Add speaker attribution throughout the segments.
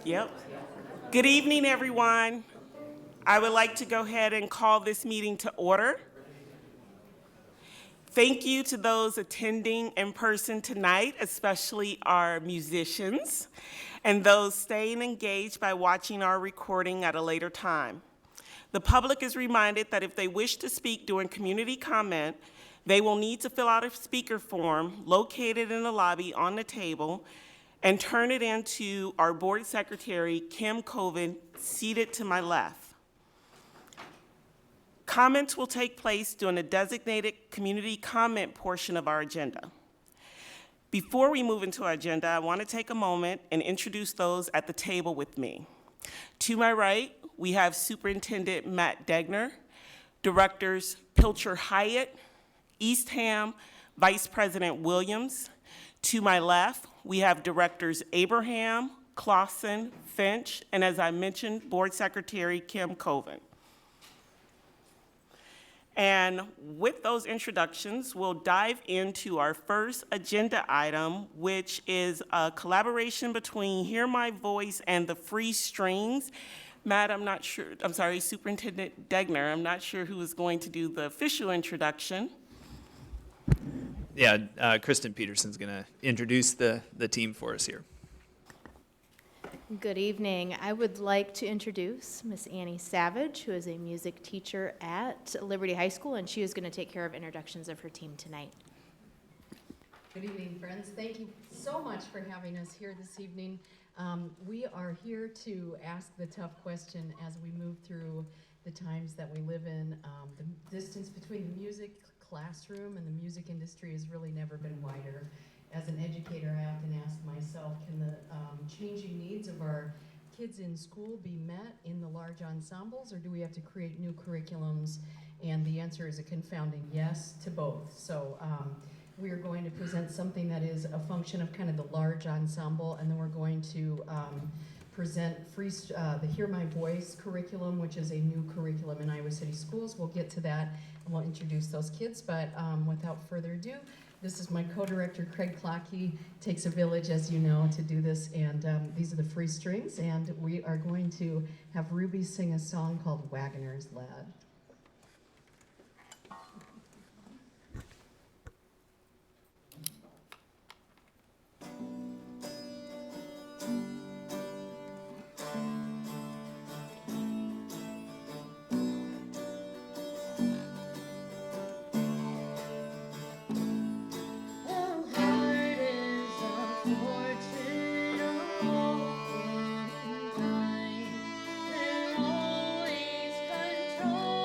Speaker 1: Yep. Good evening, everyone. I would like to go ahead and call this meeting to order. Thank you to those attending in person tonight, especially our musicians, and those staying engaged by watching our recording at a later time. The public is reminded that if they wish to speak during community comment, they will need to fill out a speaker form located in the lobby on the table and turn it in to our board secretary, Kim Coven, seated to my left. Comments will take place during the designated community comment portion of our agenda. Before we move into our agenda, I want to take a moment and introduce those at the table with me. To my right, we have Superintendent Matt Degner, Directors Pilcher Hyatt, Eastham, Vice President Williams. To my left, we have Directors Abraham, Clausen, Finch, and as I mentioned, Board Secretary Kim Coven. And with those introductions, we'll dive into our first agenda item, which is a collaboration between Hear My Voice and the Free Strings. Matt, Superintendent Degner, I'm not sure who is going to do the official introduction.
Speaker 2: Yeah, Kristen Peterson's going to introduce the team for us here.
Speaker 3: Good evening. I would like to introduce Miss Annie Savage, who is a music teacher at Liberty High School, and she is going to take care of introductions of her team tonight.
Speaker 4: Good evening, friends. Thank you so much for having us here this evening. We are here to ask the tough question as we move through the times that we live in. The distance between the music classroom and the music industry has really never been wider. As an educator, I often ask myself, can the changing needs of our kids in school be met in the large ensembles, or do we have to create new curriculums? And the answer is a confounding yes to both. So we are going to present something that is a function of kind of the large ensemble, and then we're going to present the Hear My Voice curriculum, which is a new curriculum in Iowa City Schools. We'll get to that, and we'll introduce those kids, but without further ado, this is my co-director, Craig Clockey. Takes a village, as you know, to do this, and these are the Free Strings, and we are going to have Ruby sing a song called Wagoner's Lad.
Speaker 5: Always control.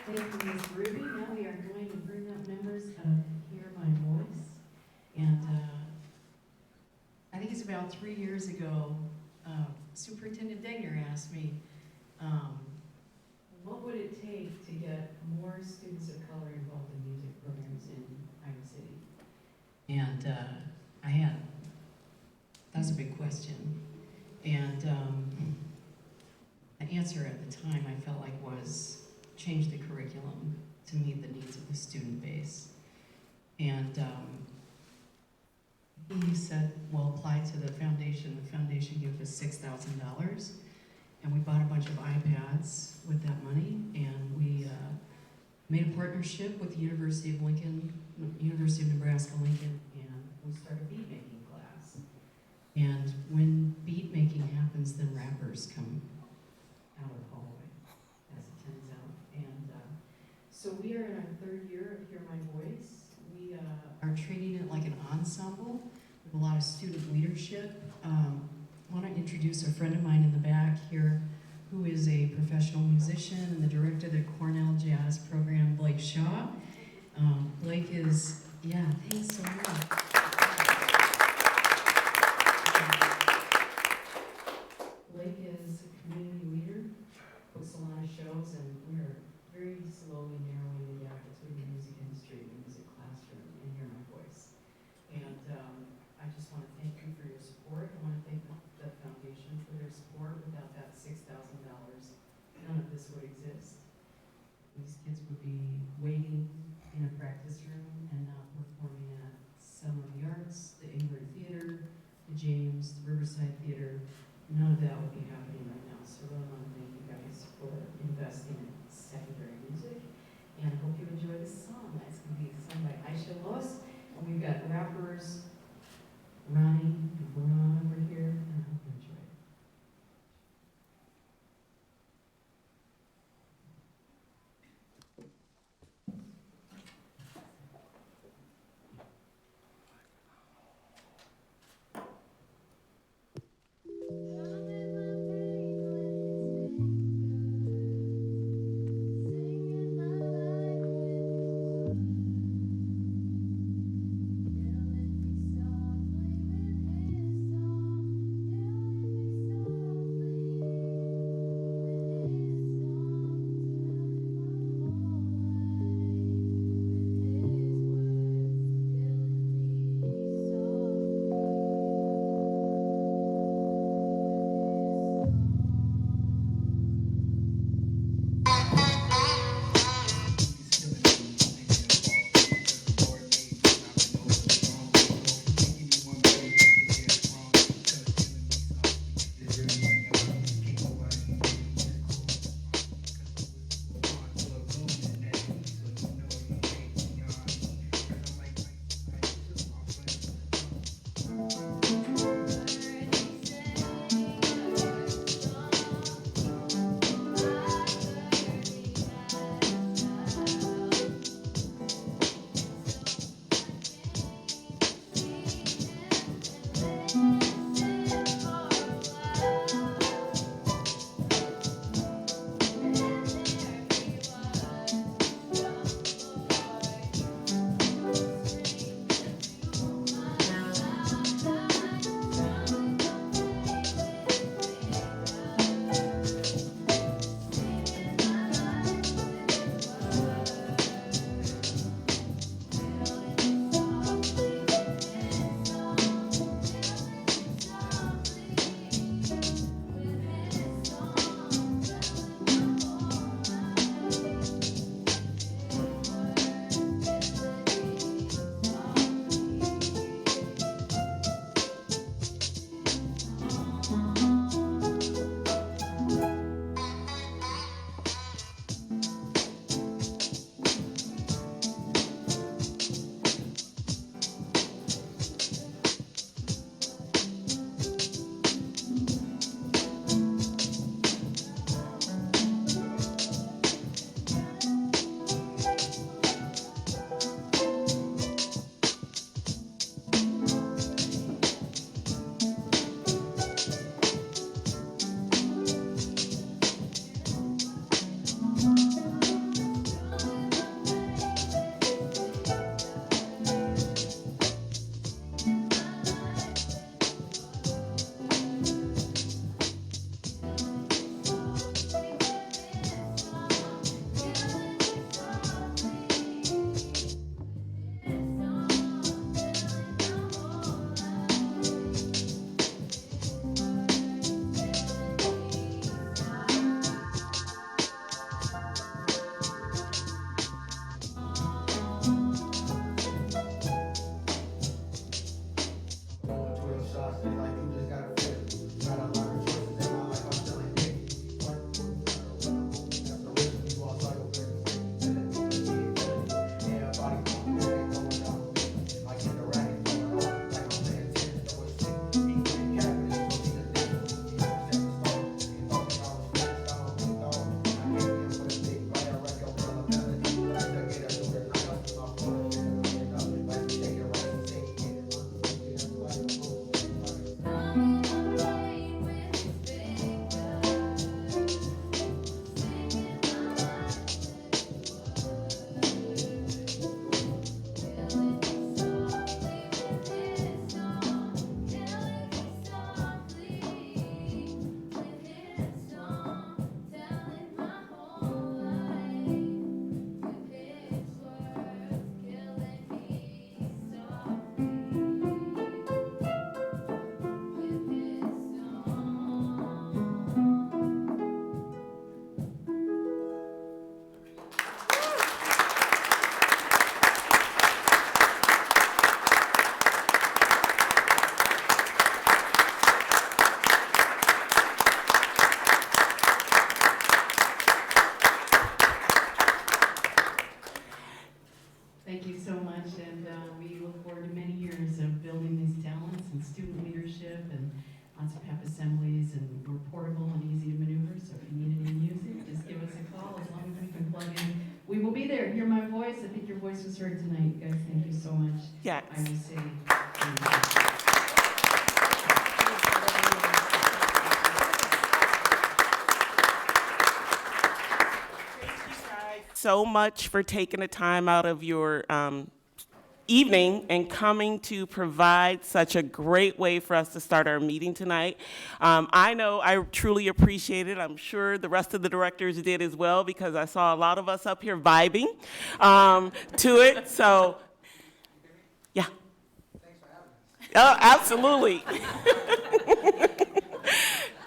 Speaker 4: Thank you, Ms. Ruby. Now we are going to bring up members of Hear My Voice. And I think it's about 3 years ago, Superintendent Degner asked me, what would it take to get more students of color involved in music programs in Iowa City? And that's a big question. And the answer at the time I felt like was change the curriculum to meet the needs of the student base. And he said, well, apply to the foundation. The foundation gave us $6,000, and we bought a bunch of iPads with that money, and we made a partnership with the University of Nebraska Lincoln, and we started beat making class. And when beat making happens, then rappers come out of the hallway, as it turns out. And so we are in our 3rd year of Hear My Voice. We are treating it like an ensemble with a lot of student leadership. I want to introduce a friend of mine in the back here who is a professional musician and the director of the Cornell Jazz Program, Blake Shaw. Blake is, yeah, thanks so much. Blake is a community leader, puts a lot of shows, and we're very slowly narrowing the gap between the music industry and the music classroom and Hear My Voice. And I just want to thank you for your support. I want to thank the foundation for their support. Without that $6,000, none of this would exist. These kids would be waiting in a practice room and not performing at Summer of the Arts, the Ingrid Theater, the James, the Riverside Theater. None of that would be happening right now. So I want to thank you guys for investing in secondary music. And I hope you enjoy this song. That's going to be sung by Aisha Lois. And we've got rappers Ronnie and Veron over here. And I hope you enjoy it.
Speaker 5: I'm in my
Speaker 4: thank you so much, and we look forward to many years of building these talents and student leadership and lots of pep assemblies, and we're portable and easy to maneuver, so if you need any music, just give us a call, as long as we can plug in. We will be there. Hear my voice. I think your voice was heard tonight. Guys, thank you so much.
Speaker 1: Yes.
Speaker 4: I will say thank you.
Speaker 1: So much for taking the time out of your evening and coming to provide such a great way for us to start our meeting tonight. I know I truly appreciate it. I'm sure the rest of the directors did as well, because I saw a lot of us up here vibing to it. So, yeah. Thanks for having us. Oh, absolutely.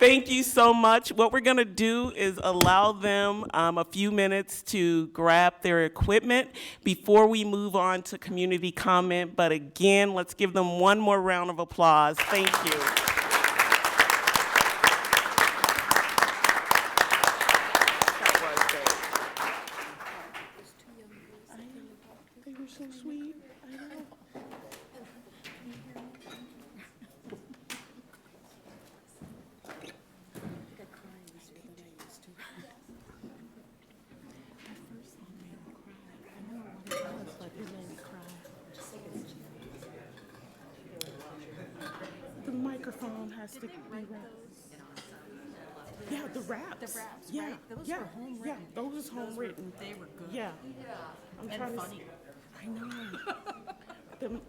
Speaker 1: Thank you so much. What we're going to do is allow them a few minutes to grab their equipment before we move on to community comment. But again, let's give them one more round of applause. Thank you. That was great. They were so sweet. I know. The microphone has to be wrapped. Yeah, the raps.
Speaker 5: The raps,
Speaker 1: Yeah,
Speaker 5: right? Those
Speaker 1: yeah,
Speaker 5: were home
Speaker 1: yeah,
Speaker 5: written.
Speaker 1: those was home written.
Speaker 5: They were good.
Speaker 1: Yeah. I'm
Speaker 5: And
Speaker 1: trying to
Speaker 5: funny.
Speaker 1: I know. You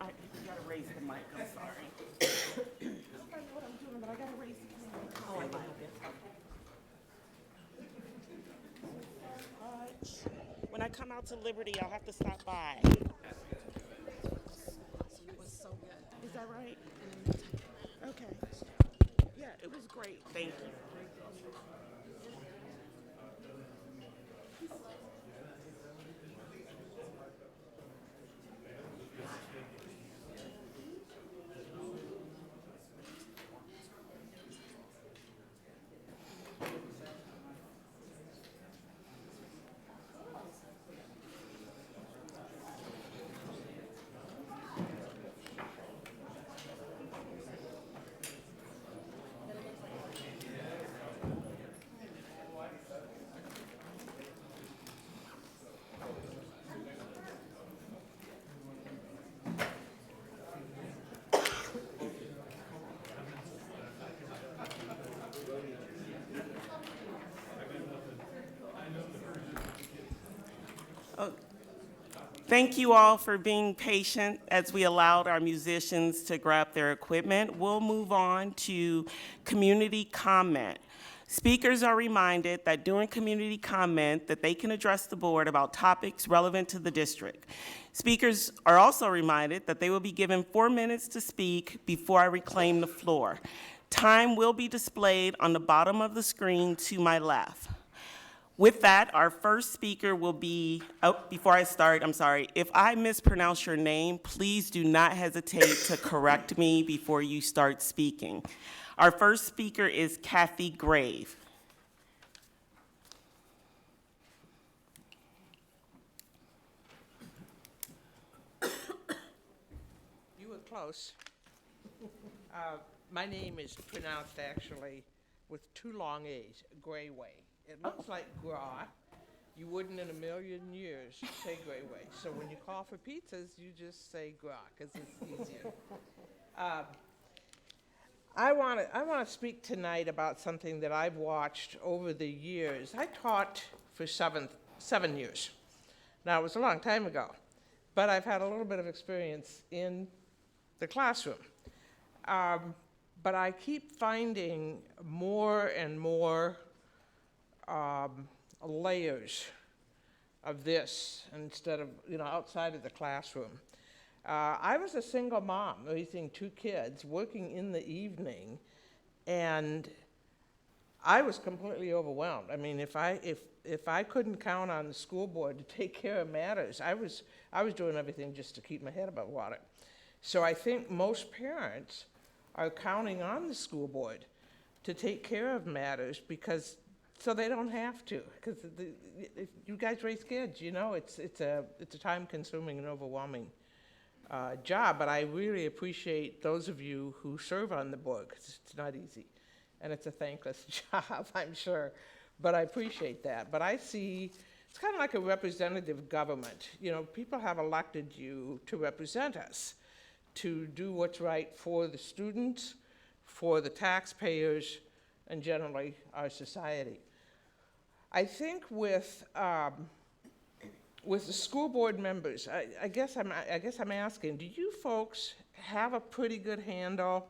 Speaker 1: gotta raise the mic, I'm sorry. I don't know what I'm doing, but I gotta raise the mic. Oh, I love it. When I come out to Liberty, I'll have to stop by.
Speaker 5: It was so good.
Speaker 1: Is that right? Okay. Yeah, it was great. Thank you. Thank you all for being patient as we allowed our musicians to grab their equipment. We'll move on to community comment. Speakers are reminded that during community comment that they can address the board about topics relevant to the district. Speakers are also reminded that they will be given 4 minutes to speak before I reclaim the floor. Time will be displayed on the bottom of the screen to my left. With that, our first speaker will be, before I start, I'm sorry, if I mispronounce your name, please do not hesitate to correct me before you start speaking. Our first speaker is Kathy Grave.
Speaker 6: You were close. My name is pronounced actually with 2 long A's, Grayway. It looks like Gra. You wouldn't in a million years say Grayway. So when you call for pizzas, you just say Gra, because it's easier. I want to speak tonight about something that I've watched over the years. I taught for 7 years. Now, it was a long time ago, but I've had a little bit of experience in the classroom. But I keep finding more and more layers of this instead of, outside of the classroom. I was a single mom raising 2 kids, working in the evening, and I was completely overwhelmed. I mean, if I couldn't count on the school board to take care of matters, I was doing everything just to keep my head above water. So I think most parents are counting on the school board to take care of matters because so they don't have to, because you guys raise kids, you know, it's a time-consuming and overwhelming job, but I really appreciate those of you who serve on the board, 'cause it's not easy, and it's a thankless job, I'm sure, but I appreciate that. But I see, it's kind of like a representative government. You know, people have elected you to represent us, to do what's right for the students, for the taxpayers, and generally our society. I think with the school board members, I guess I'm asking, do you folks have a pretty good handle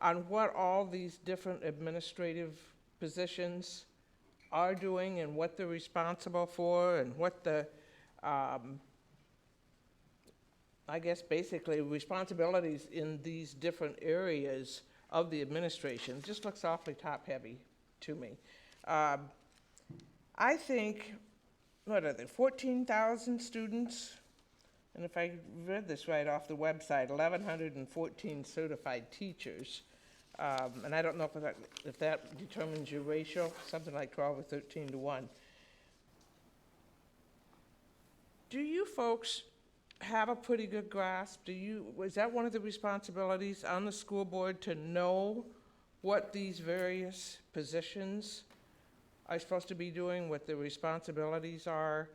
Speaker 6: on what all these different administrative positions are doing and what they're responsible for and what the, I guess basically responsibilities in these different areas of the administration? It just looks awfully top-heavy to me. I think, what are there, 14,000 students? And if I read this right off the website, 1,114 certified teachers. And I don't know if that determines your ratio, something like 12 or 13 to 1. Do you folks have a pretty good grasp? Was that one of the responsibilities on the school board, to know what these various positions are supposed to be doing, what the responsibilities are?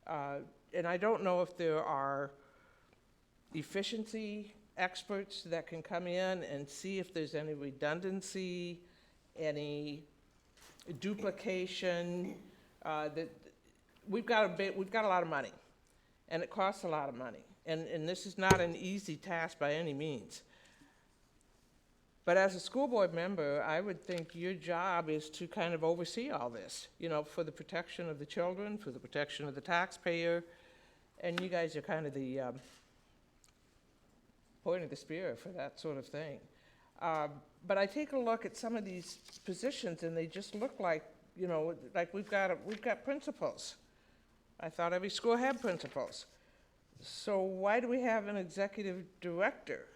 Speaker 6: And I don't know if there are efficiency experts that can come in and see if there's any redundancy, any duplication. That we've got a lot of money, and it costs a lot of money, and this is not an easy task by any means. But as a school board member, I would think your job is to kind of oversee all this, you know, for the protection of the children, for the protection of the taxpayer, and you guys are kind of the point of the spear for that sort of thing. But I take a look at some of these positions, and they just look like, you know, like we've got principals. I thought every school had principals. So why do we have an executive director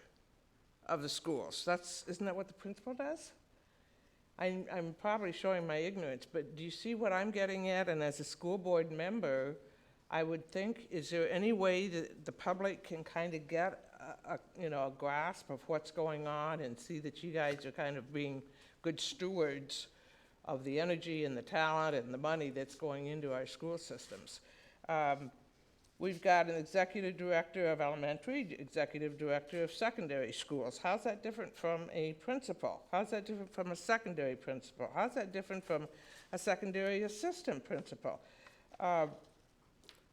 Speaker 6: of the schools? Isn't that what the principal does? I'm probably showing my ignorance, but do you see what I'm getting at? And as a school board member, I would think, is there any way that the public can kind of get a grasp of what's going on and see that you guys are kind of being good stewards of the energy and the talent and the money that's going into our school systems? We've got an executive director of elementary, executive director of secondary schools. How's that different from a principal? How's that different from a secondary principal? How's that different from a secondary assistant principal?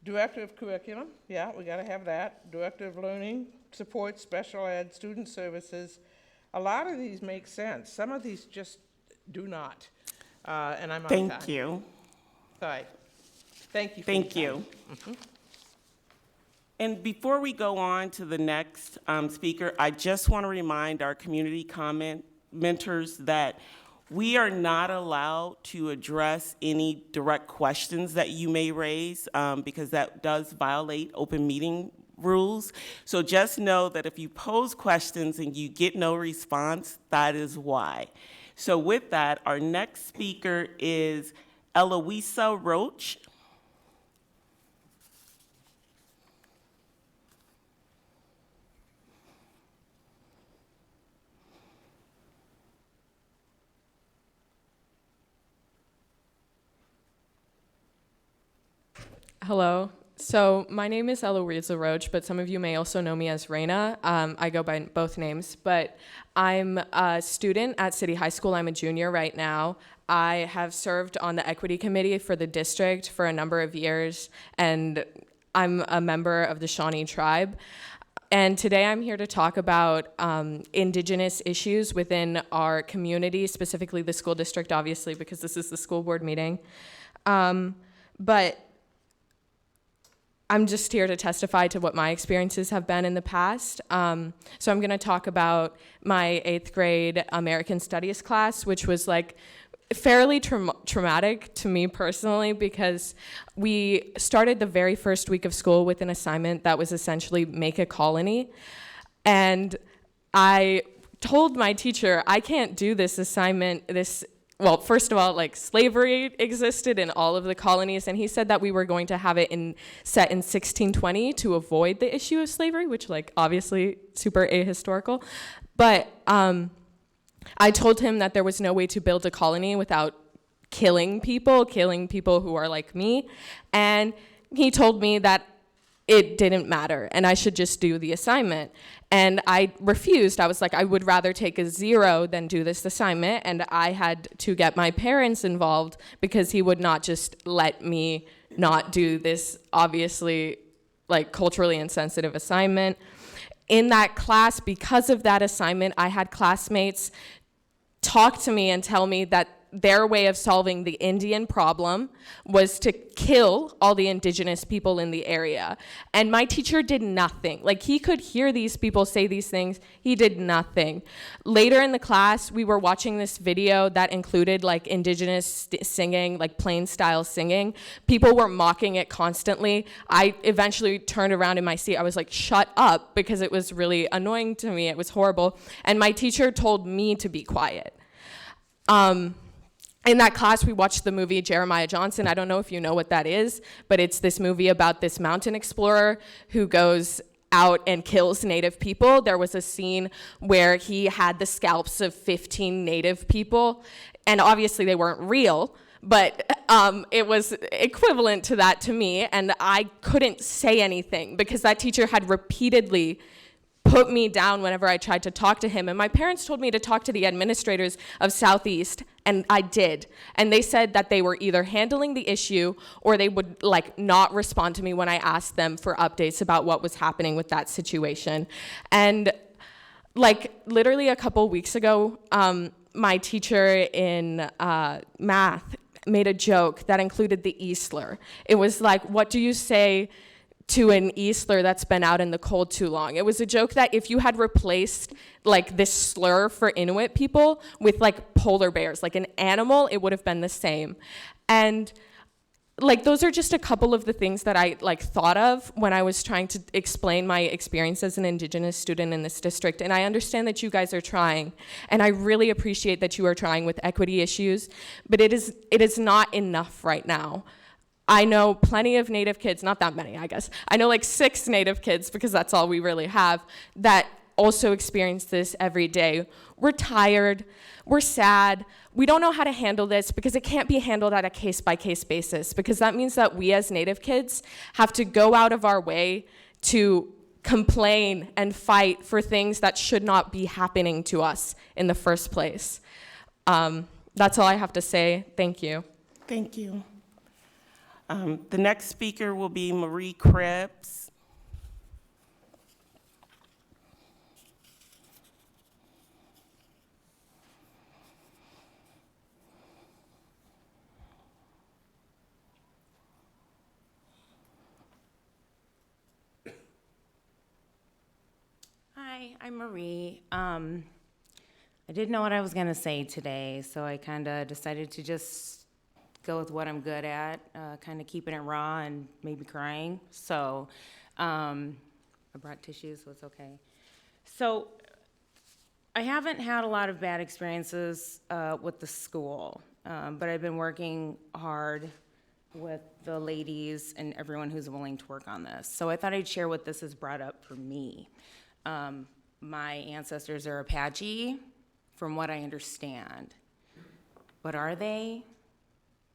Speaker 6: Director of curriculum, yeah, we gotta have that. Director of learning, support, special ed, student services. A lot of these make sense. Some of these just do not. And I'm on time.
Speaker 1: Thank you.
Speaker 6: Sorry. Thank you.
Speaker 1: Thank you. And before we go on to the next speaker, I just want to remind our community commenters that we are not allowed to address any direct questions that you may raise because that does violate open meeting rules. So just know that if you pose questions and you get no response, that is why. So with that, our next speaker is Eloisa Roach.
Speaker 5: Hello. So my name is Eloisa Roach, but some of you may also know me as Raina. I go by both names, but I'm a student at City High School. I'm a junior right now. I have served on the equity committee for the district for a number of years, and I'm a member of the Shawnee tribe. And today I'm here to talk about Indigenous issues within our community, specifically the school district, obviously, because this is the school board meeting. But I'm just here to testify to what my experiences have been in the past. So I'm going to talk about my 8th grade American Studies class, which was like fairly traumatic to me personally, because we started the very first week of school with an assignment that was essentially make a colony. And I told my teacher, I can't do this assignment, this well, first of all, like slavery existed in all of the colonies, and he said that we were going to have it set in 1620 to avoid the issue of slavery, which like obviously super ahistorical. But I told him that there was no way to build a colony without killing people who are like me, and he told me that it didn't matter and I should just do the assignment. And I refused. I was like, I would rather take a 0 than do this assignment. And I had to get my parents involved because he would not just let me not do this obviously like culturally insensitive assignment. In that class, because of that assignment, I had classmates talk to me and tell me that their way of solving the Indian problem was to kill all the indigenous people in the area. And my teacher did nothing. Like, he could hear these people say these things. He did nothing. Later in the class, we were watching this video that included like indigenous singing, like plain style singing. People were mocking it constantly. I eventually turned around in my seat. I was like, shut up, because it was really annoying to me. It was horrible. And my teacher told me to be quiet. In that class, we watched the movie Jeremiah Johnson. I don't know if you know what that is, but it's this movie about this mountain explorer who goes out and kills Native people. There was a scene where he had the scalps of 15 Native people, and obviously they weren't real, but it was equivalent to that to me, and I couldn't say anything because that teacher had repeatedly put me down whenever I tried to talk to him. And my parents told me to talk to the administrators of Southeast, and I did. And they said that they were either handling the issue or they would like not respond to me when I asked them for updates about what was happening with that situation. And like literally a couple weeks ago, my teacher in math made a joke that included the E-slur. It was like, what do you say to an E-slur that's been out in the cold too long? It was a joke that if you had replaced like this slur for Inuit people with like polar bears, like an animal, it would have been the same. And like those are just a couple of the things that I like thought of when I was trying to explain my experience as an Indigenous student in this district. And I understand that you guys are trying, and I really appreciate that you are trying with equity issues, but it is not enough right now. I know plenty of Native kids, not that many, I guess. I know like 6 Native kids, because that's all we really have, that also experience this every day. We're tired, we're sad, we don't know how to handle this because it can't be handled at a case-by-case basis, because that means that we as Native kids have to go out of our way to complain and fight for things that should not be happening to us in the first place. That's all I have to say. Thank you.
Speaker 1: Thank you. The next speaker will be Marie Krebs.
Speaker 7: Hi, I'm Marie. I didn't know what I was going to say today, so I kind of decided to just go with what I'm good at, kind of keeping it raw and maybe crying. So I brought tissues, so it's okay. So I haven't had a lot of bad experiences with the school, but I've been working hard with the ladies and everyone who's willing to work on this. So I thought I'd share what this has brought up for me. My ancestors are Apache, from what I understand. But are they?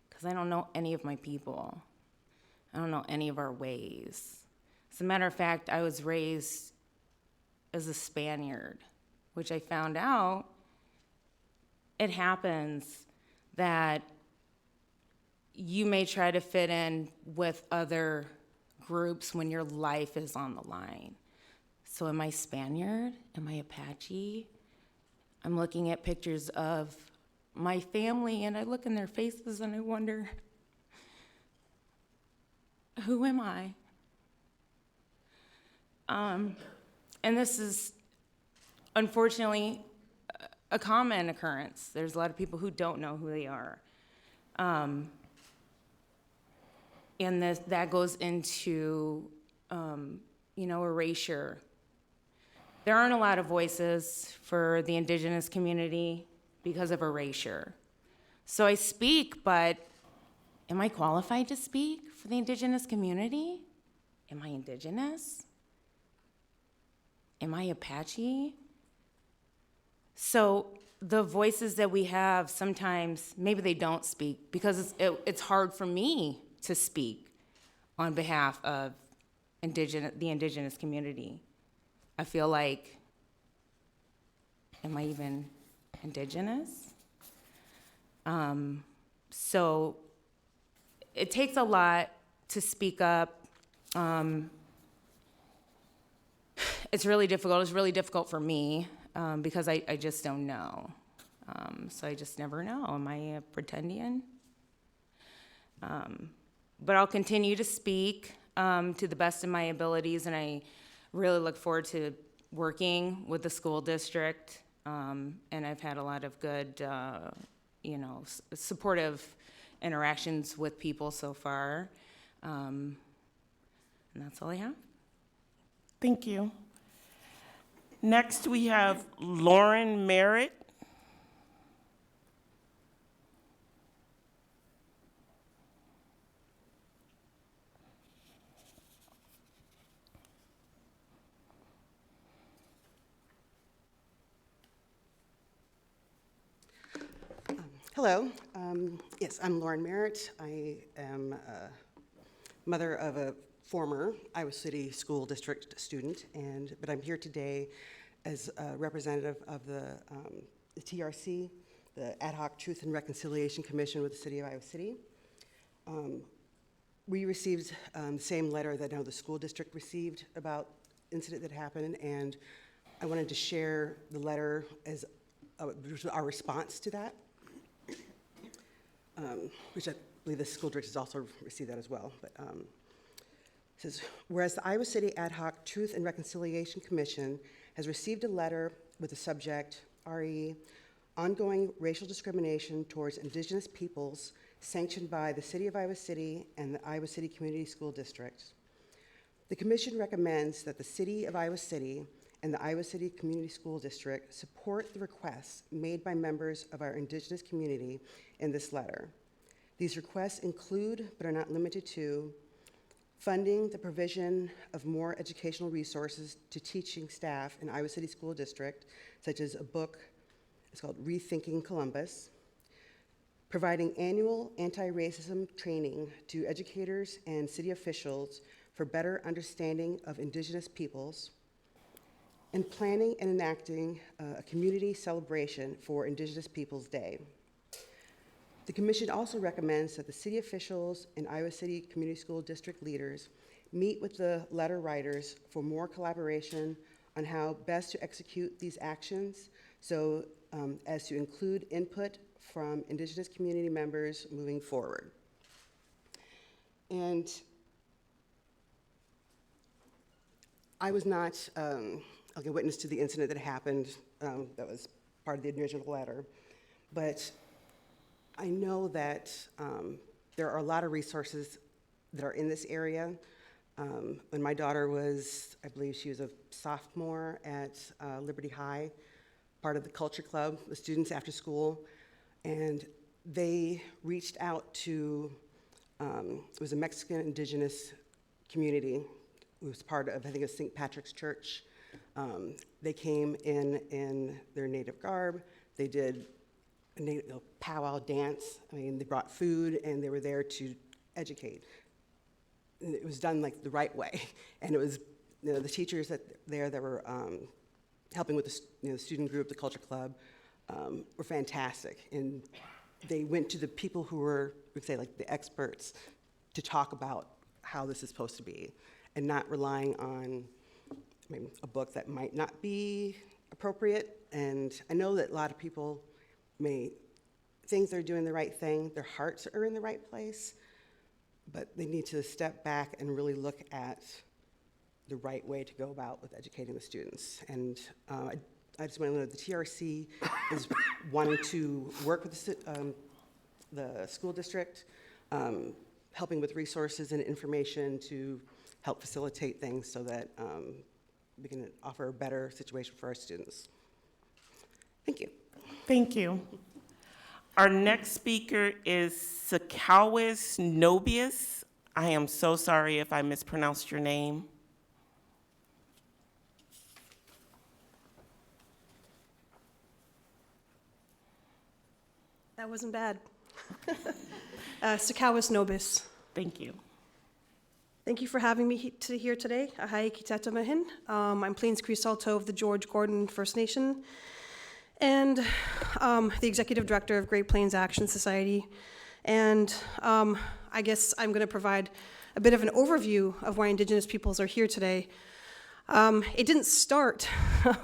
Speaker 7: Because I don't know any of my people. I don't know any of our ways. As a matter of fact, I was raised as a Spaniard, which I found out it happens that you may try to fit in with other groups when your life is on the line. So am I Spaniard? Am I Apache? I'm looking at pictures of my family, and I look in their faces and I wonder, who am I? And this is unfortunately a common occurrence. There's a lot of people who don't know who they are. And that goes into, erasure. There aren't a lot of voices for the Indigenous community because of erasure. So I speak, but am I qualified to speak for the Indigenous community? Am I Indigenous? Am I Apache? So the voices that we have, sometimes maybe they don't speak because it's hard for me to speak on behalf of the Indigenous community. I feel like, am I even Indigenous? So it takes a lot to speak up. It's really difficult. It's really difficult for me because I just don't know. So I just never know. Am I a pretendian? But I'll continue to speak to the best of my abilities, and I really look forward to working with the school district. And I've had a lot of good, supportive interactions with people so far. And that's all I have.
Speaker 1: Thank you. Next, we have Lauren Merritt.
Speaker 8: Hello. Yes, I'm Lauren Merritt. I am mother of a former Iowa City School District student, but I'm here today as a representative of the TRC, the Ad Hoc Truth and Reconciliation Commission with the City of Iowa City. We received the same letter that I know the school district received about incident that happened, and I wanted to share the letter as our response to that. Which I believe the school district has also received that as well. But it says, whereas the Iowa City Ad Hoc Truth and Reconciliation Commission has received a letter with the subject, RE, ongoing racial discrimination towards Indigenous peoples sanctioned by the City of Iowa City and the Iowa City Community School District. The commission recommends that the City of Iowa City and the Iowa City Community School District support the requests made by members of our Indigenous community in this letter. These requests include, but are not limited to, funding the provision of more educational resources to teaching staff in Iowa City School District, such as a book, it's called Rethinking Columbus, providing annual anti-racism training to educators and city officials for better understanding of Indigenous peoples, and planning and enacting a community celebration for Indigenous Peoples Day. The commission also recommends that the city officials and Iowa City Community School District leaders meet with the letter writers for more collaboration on how best to execute these actions, so as to include input from Indigenous community members moving forward. And I was not a witness to the incident that happened that was part of the original letter, but I know that there are a lot of resources that are in this area. When my daughter was, I believe she was a sophomore at Liberty High, part of the culture club, the students after school, and they reached out to, it was a Mexican Indigenous community. It was part of, I think it was St. Patrick's Church. They came in their native garb. They did a native powwow dance. I mean, they brought food and they were there to educate. And it was done like the right way. And it was, the teachers that were helping with the student group, the culture club, were fantastic. And they went to the people who were, we'd say, like the experts to talk about how this is supposed to be, and not relying on a book that might not be appropriate. And I know that a lot of people may think they're doing the right thing, their hearts are in the right place, but they need to step back and really look at the right way to go about with educating the students. And I just want to know that the TRC is wanting to work with the school district, helping with resources and information to help facilitate things so that we can offer a better situation for our students. Thank you.
Speaker 1: Thank you. Our next speaker is Sakawis Nobius. I am so sorry if I mispronounced your name.
Speaker 9: That wasn't bad. Sakawis Nobis.
Speaker 1: Thank you.
Speaker 9: Thank you for having me here today. Ahai Kitata Mahin. I'm Plains Cree Salto of the George Gordon First Nation and the Executive Director of Great Plains Action Society. And I guess I'm going to provide a bit of an overview of why Indigenous peoples are here today. It didn't start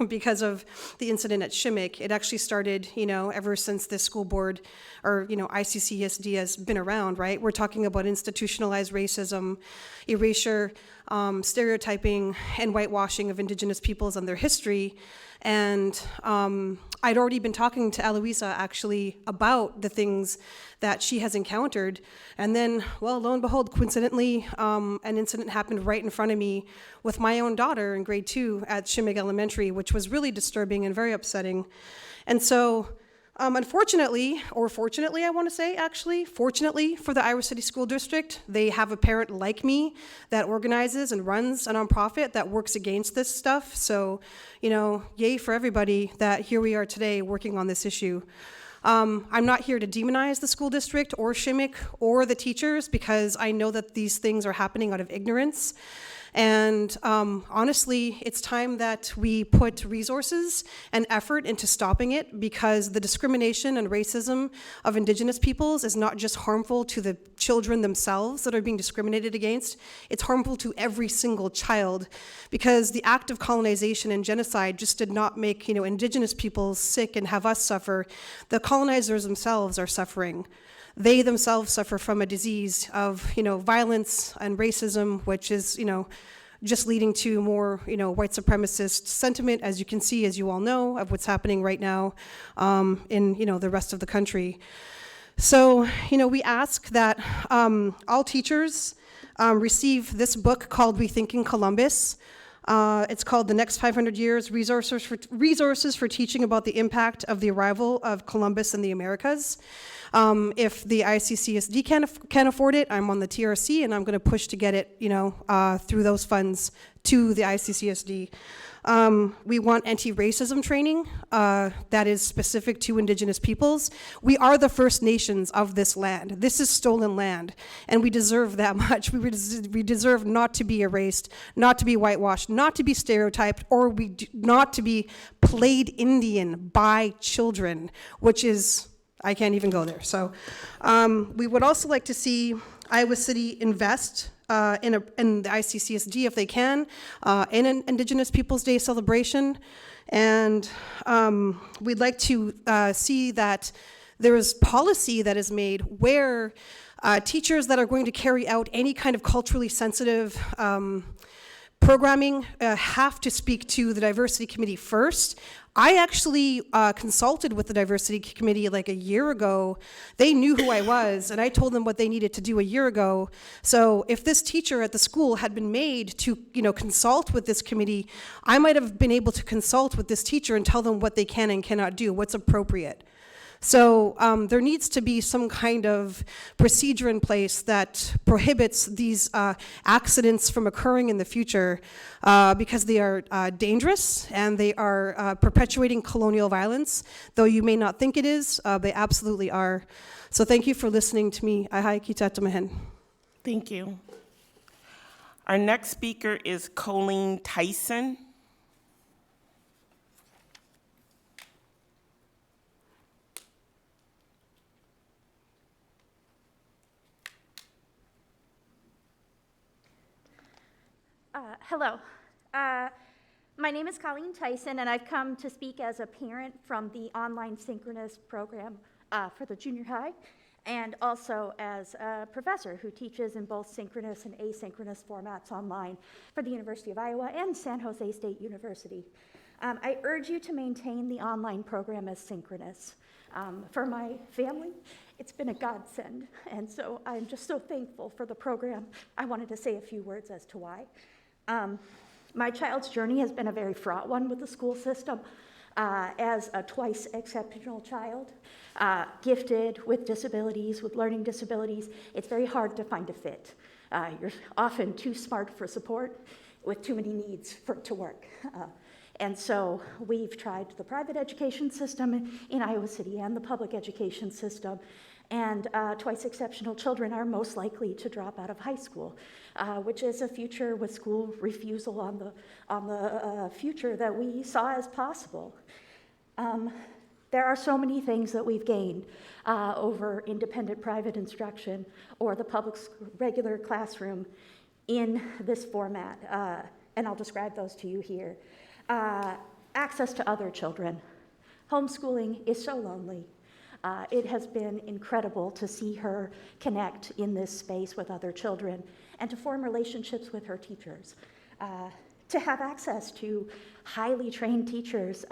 Speaker 9: because of the incident at Shimmick. It actually started, ever since this school board or, ICCSD has been around, right? We're talking about institutionalized racism, erasure, stereotyping, and whitewashing of Indigenous peoples and their history. And I'd already been talking to Eloisa actually about the things that she has encountered. And then, well, lo and behold, coincidentally, an incident happened right in front of me with my own daughter in grade 2 at Shimmick Elementary, which was really disturbing and very upsetting. And so, unfortunately, or fortunately, I want to say, actually, fortunately for the Iowa City School District, they have a parent like me that organizes and runs a nonprofit that works against this stuff. So, yay for everybody that here we are today working on this issue. I'm not here to demonize the school district or Shimmick or the teachers because I know that these things are happening out of ignorance. And honestly, it's time that we put resources and effort into stopping it because the discrimination and racism of Indigenous peoples is not just harmful to the children themselves that are being discriminated against, it's harmful to every single child because the act of colonization and genocide just did not make, Indigenous peoples sick and have us suffer. The colonizers themselves are suffering. They themselves suffer from a disease of, violence and racism, which is, just leading to more, white supremacist sentiment, as you can see, as you all know, of what's happening right now in, the rest of the country. So, we ask that all teachers receive this book called Rethinking Columbus. It's called The Next 500 Years, Resources for Teaching About the Impact of the Arrival of Columbus in the Americas. If the ICCSD can't afford it, I'm on the TRC, and I'm going to push to get it, through those funds to the ICCSD. We want anti-racism training that is specific to Indigenous peoples. We are the First Nations of this land. This is stolen land, and we deserve that much. We deserve not to be erased, not to be whitewashed, not to be stereotyped, or not to be played Indian by children, which is, I can't even go there. So we would also like to see Iowa City invest in the ICCSD, if they can, in an Indigenous Peoples Day celebration. And we'd like to see that there is policy that is made where teachers that are going to carry out any kind of culturally sensitive programming have to speak to the diversity committee first. I actually consulted with the diversity committee like a year ago. They knew who I was, and I told them what they needed to do a year ago. So if this teacher at the school had been made to, consult with this committee, I might have been able to consult with this teacher and tell them what they can and cannot do, what's appropriate. So there needs to be some kind of procedure in place that prohibits these accidents from occurring in the future because they are dangerous and they are perpetuating colonial violence. Though you may not think it is, they absolutely are. So thank you for listening to me. Ahai Kitata Mahin.
Speaker 1: Thank you. Our next speaker is Colleen Tyson.
Speaker 10: Hello. My name is Colleen Tyson, and I've come to speak as a parent from the online synchronous program for the junior high, and also as a professor who teaches in both synchronous and asynchronous formats online for the University of Iowa and San Jose State University. I urge you to maintain the online program as synchronous. For my family, it's been a godsend, and so I'm just so thankful for the program. I wanted to say a few words as to why. My child's journey has been a very fraught one with the school system. as a twice exceptional child, gifted with disabilities, with learning disabilities, it's very hard to find a fit. You're often too smart for support with too many needs for it to work. And so we've tried the private education system in Iowa City and the public education system. And twice exceptional children are most likely to drop out of high school, which is a future with school refusal on the future that we saw as possible. There are so many things that we've gained over independent private instruction or the public regular classroom in this format, and I'll describe those to you here. Access to other children. Homeschooling is so lonely. It has been incredible to see her connect in this space with other children and to form relationships with her teachers. To have access to highly trained teachers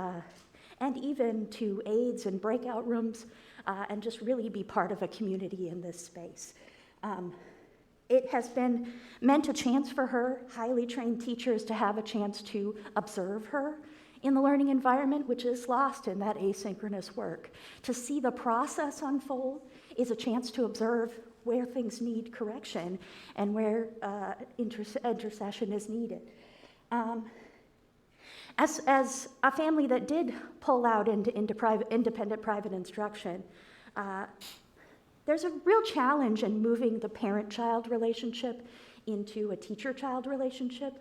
Speaker 10: and even to aides and breakout rooms and just really be part of a community in this space. It has been meant a chance for her, highly trained teachers, to have a chance to observe her in the learning environment, which is lost in that asynchronous work. To see the process unfold is a chance to observe where things need correction and where intercession is needed. As a family that did pull out into independent private instruction, there's a real challenge in moving the parent-child relationship into a teacher-child relationship.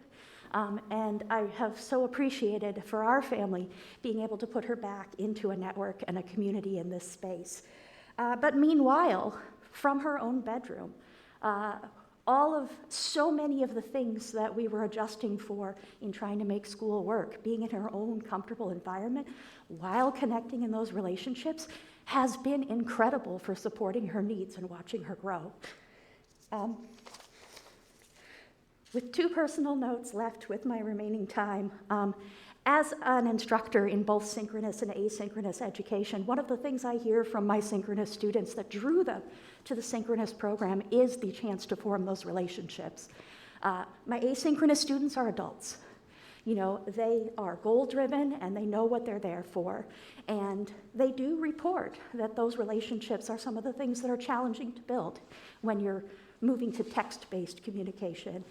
Speaker 10: And I have so appreciated for our family being able to put her back into a network and a community in this space. But meanwhile, from her own bedroom, so many of the things that we were adjusting for in trying to make school work, being in her own comfortable environment while connecting in those relationships, has been incredible for supporting her needs and watching her grow. With 2 personal notes left with my remaining time, as an instructor in both synchronous and asynchronous education, one of the things I hear from my synchronous students that drew them to the synchronous program is the chance to form those relationships. My asynchronous students are adults. You know, they are goal-driven and they know what they're there for. And they do report that those relationships are some of the things that are challenging to build when you're moving to text-based communication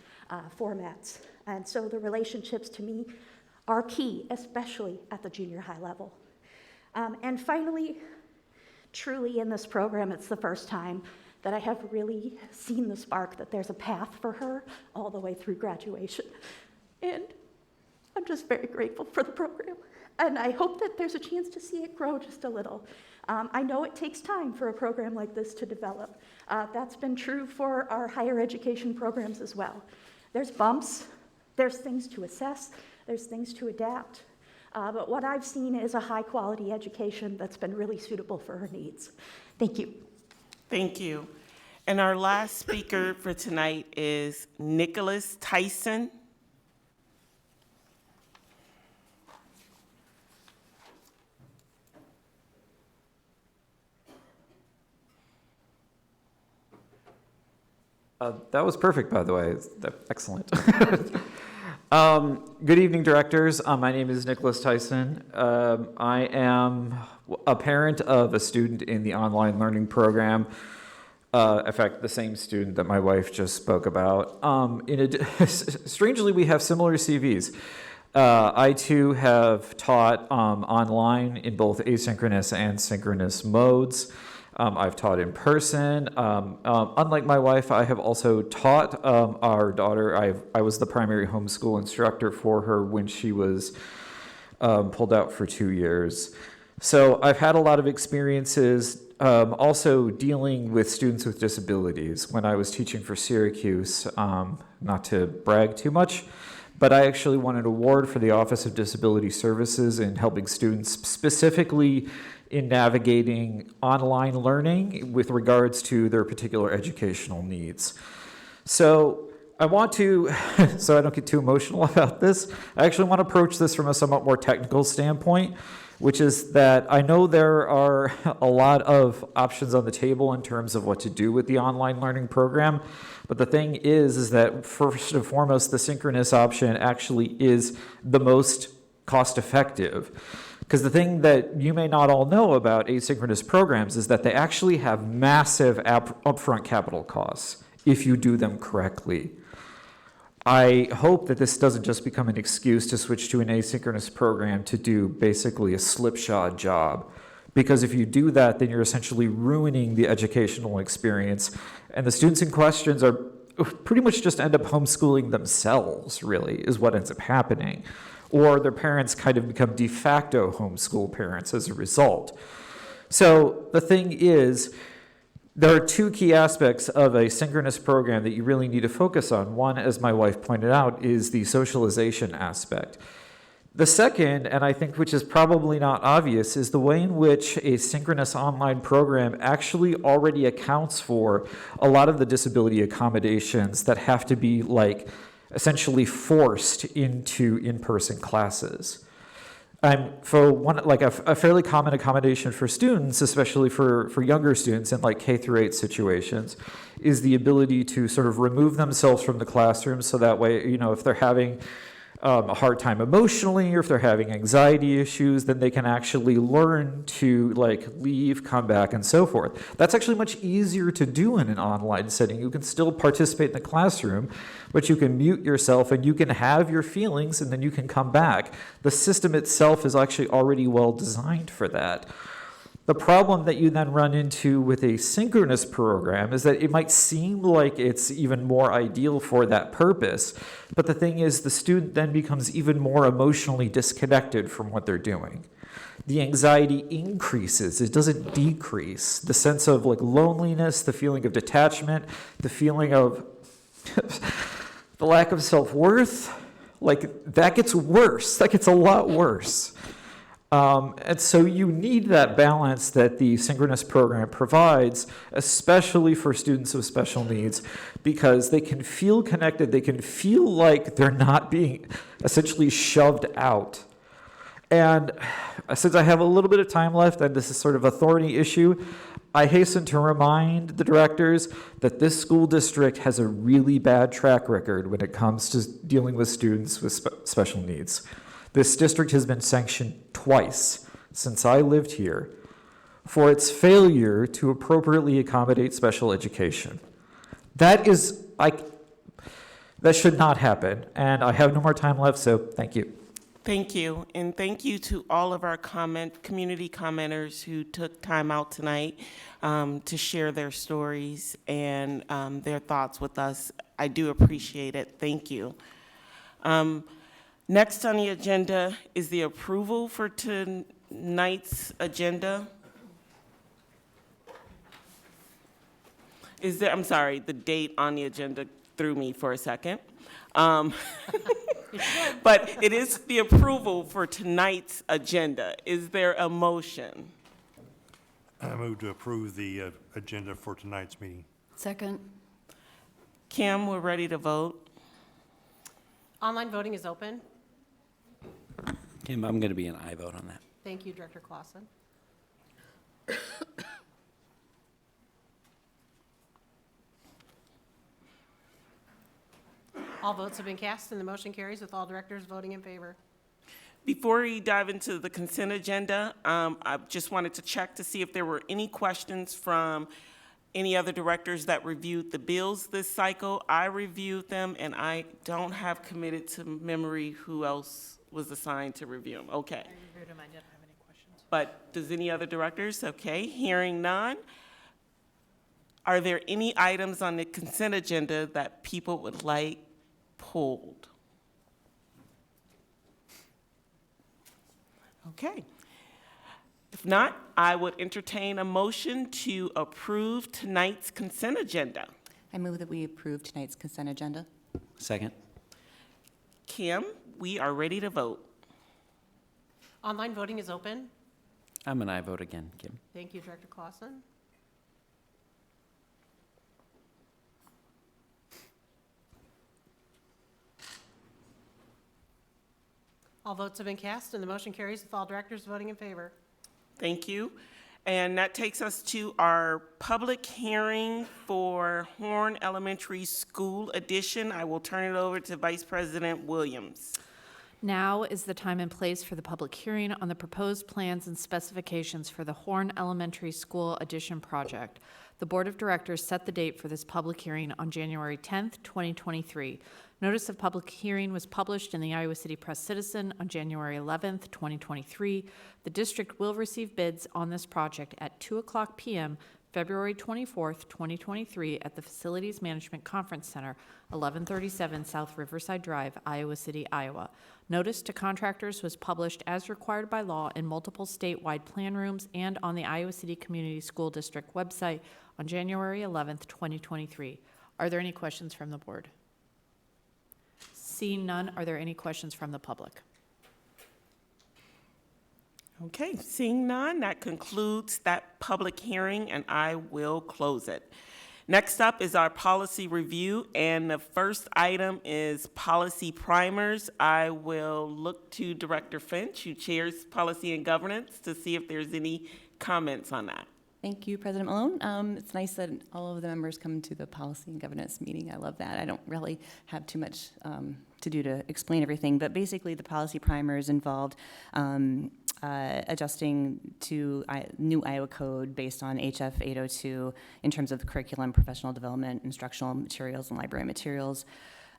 Speaker 10: formats. And so the relationships to me are key, especially at the junior high level. And finally, truly in this program, it's the first time that I have really seen the spark that there's a path for her all the way through graduation. And I'm just very grateful for the program. And I hope that there's a chance to see it grow just a little. I know it takes time for a program like this to develop. That's been true for our higher education programs as well. There's bumps, there's things to assess, there's things to adapt. But what I've seen is a high quality education that's been really suitable for her needs. Thank you.
Speaker 1: Thank you. And our last speaker for tonight is Nicholas Tyson.
Speaker 11: That was perfect, by the way. Excellent. Good evening, directors. My name is Nicholas Tyson. I am a parent of a student in the online learning program. In fact, the same student that my wife just spoke about. Strangely, we have similar CVs. I too have taught online in both asynchronous and synchronous modes. I've taught in person. Unlike my wife, I have also taught our daughter. I was the primary homeschool instructor for her when she was pulled out for 2 years. So I've had a lot of experiences also dealing with students with disabilities. When I was teaching for Syracuse, not to brag too much, but I actually won an award for the Office of Disability Services in helping students specifically in navigating online learning with regards to their particular educational needs. So I want to, so I don't get too emotional about this, I actually want to approach this from a somewhat more technical standpoint, which is that I know there are a lot of options on the table in terms of what to do with the online learning program. But the thing is that first and foremost, the synchronous option actually is the most cost effective. Because the thing that you may not all know about asynchronous programs is that they actually have massive upfront capital costs if you do them correctly. I hope that this doesn't just become an excuse to switch to an asynchronous program to do basically a slipshod job. Because if you do that, then you're essentially ruining the educational experience. And the students in questions are pretty much just end up homeschooling themselves, really, is what ends up happening. Or their parents kind of become de facto homeschool parents as a result. So the thing is, there are two key aspects of a synchronous program that you really need to focus on. One, as my wife pointed out, is the socialization aspect. The second, and I think which is probably not obvious, is the way in which a synchronous online program actually already accounts for a lot of the disability accommodations that have to be essentially forced into in-person classes. For one, a fairly common accommodation for students, especially for younger students in K through 8 situations, is the ability to sort of remove themselves from the classroom so that way, if they're having a hard time emotionally, or if they're having anxiety issues, then they can actually learn to leave, come back, and so forth. That's actually much easier to do in an online setting. You can still participate in the classroom, but you can mute yourself and you can have your feelings and then you can come back. The system itself is actually already well designed for that. The problem that you then run into with a synchronous program is that it might seem like it's even more ideal for that purpose, but the thing is the student then becomes even more emotionally disconnected from what they're doing. The anxiety increases, it doesn't decrease. The sense of loneliness, the feeling of detachment, the feeling of the lack of self-worth, that gets worse, that gets a lot worse. And so you need that balance that the synchronous program provides, especially for students with special needs, because they can feel connected, they can feel like they're not being essentially shoved out. And since I have a little bit of time left, and this is sort of a thorny issue, I hasten to remind the directors that this school district has a really bad track record when it comes to dealing with students with special needs. This district has been sanctioned twice since I lived here for its failure to appropriately accommodate special education. That should not happen, and I have no more time left, so thank you.
Speaker 1: Thank you, and thank you to all of our community commenters who took time out tonight to share their stories and their thoughts with us. I do appreciate it. Thank you. Next on the agenda is the approval for tonight's agenda. I'm sorry, the date on the agenda threw me for a second. But it is the approval for tonight's agenda. Is there a motion?
Speaker 12: I move to approve the agenda for tonight's meeting.
Speaker 4: Second.
Speaker 1: Kim, we're ready to vote.
Speaker 13: Online voting is open.
Speaker 14: Kim, I'm going to be an aye vote on that.
Speaker 13: Thank you, Director Clausen. All votes have been cast and the motion carries with all directors voting in favor.
Speaker 1: Before we dive into the consent agenda, I just wanted to check to see if there were any questions from any other directors that reviewed the bills this cycle. I reviewed them, and I don't have committed to memory who else was assigned to review them. Okay.
Speaker 13: I reviewed them. I didn't have any questions.
Speaker 1: But does any other directors? Okay, hearing none. Are there any items on the consent agenda that people would like pulled? Okay. If not, I would entertain a motion to approve tonight's consent agenda.
Speaker 15: I move that we approve tonight's consent agenda.
Speaker 14: Second.
Speaker 1: Kim, we are ready to vote.
Speaker 13: Online voting is open.
Speaker 14: I'm an aye vote again, Kim.
Speaker 13: Thank you, Director Clausen. All votes have been cast and the motion carries with all directors voting in favor.
Speaker 1: Thank you. And that takes us to our public hearing for Horn Elementary School Edition. I will turn it over to Vice President Williams.
Speaker 16: Now is the time and place for the public hearing on the proposed plans and specifications for the Horn Elementary School addition project. The Board of Directors set the date for this public hearing on January 10th, 2023. Notice of public hearing was published in the Iowa City Press Citizen on January 11th, 2023. The district will receive bids on this project at 2:00 p.m. February 24th, 2023, at the Facilities Management Conference Center, 1137 South Riverside Drive, Iowa City, Iowa. Notice to contractors was published as required by law in multiple statewide plan rooms and on the Iowa City Community School District website on January 11th, 2023. Are there any questions from the board? Seeing none, are there any questions from the public?
Speaker 1: Okay, seeing none, that concludes that public hearing, and I will close it. Next up is our policy review, and the first item is policy primers. I will look to Director Finch, who chairs Policy and Governance, to see if there's any comments on that.
Speaker 15: Thank you, President Malone. It's nice that all of the members come to the Policy and Governance meeting. I love that. I don't really have too much to do to explain everything, but basically the policy primers involved adjusting to new Iowa code based on HF 802 in terms of curriculum, professional development, instructional materials, and library materials.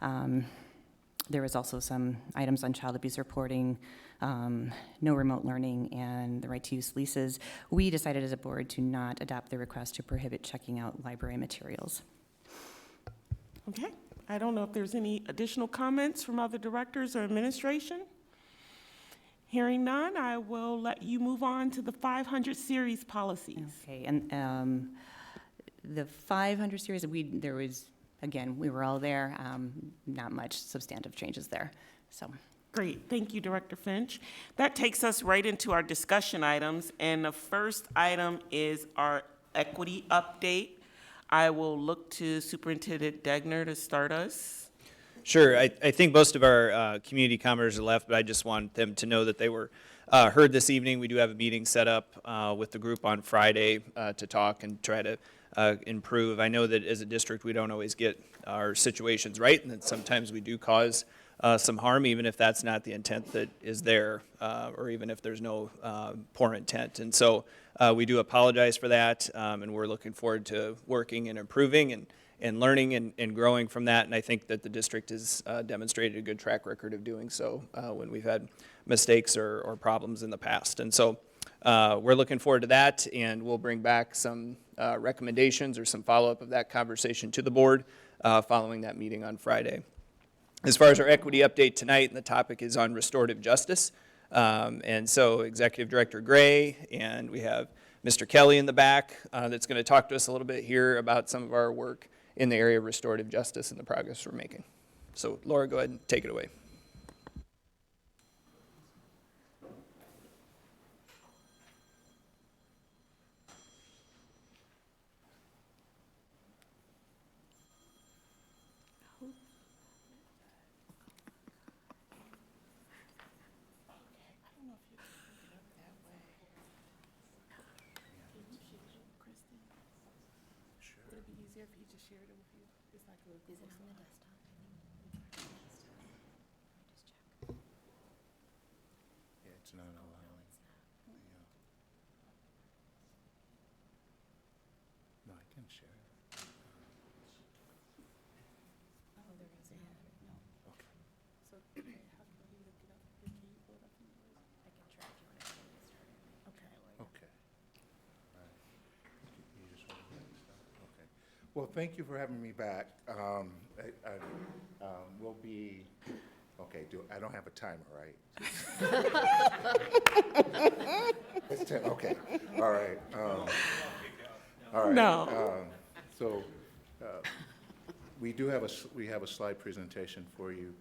Speaker 15: There was also some items on child abuse reporting, no remote learning, and the right to use leases. We decided as a board to not adopt the request to prohibit checking out library materials.
Speaker 1: Okay, I don't know if there's any additional comments from other directors or administration. Hearing none, I will let you move on to the 500 series policies.
Speaker 15: Okay, and the 500 series, there was, again, we were all there, not much substantive changes there, so.
Speaker 1: Great, thank you, Director Finch. That takes us right into our discussion items, and the first item is our equity update. I will look to Superintendent Degner to start us.
Speaker 2: Sure. I think most of our community commenters are left, but I just want them to know that they were heard this evening. We do have a meeting set up with the group on Friday to talk and try to improve. I know that as a district, we don't always get our situations right, and that sometimes we do cause some harm, even if that's not the intent that is there, or even if there's no poor intent. And so we do apologize for that, and we're looking forward to working and improving and learning and growing from that. And I think that the district has demonstrated a good track record of doing so when we've had mistakes or problems in the past. And so we're looking forward to that, and we'll bring back some recommendations or some follow-up of that conversation to the board following that meeting on Friday. As far as our equity update tonight, the topic is on restorative justice. And so Executive Director Gray, and we have Mr. Kelly in the back that's going to talk to us a little bit here about some of our work in the area of restorative justice and the progress we're making. So Laura, go ahead and take it away.
Speaker 17: Well, thank you for having me back. We'll be, okay, I don't have a timer, right? It's 10, okay, all right. All right.
Speaker 1: No.
Speaker 17: So we have a slide presentation for you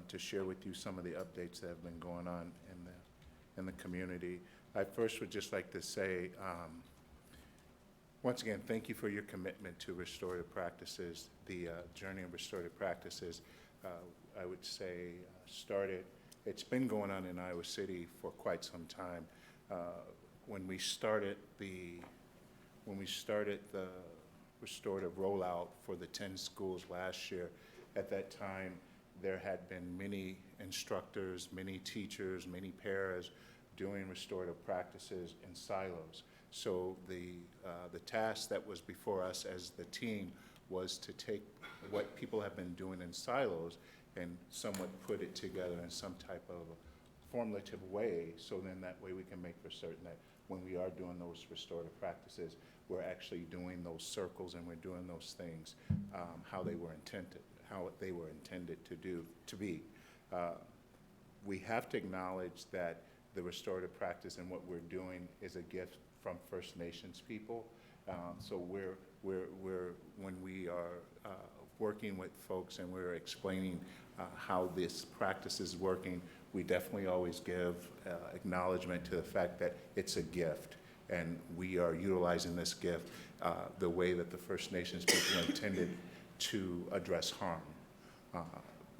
Speaker 17: to share with you some of the updates that have been going on in the community. I first would just like to say, once again, thank you for your commitment to restorative practices. The journey of restorative practices, I would say, it's been going on in Iowa City for quite some time. When we started the restorative rollout for the 10 schools last year, at that time, there had been many instructors, many teachers, many paras doing restorative practices in silos. So the task that was before us as the team was to take what people have been doing in silos and somewhat put it together in some type of formulative way, so then that way we can make for certain that when we are doing those restorative practices, we're actually doing those circles and we're doing those things how they were intended to be. We have to acknowledge that the restorative practice and what we're doing is a gift from First Nations people. So when we are working with folks and we're explaining how this practice is working, we definitely always give acknowledgement to the fact that it's a gift, and we are utilizing this gift the way that the First Nations people intended to address harm,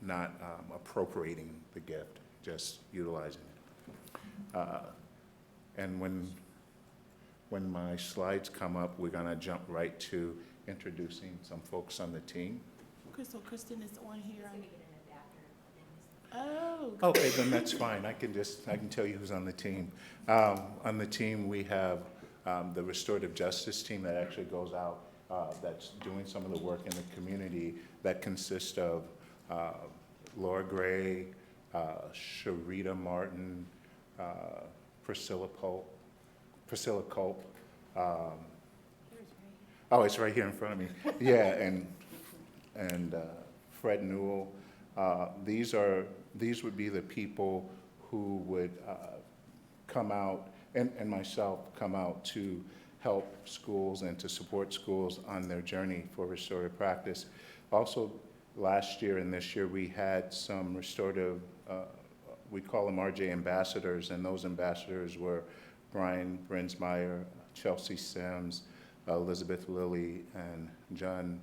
Speaker 17: not appropriating the gift, just utilizing it. And when my slides come up, we're gonna jump right to introducing some folks on the team.
Speaker 1: So Kristen is on here. Oh.
Speaker 17: Okay, then that's fine. I can tell you who's on the team. On the team, we have the restorative justice team that actually goes out, that's doing some of the work in the community, that consists of Laura Gray, Sharita Martin, Priscilla Culp. Oh, it's right here in front of me. Yeah, and Fred Newell. These would be the people who would come out, and myself come out to help schools and to support schools on their journey for restorative practice. Also, last year and this year, we had some restorative, we call them RJ ambassadors, and those ambassadors were Brian Brinsmeyer, Chelsea Sims, Elizabeth Lilly, and John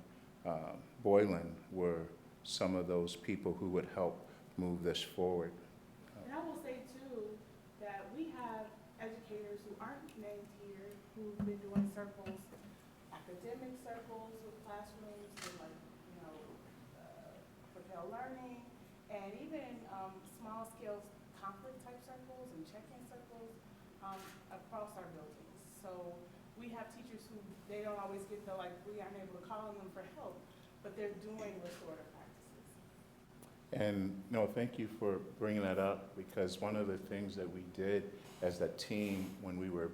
Speaker 17: Boylan were some of those people who would help move this forward.
Speaker 1: And I will say too, that we have educators who aren't named here, who've been doing circles, academic circles with classrooms, and like, Propel Learning, and even small scale conflict type circles and check-in circles across our buildings. So we have teachers who, they don't always get the, like, we aren't able to call on them for help, but they're doing restorative practices.
Speaker 17: And no, thank you for bringing that up, because one of the things that we did as that team when we were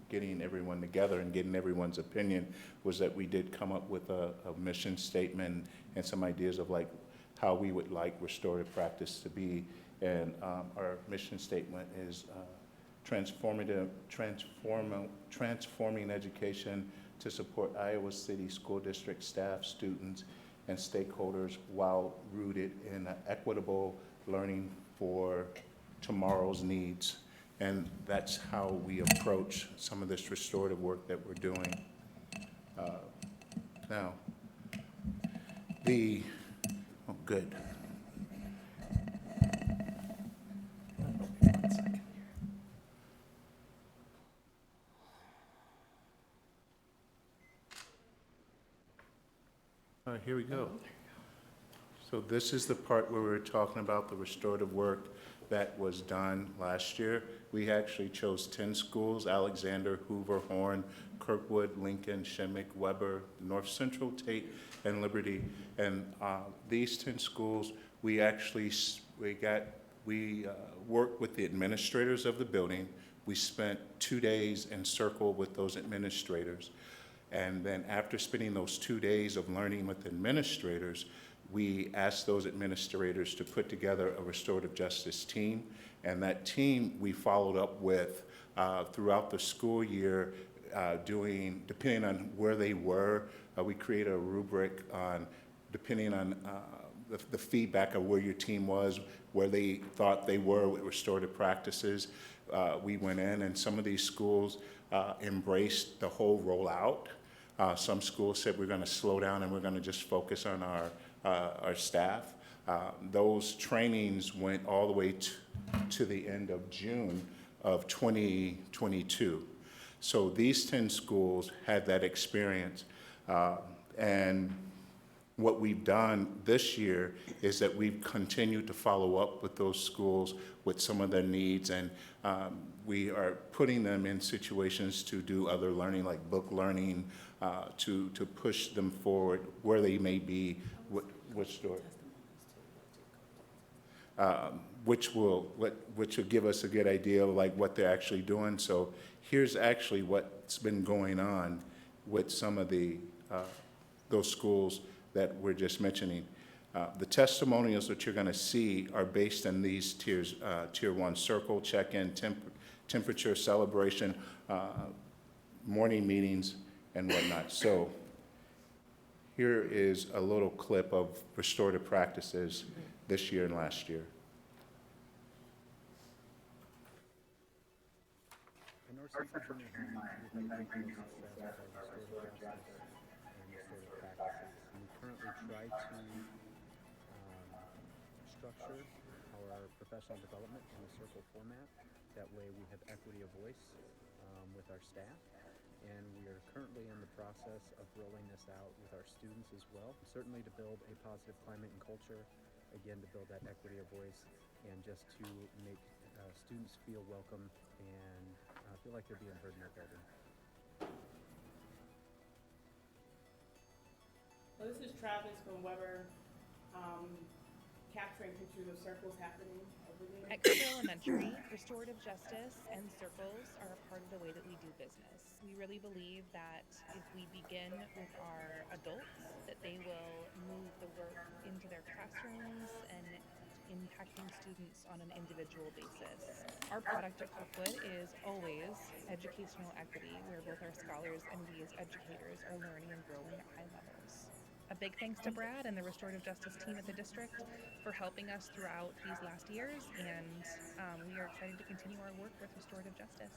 Speaker 17: getting everyone together and getting everyone's opinion was that we did come up with a mission statement and some ideas of like how we would like restorative practice to be. And our mission statement is transforming education to support Iowa City School District staff, students, and stakeholders while rooted in equitable learning for tomorrow's needs. And that's how we approach some of this restorative work that we're doing. Now, oh, good. All right, here we go. So this is the part where we were talking about the restorative work that was done last year. We actually chose 10 schools: Alexander, Hoover, Horn, Kirkwood, Lincoln, Shemmick, Weber, North Central, Tate, and Liberty. And these 10 schools, we actually, worked with the administrators of the building. We spent 2 days in circle with those administrators. And then after spending those 2 days of learning with administrators, we asked those administrators to put together a restorative justice team. And that team we followed up with throughout the school year, depending on where they were, we created a rubric on, depending on the feedback of where your team was, where they thought they were with restorative practices. We went in, and some of these schools embraced the whole rollout. Some schools said we're going to slow down and we're going to just focus on our staff. Those trainings went all the way to the end of June of 2022. So these 10 schools had that experience. And what we've done this year is that we've continued to follow up with those schools with some of their needs, and we are putting them in situations to do other learning, like book learning, to push them forward where they may be. Which story? Which will give us a good idea of like what they're actually doing. So here's actually what's been going on with some of the those schools that we're just mentioning. The testimonials that you're going to see are based on these tiers: Tier 1 circle, check-in, temperature, celebration, morning meetings, and whatnot. So here is a little clip of restorative practices this year and last year.
Speaker 18: Try to structure our professional development in a circle format. That way we have equity of voice with our staff. And we are currently in the process of rolling this out with our students as well. Certainly to build a positive climate and culture, again, to build that equity of voice, and just to make students feel welcome and feel like they're being heard in their building.
Speaker 1: So this is Travis from Weber, capturing pictures of circles happening over there.
Speaker 19: At Cooper Elementary, restorative justice and circles are a part of the way that we do business. We really believe that if we begin with our adults, that they will move the work into their classrooms and impacting students on an individual basis. Our product at Cookwood is always educational equity, where both our scholars and we as educators are learning and growing at high levels. A big thanks to Brad and the restorative justice team at the district for helping us throughout these last years, and we are excited to continue our work with restorative justice.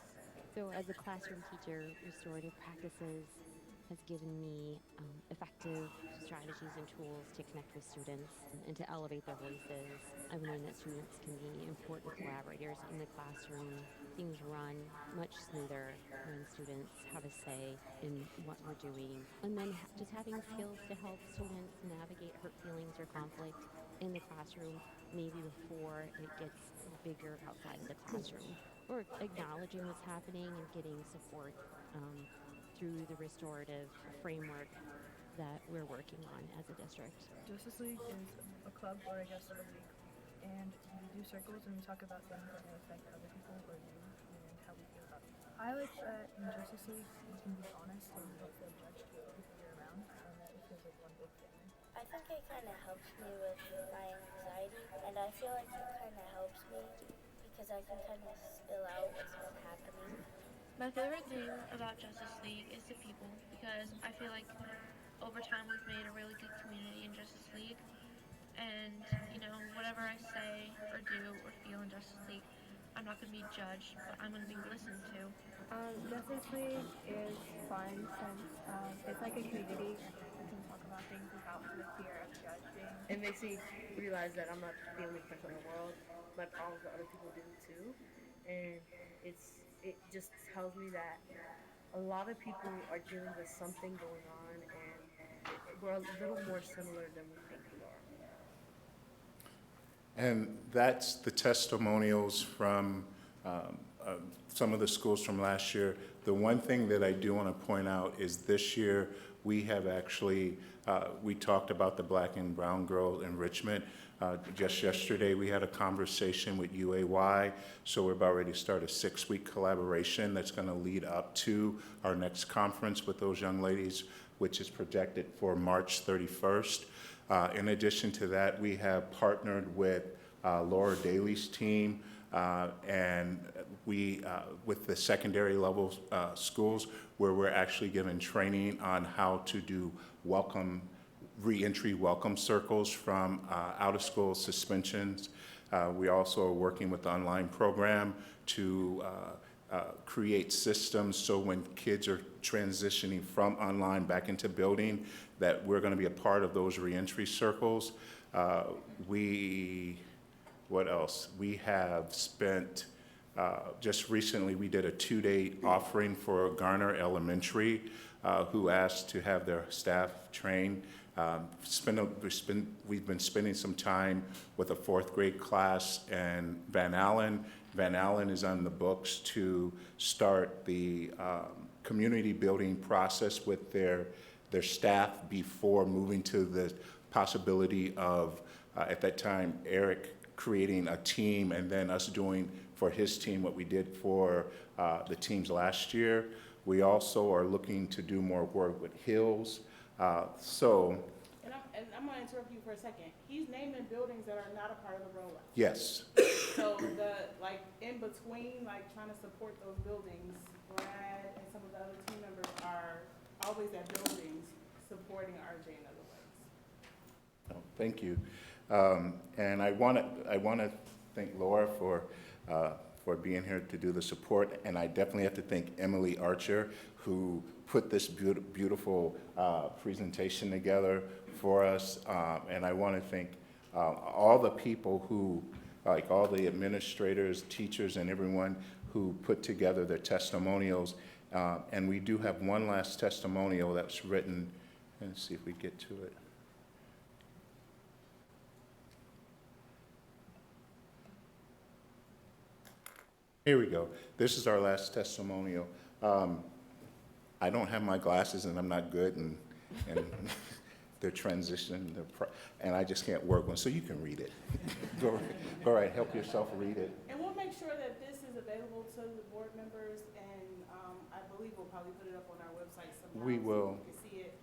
Speaker 20: So as a classroom teacher, restorative practices has given me effective strategies and tools to connect with students and to elevate their voices. I've learned that students can be important collaborators in the classroom. Things run much smoother when students have a say in what we're doing. And then just having skills to help students navigate hurt feelings or conflict in the classroom, maybe before it gets bigger outside of the classroom. Or acknowledging what's happening and getting support through the restorative framework that we're working on as a district.
Speaker 21: Justice League is a club, or I guess a league, and we do circles and we talk about things that may affect other people or you and how we feel about it. I like that in Justice League you can be honest and you don't feel judged for everything you're around, and that it feels like one big family.
Speaker 22: I think it kind of helps me with my anxiety, and I feel like it kind of helps me because I can kind of spill out what's been happening.
Speaker 23: My favorite thing about Justice League is the people, because I feel like over time we've made a really good community in Justice League, and you know, whatever I say or do or feel in Justice League, I'm not going to be judged, but I'm going to be listened to.
Speaker 24: Justice League is fun since it's like a community. We can talk about things without the fear of judging.
Speaker 25: It makes me realize that I'm not the only person in the world. My problems that other people do too, and it just tells me that a lot of people are dealing with something going on, and we're a little more similar than we think we are.
Speaker 17: And that's the testimonials from some of the schools from last year. The one thing that I do want to point out is this year we have actually, we talked about the Black and Brown Girl enrichment. Just yesterday we had a conversation with UAY, so we're about ready to start a 6-week collaboration that's going to lead up to our next conference with those young ladies, which is projected for March 31st. In addition to that, we have partnered with Laura Daly's team and we, with the secondary level schools, where we're actually giving training on how to do reentry welcome circles from out-of-school suspensions. We also are working with the online program to create systems so when kids are transitioning from online back into building, that we're going to be a part of those reentry circles. What else? We have spent, just recently we did a 2-day offering for Garner Elementary, who asked to have their staff trained We've been spending some time with a fourth grade class in Van Allen. Van Allen is on the books to start the community building process with their staff before moving to the possibility of, at that time, Eric creating a team and then us doing for his team what we did for the teams last year. We also are looking to do more work with Hills.
Speaker 1: And I'm gonna interrupt you for a second. He's naming buildings that are not a part of the rollout.
Speaker 17: Yes.
Speaker 1: So in between, trying to support those buildings, Brad and some of the other team members are always at buildings supporting RJ in other ways.
Speaker 17: Oh, thank you. And I want to thank Laura for being here to do the support, and I definitely have to thank Emily Archer, who put this beautiful presentation together for us. And I want to thank all the people who, like all the administrators, teachers, and everyone who put together their testimonials. And we do have one last testimonial that's written. Let's see if we get to it. Here we go. This is our last testimonial. I don't have my glasses and I'm not good, and they're transitioning, and I just can't work one, so you can read it. Go right, help yourself read it.
Speaker 1: And we'll make sure that this is available to the board members, and I believe we'll probably put it up on our website sometime.
Speaker 17: We will.
Speaker 1: So you can see it.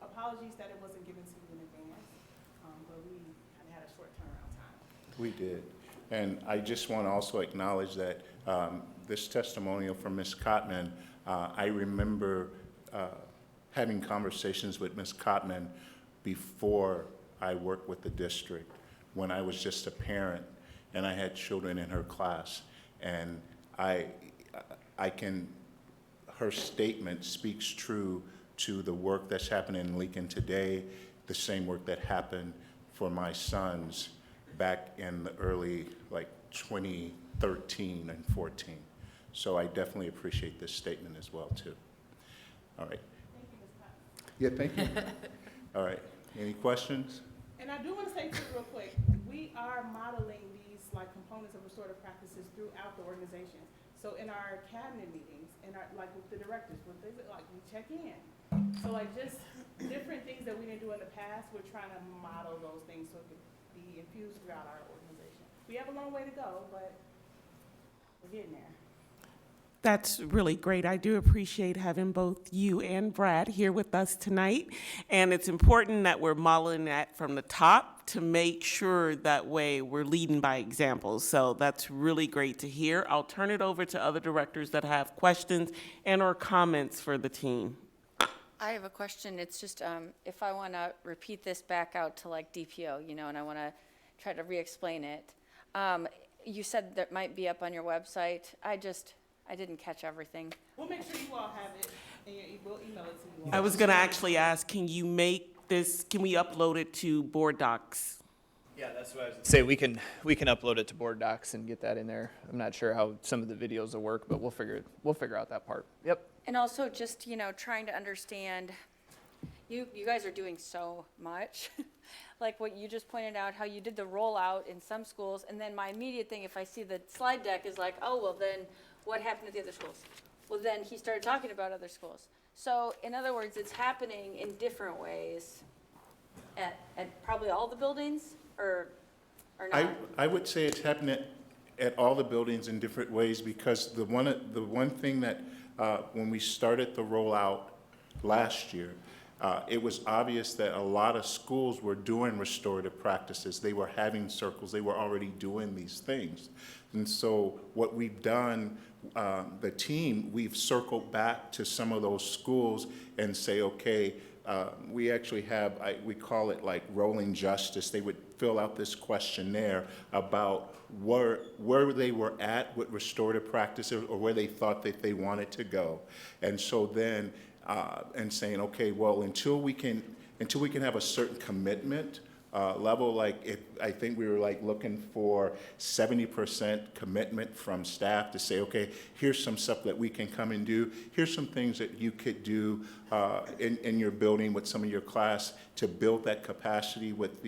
Speaker 1: Apologies that it wasn't given to you in advance, but we kind of had a short turnaround time.
Speaker 17: We did. And I just want to also acknowledge that this testimonial from Ms. Cotman, I remember having conversations with Ms. Cotman before I worked with the district, when I was just a parent and I had children in her class. And her statement speaks true to the work that's happening in Lincoln today, the same work that happened for my sons back in the early, 2013 and 14. So I definitely appreciate this statement as well, too. All right.
Speaker 1: Thank you, Ms. Cotton.
Speaker 17: Yeah, thank you. All right. Any questions?
Speaker 1: And I do want to say too, real quick, we are modeling these components of restorative practices throughout the organization. So in our cabinet meetings, and with the directors, we check in. So just different things that we didn't do in the past, we're trying to model those things so it could be infused throughout our organization. We have a long way to go, but we're getting there. That's really great. I do appreciate having both you and Brad here with us tonight. And it's important that we're modeling that from the top to make sure that way we're leading by examples. So that's really great to hear. I'll turn it over to other directors that have questions and or comments for the team.
Speaker 3: I have a question. It's just if I want to repeat this back out to DPO, and I want to try to re-explain it. You said that might be up on your website. I didn't catch everything.
Speaker 1: We'll make sure you all have it, and we'll email it to you all. I was gonna actually ask, can we upload it to board docs?
Speaker 2: Yeah, that's what I was gonna say. We can upload it to board docs and get that in there. I'm not sure how some of the videos will work, but we'll figure out that part. Yep.
Speaker 3: And also just, trying to understand, you guys are doing so much. Like what you just pointed out, how you did the rollout in some schools, and then my immediate thing, if I see the slide deck, is oh, well then, what happened at the other schools? Well, then he started talking about other schools. So, in other words, it's happening in different ways at probably all the buildings, or not?
Speaker 17: I would say it's happening at all the buildings in different ways, because the one thing that when we started the rollout last year, it was obvious that a lot of schools were doing restorative practices. They were having circles. They were already doing these things. And so what we've done, the team, we've circled back to some of those schools and say, okay, we actually have, we call it rolling justice. They would fill out this questionnaire about where they were at with restorative practices or where they thought that they wanted to go. And so then, and saying, okay, well, until we can have a certain commitment level. Like, I think we were like looking for 70% commitment from staff to say, okay, here's some stuff that we can come and do. Here's some things that you could do in your building with some of your class to build that capacity with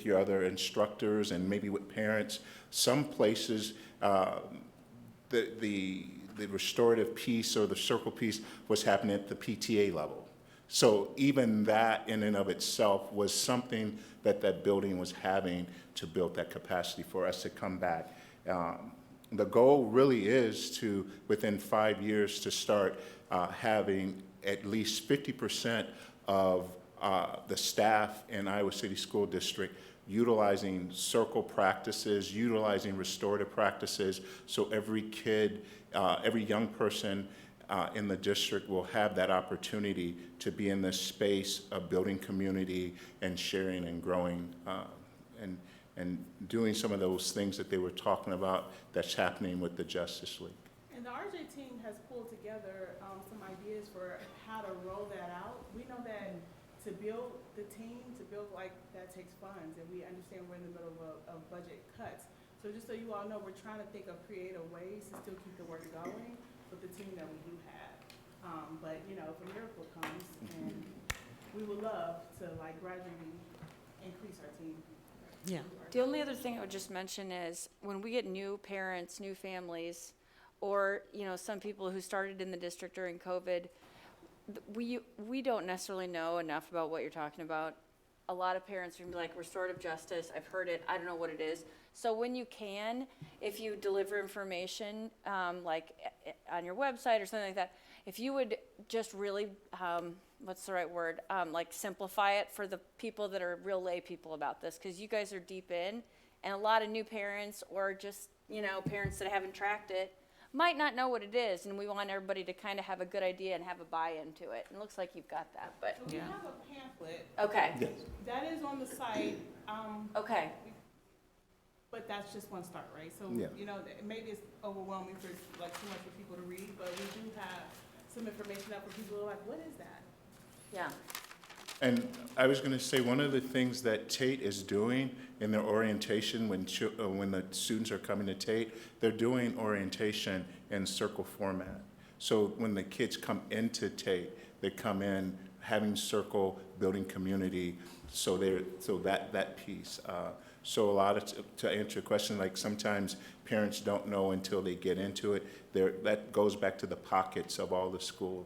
Speaker 17: your other instructors and maybe with parents. Some places, the restorative piece or the circle piece was happening at the PTA level. So even that in and of itself was something that that building was having to build that capacity for us to come back. The goal really is to, within 5 years, to start having at least 50% of the staff in Iowa City School District utilizing circle practices, utilizing restorative practices, so every kid, every young person in the district will have that opportunity to be in this space of building community and sharing and growing and doing some of those things that they were talking about that's happening with the Justice League.
Speaker 1: And the RJ team has pulled together some ideas for how to roll that out. We know that to build the team, to build like that takes funds, and we understand we're in the middle of budget cuts. So just so you all know, we're trying to think of creative ways to still keep the work going with the team that we do have. But you know, if a miracle comes, and we would love to like gradually increase our team.
Speaker 3: Yeah. The only other thing I would just mention is when we get new parents, new families, or, you know, some people who started in the district during COVID, we don't necessarily know enough about what you're talking about. A lot of parents are gonna be like, restorative justice, I've heard it, I don't know what it is. So when you can, if you deliver information, like on your website or something like that, if you would just really, what's the right word, like simplify it for the people that are real lay people about this, because you guys are deep in, and a lot of new parents or just, you know, parents that haven't tracked it might not know what it is, and we want everybody to kind of have a good idea and have a buy-in to it. It looks like you've got that, but.
Speaker 1: So we have a pamphlet.
Speaker 3: Okay.
Speaker 17: Yes.
Speaker 1: That is on the site.
Speaker 3: Okay.
Speaker 1: But that's just one start, right? So,
Speaker 17: Yeah.
Speaker 1: you know, maybe it's overwhelming for, like, too much for people to read, but we do have some information up for people who are like, what is that?
Speaker 3: Yeah.
Speaker 17: And I was going to say, one of the things that Tate is doing in their orientation when the students are coming to Tate, they're doing orientation in circle format. So when the kids come into Tate, they come in having circle, building community, so that piece. So a lot of, to answer your question, like sometimes parents don't know until they get into it. That goes back to the pockets of all the school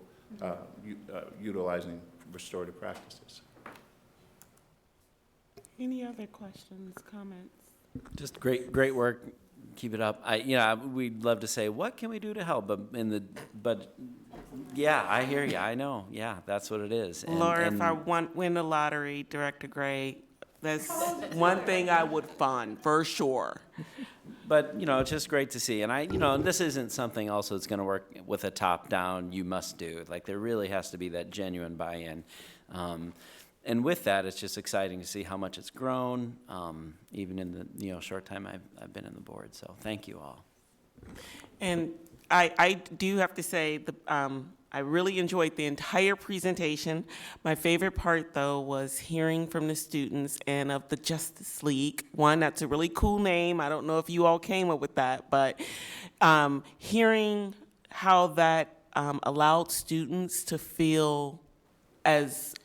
Speaker 17: utilizing restorative practices.
Speaker 1: Any other questions, comments?
Speaker 14: Just great work. Keep it up. We'd love to say, what can we do to help? But yeah, I hear you. I know. Yeah, that's what it is.
Speaker 1: Laura, if I win the lottery, Director Gray, that's one thing I would fund, for sure.
Speaker 14: But, it's just great to see. And this isn't something also that's going to work with a top-down, you must do. Like, there really has to be that genuine buy-in. And with that, it's just exciting to see how much it's grown, even in the, short time I've been in the board. So thank you all.
Speaker 1: And I do have to say, I really enjoyed the entire presentation. My favorite part, though, was hearing from the students and of the Justice League. One, that's a really cool name. I don't know if you all came up with that, but hearing how that allowed students to feel as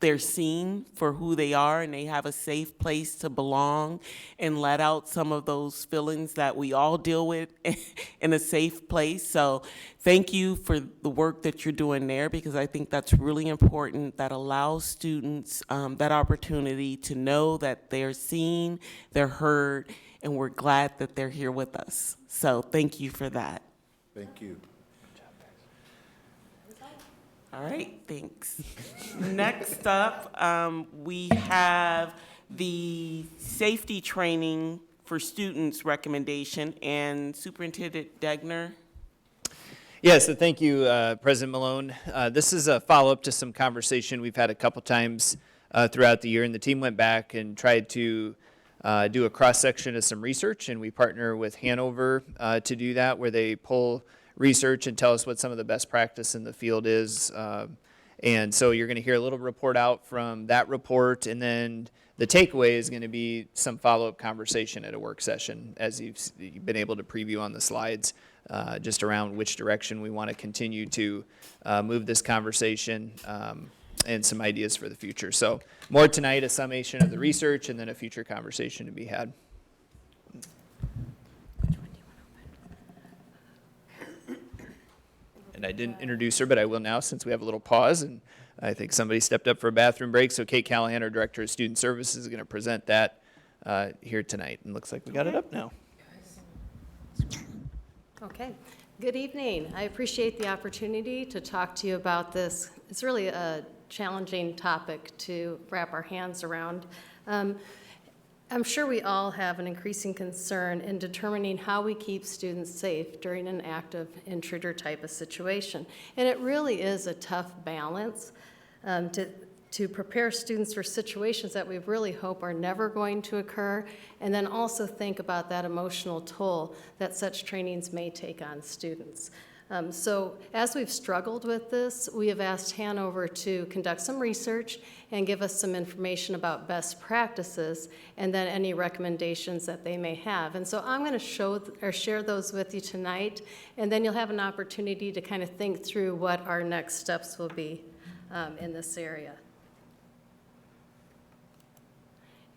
Speaker 1: they're seen for who they are and they have a safe place to belong and let out some of those feelings that we all deal with in a safe place. So thank you for the work that you're doing there, because I think that's really important. That allows students that opportunity to know that they're seen, they're heard, and we're glad that they're here with us. So thank you for that.
Speaker 17: Thank you.
Speaker 1: All right, thanks. Next up, we have the safety training for students recommendation, and Superintendent Degner.
Speaker 2: Yeah, so thank you, President Malone. This is a follow-up to some conversation we've had a couple times throughout the year, and the team went back and tried to do a cross-section of some research, and we partner with Hanover to do that, where they pull research and tell us what some of the best practice in the field is. And so you're going to hear a little report out from that report, and then the takeaway is going to be some follow-up conversation at a work session, as you've been able to preview on the slides, just around which direction we want to continue to move this conversation, and some ideas for the future. So more tonight, a summation of the research, and then a future conversation to be had. And I didn't introduce her, but I will now, since we have a little pause, and I think somebody stepped up for a bathroom break. So Kate Callahan, our Director of Student Services, is going to present that here tonight. And looks like we got it up now.
Speaker 5: Okay. Good evening. I appreciate the opportunity to talk to you about this. It's really a challenging topic to wrap our hands around. I'm sure we all have an increasing concern in determining how we keep students safe during an active intruder type of situation. And it really is a tough balance to prepare students for situations that we really hope are never going to occur, and then also think about that emotional toll that such trainings may take on students. So as we've struggled with this, we have asked Hanover to conduct some research and give us some information about best practices and then any recommendations that they may have. And so I'm going to share those with you tonight, and then you'll have an opportunity to kind of think through what our next steps will be in this area.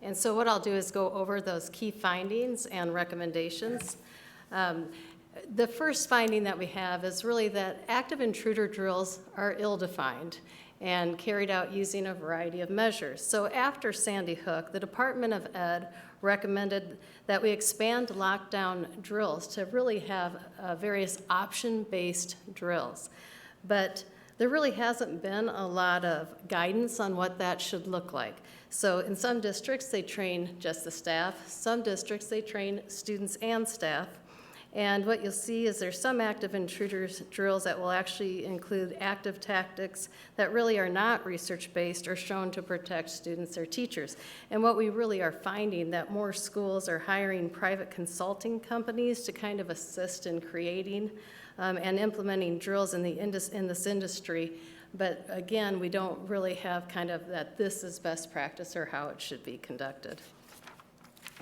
Speaker 5: And so what I'll do is go over those key findings and recommendations. The first finding that we have is really that active intruder drills are ill-defined and carried out using a variety of measures. So after Sandy Hook, the Department of Ed recommended that we expand lockdown drills to really have various option-based drills. But there really hasn't been a lot of guidance on what that should look like. So in some districts, they train just the staff. Some districts, they train students and staff. And what you'll see is there's some active intruders drills that will actually include active tactics that really are not research-based or shown to protect students or teachers. And what we really are finding that more schools are hiring private consulting companies to kind of assist in creating and implementing drills in this industry. But again, we don't really have kind of that this is best practice or how it should be conducted.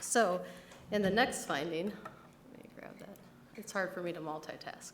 Speaker 5: So in the next finding, let me grab that. It's hard for me to multitask.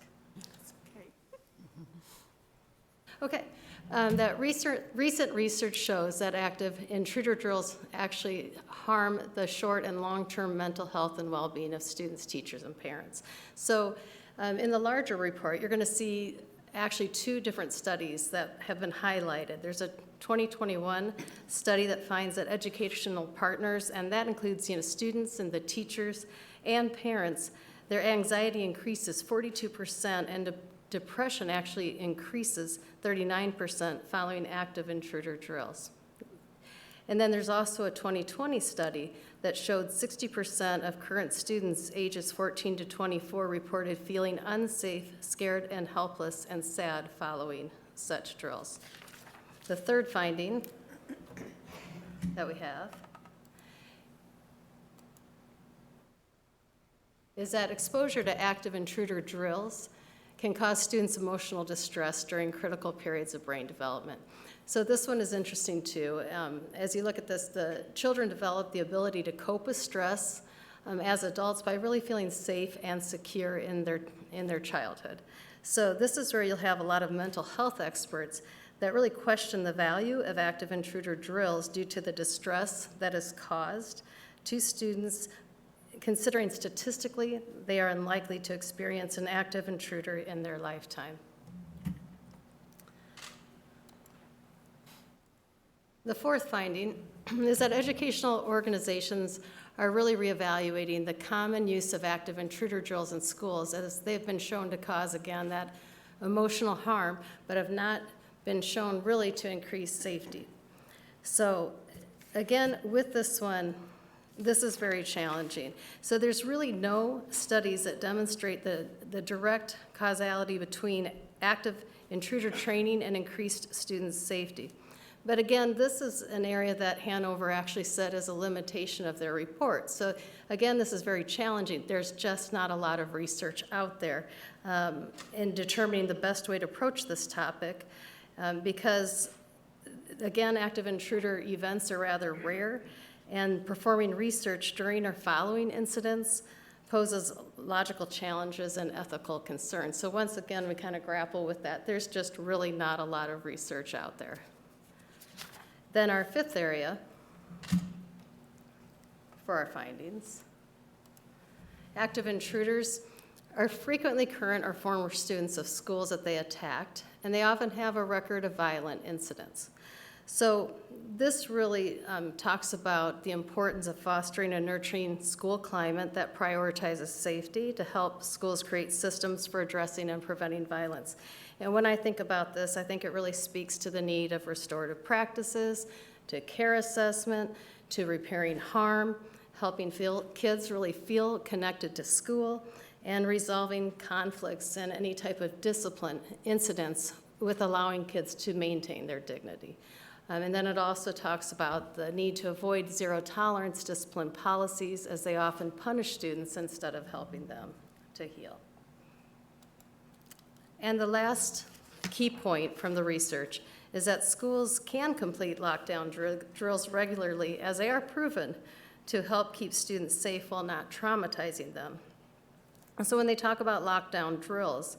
Speaker 5: Okay, that recent research shows that active intruder drills actually harm the short and long-term mental health and well-being of students, teachers, and parents. So in the larger report, you're going to see actually two different studies that have been highlighted. There's a 2021 study that finds that educational partners, and that includes students and the teachers and parents, their anxiety increases 42%, and depression actually increases 39% following active intruder drills. And then there's also a 2020 study that showed 60% of current students ages 14 to 24 reported feeling unsafe, scared, and helpless and sad following such drills. The third finding that we have is that exposure to active intruder drills can cause students emotional distress during critical periods of brain development. So this one is interesting too. As you look at this, the children develop the ability to cope with stress as adults by really feeling safe and secure in their childhood. So this is where you'll have a lot of mental health experts that really question the value of active intruder drills due to the distress that is caused to students, considering statistically they are unlikely to experience an active intruder in their lifetime. The fourth finding is that educational organizations are really reevaluating the common use of active intruder drills in schools, as they've been shown to cause, again, that emotional harm, but have not been shown really to increase safety. So again, with this one, this is very challenging. So there's really no studies that demonstrate the direct causality between active intruder training and increased student safety. But again, this is an area that Hanover actually said is a limitation of their report. So again, this is very challenging. There's just not a lot of research out there in determining the best way to approach this topic because, again, active intruder events are rather rare, And performing research during or following incidents poses logical challenges and ethical concerns. So once again, we kind of grapple with that. There's just really not a lot of research out there. Then our fifth area for our findings. Active intruders are frequently current or former students of schools that they attacked, and they often have a record of violent incidents. So this really talks about the importance of fostering a nurturing school climate that prioritizes safety to help schools create systems for addressing and preventing violence. And when I think about this, I think it really speaks to the need of restorative practices, to care assessment, to repairing harm, helping kids really feel connected to school, and resolving conflicts and any type of discipline incidents with allowing kids to maintain their dignity. And then it also talks about the need to avoid zero-tolerance discipline policies, as they often punish students instead of helping them to heal. And the last key point from the research is that schools can complete lockdown drills regularly, as they are proven to help keep students safe while not traumatizing them. And so when they talk about lockdown drills,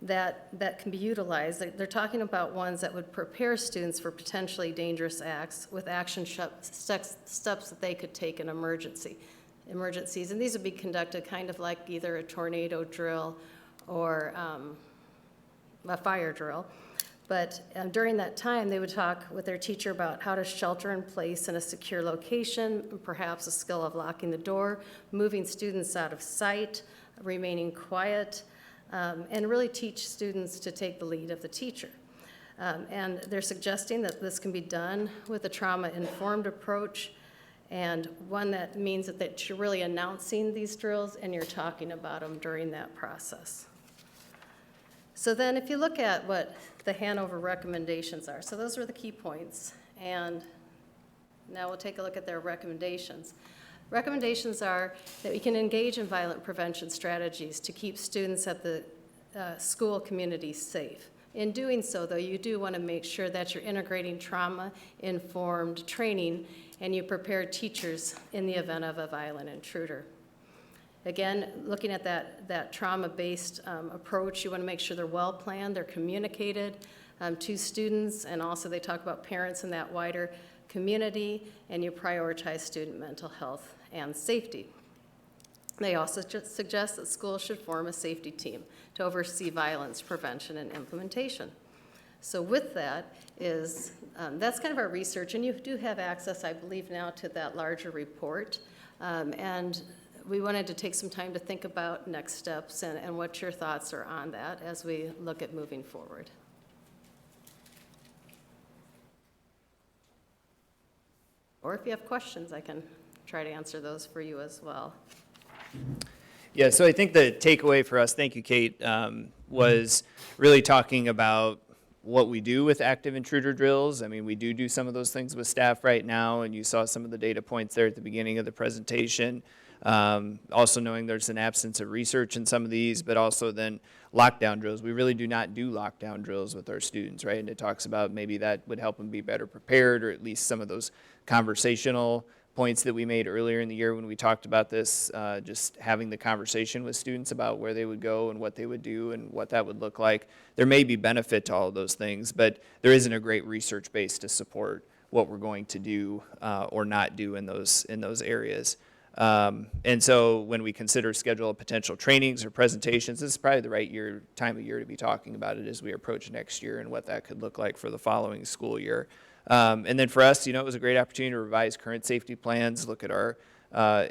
Speaker 5: that can be utilized, they're talking about ones that would prepare students for potentially dangerous acts with action steps that they could take in emergencies. And these would be conducted kind of like either a tornado drill or a fire drill. But during that time, they would talk with their teacher about how to shelter in place in a secure location, perhaps a skill of locking the door, moving students out of sight, remaining quiet, and really teach students to take the lead of the teacher. And they're suggesting that this can be done with a trauma-informed approach, and one that means that you're really announcing these drills and you're talking about them during that process. So then if you look at what the Hanover recommendations are, so those are the key points, and now we'll take a look at their recommendations. Recommendations are that we can engage in violent prevention strategies to keep students at the school community safe. In doing so, though, you do want to make sure that you're integrating trauma-informed training and you prepare teachers in the event of a violent intruder. Again, looking at that trauma-based approach, you want to make sure they're well-planned, they're communicated to students, and also they talk about parents in that wider community, and you prioritize student mental health and safety. They also suggest that schools should form a safety team to oversee violence prevention and implementation. So with that is, that's kind of our research, and you do have access, I believe, now to that larger report. And we wanted to take some time to think about next steps and what your thoughts are on that as we look at moving forward. Or if you have questions, I can try to answer those for you as well.
Speaker 2: Yeah, so I think the takeaway for us, thank you, Kate, was really talking about what we do with active intruder drills. I mean, we do some of those things with staff right now, and you saw some of the data points there at the beginning of the presentation. Also knowing there's an absence of research in some of these, but also then lockdown drills. We really do not do lockdown drills with our students, right? And it talks about maybe that would help them be better prepared, or at least some of those conversational points that we made earlier in the year when we talked about this, just having the conversation with students about where they would go and what they would do and what that would look like. There may be benefit to all of those things, but there isn't a great research base to support what we're going to do or not do in those areas. And so when we consider schedule of potential trainings or presentations, this is probably the right time of year to be talking about it as we approach next year and what that could look like for the following school year. And then for us, it was a great opportunity to revise current safety plans, look at our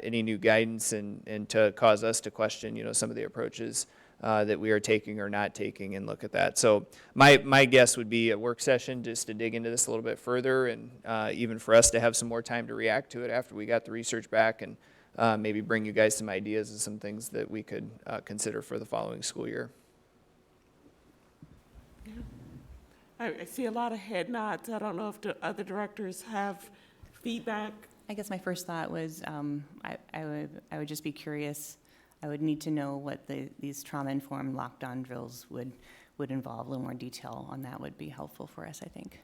Speaker 2: any new guidance, and to cause us to question, some of the approaches that we are taking or not taking, and look at that. So my guess would be a work session just to dig into this a little bit further, and even for us to have some more time to react to it after we got the research back, and maybe bring you guys some ideas and some things that we could consider for the following school year.
Speaker 1: I see a lot of head nods. I don't know if the other directors have feedback.
Speaker 15: I guess my first thought was I would just be curious. I would need to know what these trauma-informed lockdown drills would involve. A little more detail on that would be helpful for us, I think.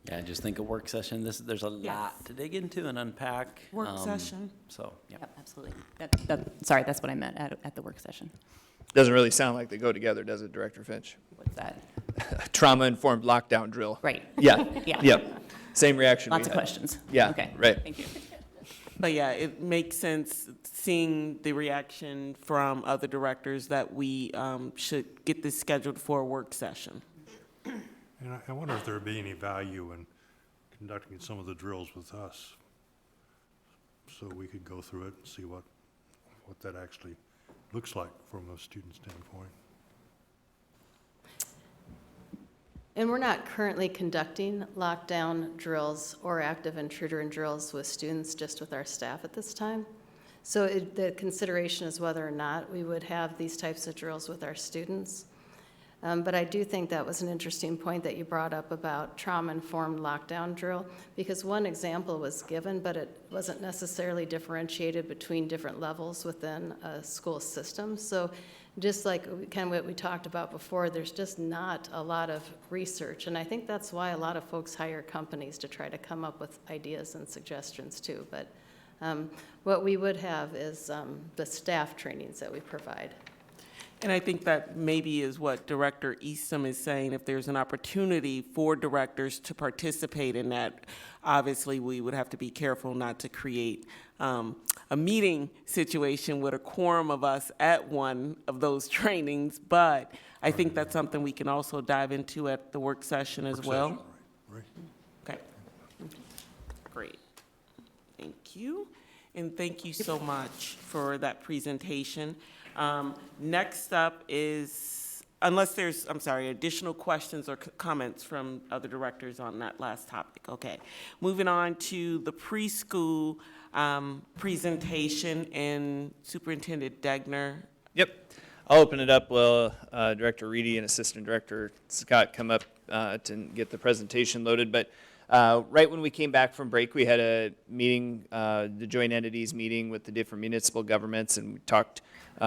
Speaker 14: Yeah, I just think a work session, there's a lot to dig into and unpack.
Speaker 1: Work session.
Speaker 14: So, yeah.
Speaker 15: Yep, absolutely. Sorry, that's what I meant at the work session.
Speaker 2: Doesn't really sound like they go together, does it, Director Finch?
Speaker 15: What's that?
Speaker 2: Trauma-informed lockdown drill.
Speaker 15: Right.
Speaker 2: Yeah.
Speaker 15: Yeah.
Speaker 2: Yep. Same reaction.
Speaker 15: Lots
Speaker 2: we
Speaker 15: of
Speaker 2: had.
Speaker 15: questions.
Speaker 2: Yeah.
Speaker 15: Okay.
Speaker 2: Right.
Speaker 15: Thank you.
Speaker 1: But yeah, it makes sense seeing the reaction from other directors that we should get this scheduled for a work session.
Speaker 12: And I wonder if there'd be any value in conducting some of the drills with us, so we could go through it and see what that actually looks like from a student standpoint.
Speaker 5: And we're not currently conducting lockdown drills or active intruder drills with students, just with our staff at this time. So the consideration is whether or not we would have these types of drills with our students. But I do think that was an interesting point that you brought up about trauma-informed lockdown drill, because one example was given, but it wasn't necessarily differentiated between different levels within a school system. So just like kind of what we talked about before, there's just not a lot of research. And I think that's why a lot of folks hire companies to try to come up with ideas and suggestions too. But what we would have is the staff trainings that we provide.
Speaker 1: And I think that maybe is what Director Eastham is saying, if there's an opportunity for directors to participate in that. Obviously, we would have to be careful not to create a meeting situation with a quorum of us at one of those trainings, but I think that's something we can also dive into at the work session as well.
Speaker 12: Right.
Speaker 1: Okay. Great. Thank you. And thank you so much for that presentation. Next up is, unless there's, I'm sorry, additional questions or comments from other directors on that last topic. Okay. Moving on to the preschool presentation, and Superintendent Degner.
Speaker 2: Yep. I'll open it up while Director Reedy and Assistant Director Scott come up to get the presentation loaded. But right when we came back from break, we had a meeting, the joint entities meeting with the different municipal governments, and we talked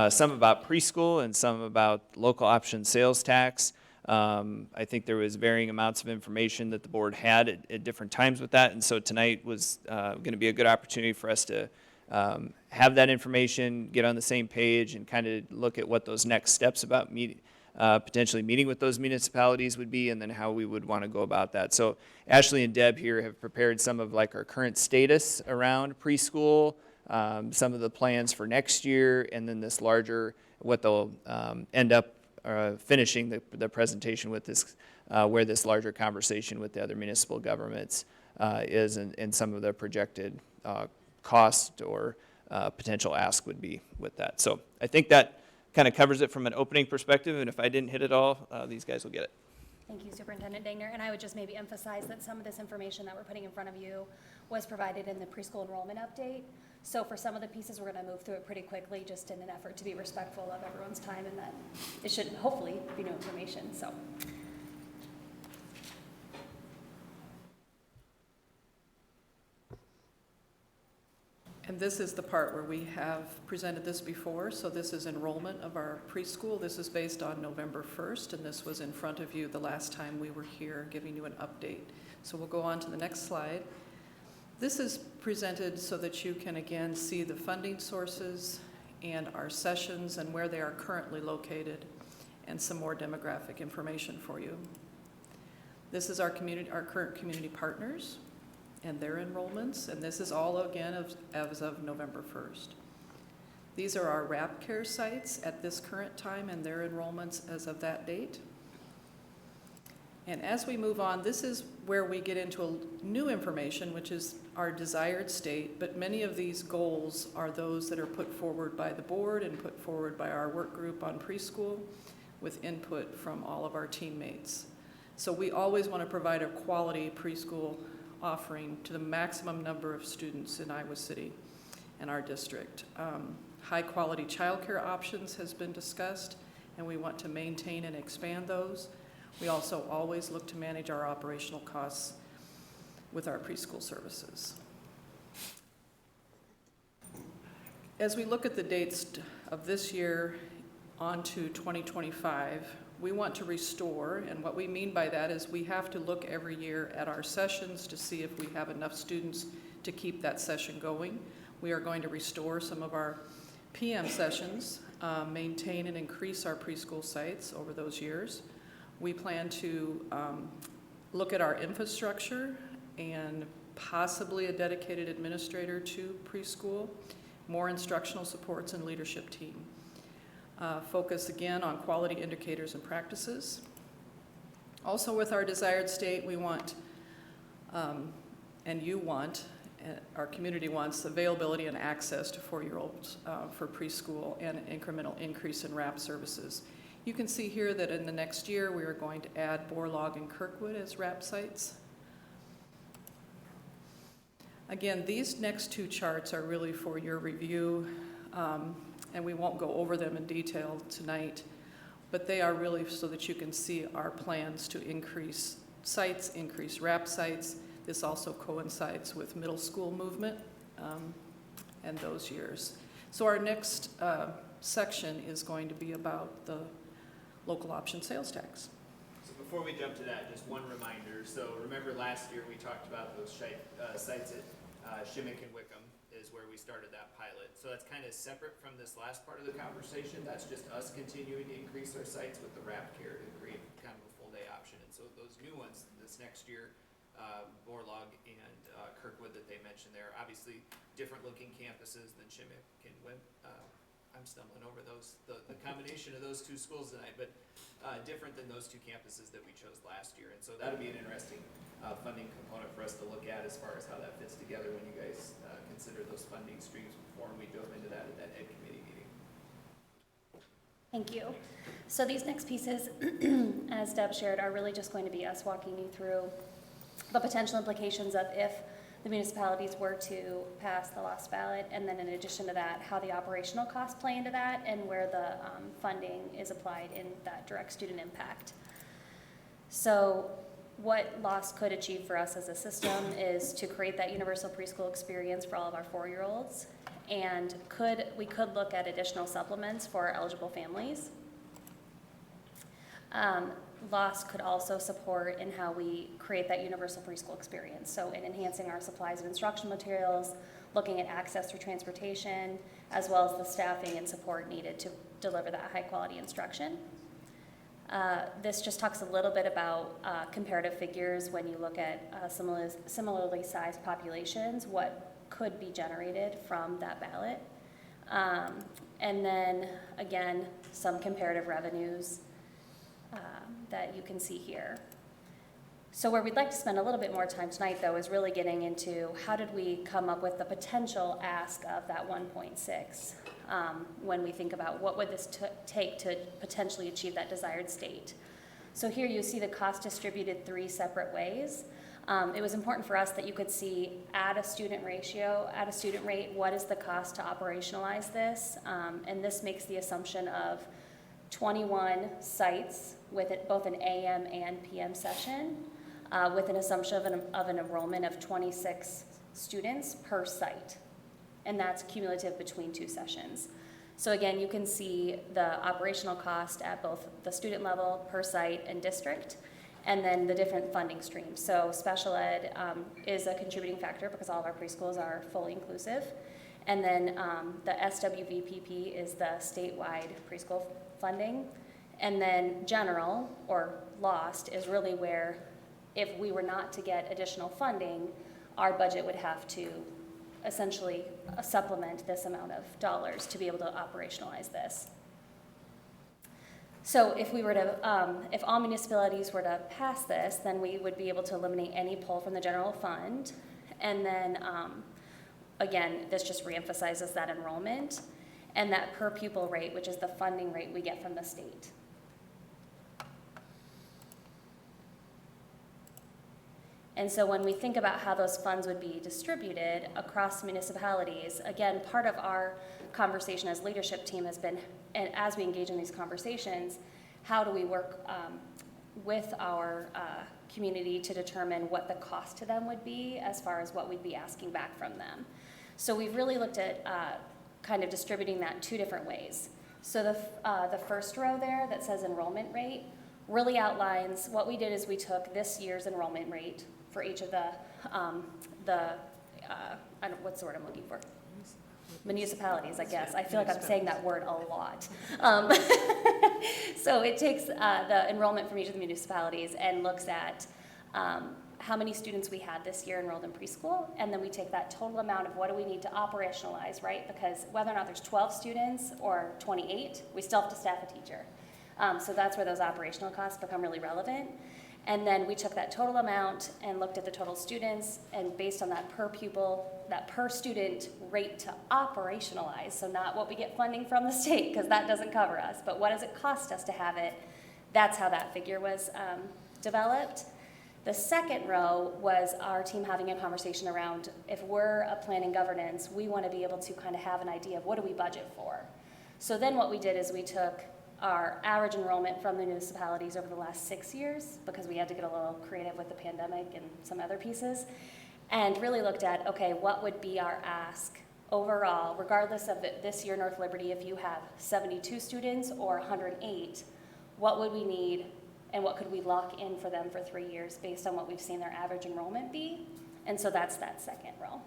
Speaker 2: some about preschool and some about local option sales tax. I think there was varying amounts of information that the board had at different times with that, and so tonight was going to be a good opportunity for us to have that information, get on the same page, and kind of look at what those next steps about potentially meeting with those municipalities would be, and then how we would want to go about that. So Ashley and Deb here have prepared some of like our current status around preschool, some of the plans for next year, and then this larger, what they'll end up finishing the presentation with this, where this larger conversation with the other municipal governments is, and some of the projected cost or potential ask would be with that. So I think that kind of covers it from an opening perspective, and if I didn't hit it all, these guys will get it.
Speaker 6: Thank you, Superintendent Degner. And I would just maybe emphasize that some of this information that we're putting in front of you was provided in the preschool enrollment update. So for some of the pieces, we're going to move through it pretty quickly, just in an effort to be respectful of everyone's time, and that it should hopefully be new information. So.
Speaker 7: And this is the part where we have presented this before. So this is enrollment of our preschool. This is based on November 1st, and this was in front of you the last time we were here giving you an update. So we'll go on to the next slide. This is presented so that you can again see the funding sources and our sessions and where they are currently located, and some more demographic information for you. This is our current community partners and their enrollments, and this is all again as of November 1st. These are our RAP Care sites at this current time and their enrollments as of that date. And as we move on, this is where we get into new information, which is our desired state, but many of these goals are those that are put forward by the board and put forward by our work group on preschool with input from all of our teammates. So we always want to provide a quality preschool offering to the maximum number of students in Iowa City and our district. High quality childcare options has been discussed, and we want to maintain and expand those. We also always look to manage our operational costs with our preschool services. As we look at the dates of this year on to 2025, We want to restore, and what we mean by that is we have to look every year at our sessions to see if we have enough students to keep that session going. We are going to restore some of our PM sessions, maintain and increase our preschool sites over those years. We plan to look at our infrastructure and possibly a dedicated administrator to preschool, more instructional supports and leadership team. Focus again on quality indicators and practices. Also with our desired state, we want, and you want, our community wants availability and access to 4-year-olds for preschool and an incremental increase in RAP services. You can see here that in the next year we are going to add Borlaug and Kirkwood as RAP sites. Again, these next two charts are really for your review, and we won't go over them in detail tonight, but they are really so that you can see our plans to increase sites, increase RAP sites. This also coincides with middle school movement and those years. So our next section is going to be about the local option sales tax.
Speaker 2: So before we jump to that, just one reminder. So remember last year we talked about those sites at Shimmick and Wickham is where we started that pilot. So that's kind of separate from this last part of the conversation. That's just us continuing to increase our sites with the RAP care to create kind of a full day option. And so those new ones this next year, Borlaug and Kirkwood that they mentioned there, obviously different looking campuses than Shimmick and I'm stumbling over those, the combination of those two schools tonight, but different than those two campuses that we chose last year. And so that'll be an interesting funding component for us to look at as far as how that fits together when you guys consider those funding streams before we dove into that at that Ed committee meeting.
Speaker 6: Thank you. So these next pieces, as Deb shared, are really just going to be us walking you through the potential implications of if the municipalities were to pass the lost ballot, and then in addition to that, how the operational costs play into that and where the funding is applied in that direct student impact. So what LOST could achieve for us as a system is to create that universal preschool experience for all of our 4-year-olds, and we could look at additional supplements for our eligible families. LOST could also support in how we create that universal preschool experience. So in enhancing our supplies and instructional materials, looking at access through transportation, as well as the staffing and support needed to deliver that high quality instruction. This just talks a little bit about comparative figures when you look at similarly sized populations, what could be generated from that ballot. And then again, some comparative revenues that you can see here. So where we'd like to spend a little bit more time tonight, though, is really getting into how did we come up with the potential ask of that 1.6 when we think about what would this take to potentially achieve that desired state. So here you see the cost distributed 3 separate ways. It was important for us that you could see at a student rate, what is the cost to operationalize this? And this makes the assumption of 21 sites with both an AM and PM session, with an assumption of an enrollment of 26 students per site. And that's cumulative between 2 sessions. So again, you can see the operational cost at both the student level, per site, and district, and then the different funding streams. So special ed is a contributing factor because all of our preschools are fully inclusive. And then the SWVPP is the statewide preschool funding. And then general, or LOST, is really where if we were not to get additional funding, our budget would have to essentially supplement this amount of dollars to be able to operationalize this. So if we were to, if all municipalities were to pass this, then we would be able to eliminate any pull from the general fund. And then, again, this just reemphasizes that enrollment and that per pupil rate, which is the funding rate we get from the state. And so when we think about how those funds would be distributed across municipalities, again, part of our conversation as leadership team has been, and as we engage in these conversations, how do we work with our community to determine what the cost to them would be as far as what we'd be asking back from them. So we've really looked at kind of distributing that 2 different ways. So the first row there that says enrollment rate really outlines, what we did is we took this year's enrollment rate for each of what's the word I'm looking for? Municipalities, I guess. I feel like I'm saying that word a lot. So it takes the enrollment from each of the municipalities and looks at how many students we had this year enrolled in preschool, and then we take that total amount of what do we need to operationalize, right? Because whether or not there's 12 students or 28, we still have to staff a teacher. So that's where those operational costs become really relevant. And then we took that total amount and looked at the total students, and based on that per pupil, that per student rate to operationalize, so not what we get funding from the state, because that doesn't cover us, but what does it cost us to have it? That's how that figure was developed. The second row was our team having a conversation around, if we're a planning governance, we want to be able to kind of have an idea of what do we budget for. So then what we did is we took our average enrollment from the municipalities over the last 6 years, because we had to get a little creative with the pandemic and some other pieces, and really looked at, okay, what would be our ask overall, regardless of this year North Liberty, if you have 72 students or 108, what would we need and what could we lock in for them for 3 years based on what we've seen their average enrollment be? And so that's that second row.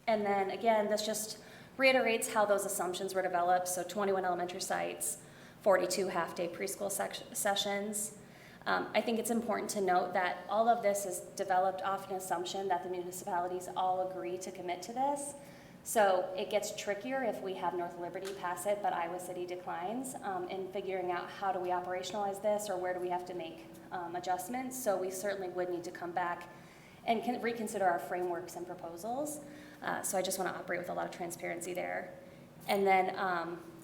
Speaker 6: And then again, this just reiterates how those assumptions were developed. So 21 elementary sites, 42 half-day preschool sessions. I think it's important to note that all of this is developed off an assumption that the municipalities all agree to commit to this. So it gets trickier if we have North Liberty pass it, but Iowa City declines, in figuring out how do we operationalize this or where do we have to make adjustments. So we certainly would need to come back and reconsider our frameworks and proposals. So I just want to operate with a lot of transparency there. And then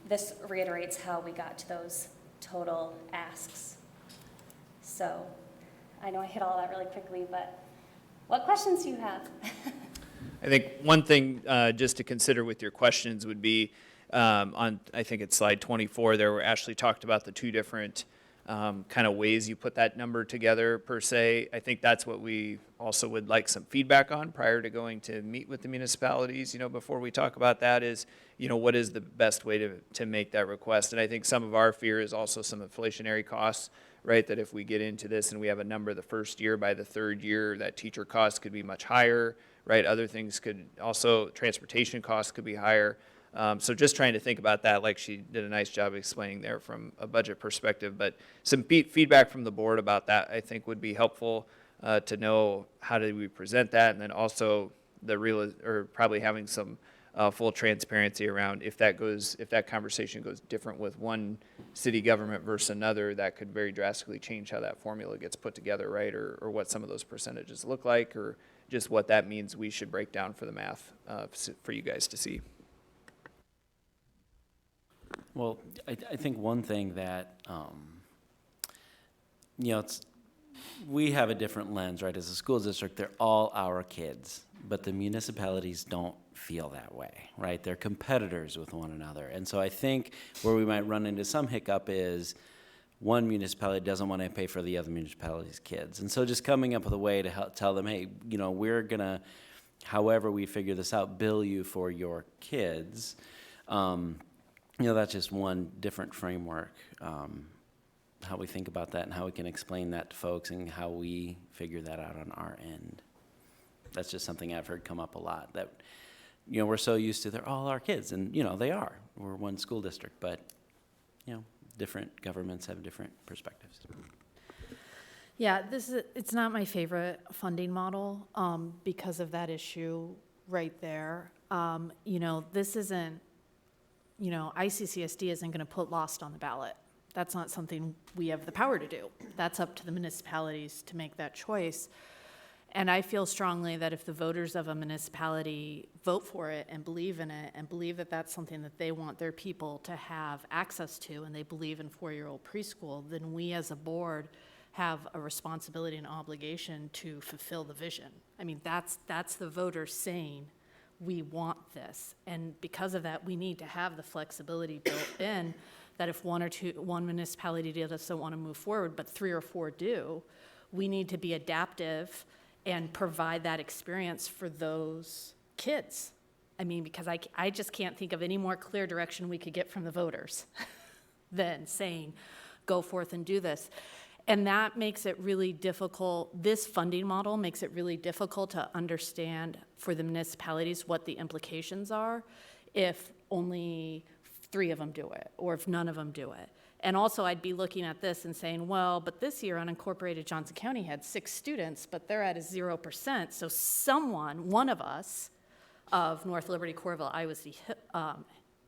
Speaker 6: this reiterates how we got to those total asks. So I know I hit all that really quickly, but what questions do you have?
Speaker 2: I think one thing just to consider with your questions would be on, I think it's slide 24 there, where Ashley talked about the two different kind of ways you put that number together per se. I think that's what we also would like some feedback on prior to going to meet with the municipalities, before we talk about that is, what is the best way to make that request? And I think some of our fear is also some inflationary costs, right? That if we get into this and we have a number the first year, by the third year, that teacher cost could be much higher, right? Other things could also, transportation costs could be higher. So just trying to think about that, like she did a nice job explaining there from a budget perspective, but some feedback from the board about that I think would be helpful to know how do we present that, and then also probably having some full transparency around if that conversation goes different with one city government versus another, that could very drastically change how that formula gets put together, right? Or what some of those percentages look like, or just what that means we should break down for the math for you guys to see.
Speaker 14: Well, I think one thing that, we have a different lens, right? As a school district, they're all our kids, but the municipalities don't feel that way, right? They're competitors with one another. And so I think where we might run into some hiccup is one municipality doesn't want to pay for the other municipality's kids. And so just coming up with a way to help tell them, hey, we're going to, however we figure this out, bill you for your kids. That's just one different framework, how we think about that and how we can explain that to folks and how we figure that out on our end. That's just something I've heard come up a lot, that, we're so used to they're all our kids, and, they are. We're one school district, but, different governments have different perspectives.
Speaker 16: Yeah, it's not my favorite funding model because of that issue right there. This isn't, ICCSD isn't going to put Lost on the ballot. That's not something we have the power to do. That's up to the municipalities to make that choice. And I feel strongly that if the voters of a municipality vote for it and believe in it and believe that that's something that they want their people to have access to, and they believe in four-year-old preschool, then we as a board have a responsibility and obligation to fulfill the vision. I mean, that's the voters saying, we want this. And because of that, we need to have the flexibility built in that if one municipality doesn't want to move forward, but 3 or 4 do, we need to be adaptive and provide that experience for those kids. I mean, because I just can't think of any more clear direction we could get from the voters than saying, go forth and do this. And that makes it really difficult, this funding model makes it really difficult to understand for the municipalities what the implications are if only 3 of them do it, or if none of them do it. And also, I'd be looking at this and saying, well, but this year unincorporated Johnson County had 6 students, but they're at a 0%. So someone, one of us, of North Liberty, Coralville, Iowa City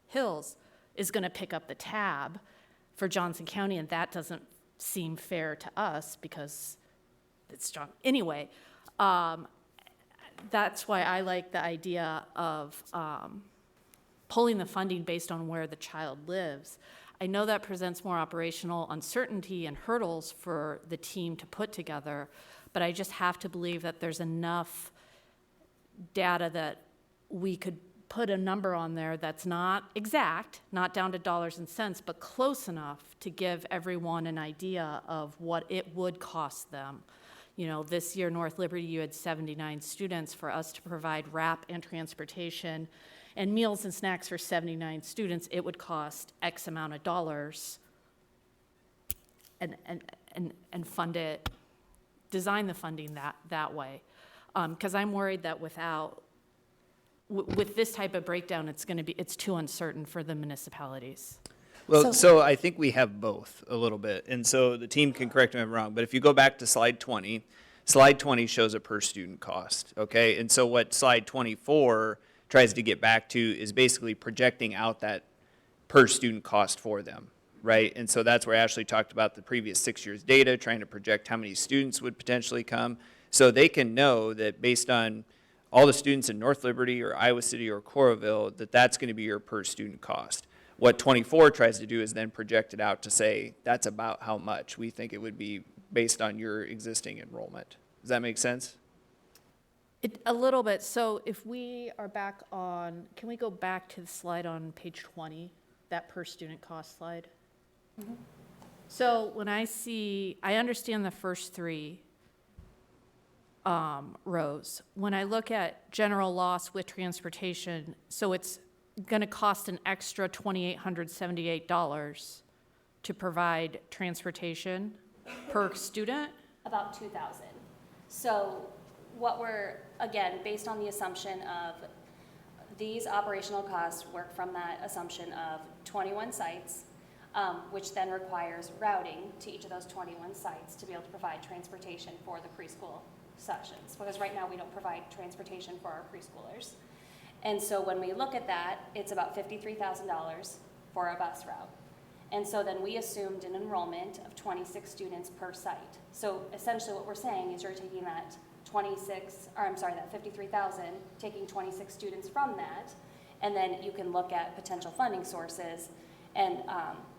Speaker 16: Hills, is going to pick up the tab for Johnson County, and that doesn't seem fair to us because it's strong. Anyway, that's why I like the idea of pulling the funding based on where the child lives. I know that presents more operational uncertainty and hurdles for the team to put together, but I just have to believe that there's enough data that we could put a number on there that's not exact, not down to dollars and cents, but close enough to give everyone an idea of what it would cost them. You know, this year, North Liberty, you had 79 students. For us to provide wrap and transportation and meals and snacks for 79 students, it would cost X amount of dollars and fund it, design the funding that way. Because I'm worried that with this type of breakdown, it's too uncertain for the municipalities.
Speaker 2: Well, so I think we have both a little bit. And so the team can correct me if I'm wrong, but if you go back to slide 20 shows a per student cost, okay? And so what slide 24 tries to get back to is basically projecting out that per student cost for them, right? And so that's where Ashley talked about the previous 6 years' data, trying to project how many students would potentially come. So they can know that based on all the students in North Liberty or Iowa City or Coralville, that's going to be your per student cost. What 24 tries to do is then project it out to say, that's about how much we think it would be based on your existing enrollment. Does that make sense?
Speaker 16: A little bit. So if we are back on, can we go back to the slide on page 20, that per student cost slide? Mm-hmm. So when I understand the first 3 rows. When I look at general loss with transportation, so it's going to cost an extra $2,878 to provide transportation per student?
Speaker 6: About 2,000. So what we're, again, based on the assumption of these operational costs work from that assumption of 21 sites, which then requires routing to each of those 21 sites to be able to provide transportation for the preschool sessions, because right now we don't provide transportation for our preschoolers. And so when we look at that, it's about $53,000 for a bus route. And so then we assumed an enrollment of 26 students per site. So essentially what we're saying is you're taking that that 53,000, taking 26 students from that, and then you can look at potential funding sources, and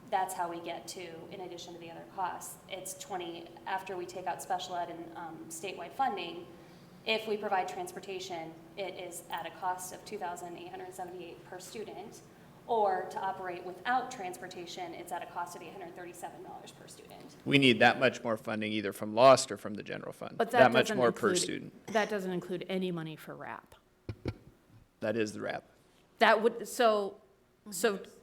Speaker 6: that's how we get to, in addition to the other costs, it's 20, after we take out special ed and statewide funding, if we provide transportation, it is at a cost of $2,878 per student, or to operate without transportation, it's at a cost of $837 per student.
Speaker 2: We need that much more funding either from LOST or from the general fund.
Speaker 16: But
Speaker 2: that much more per student.
Speaker 16: That doesn't include any money for RAP.
Speaker 2: That is the RAP.
Speaker 16: That would, so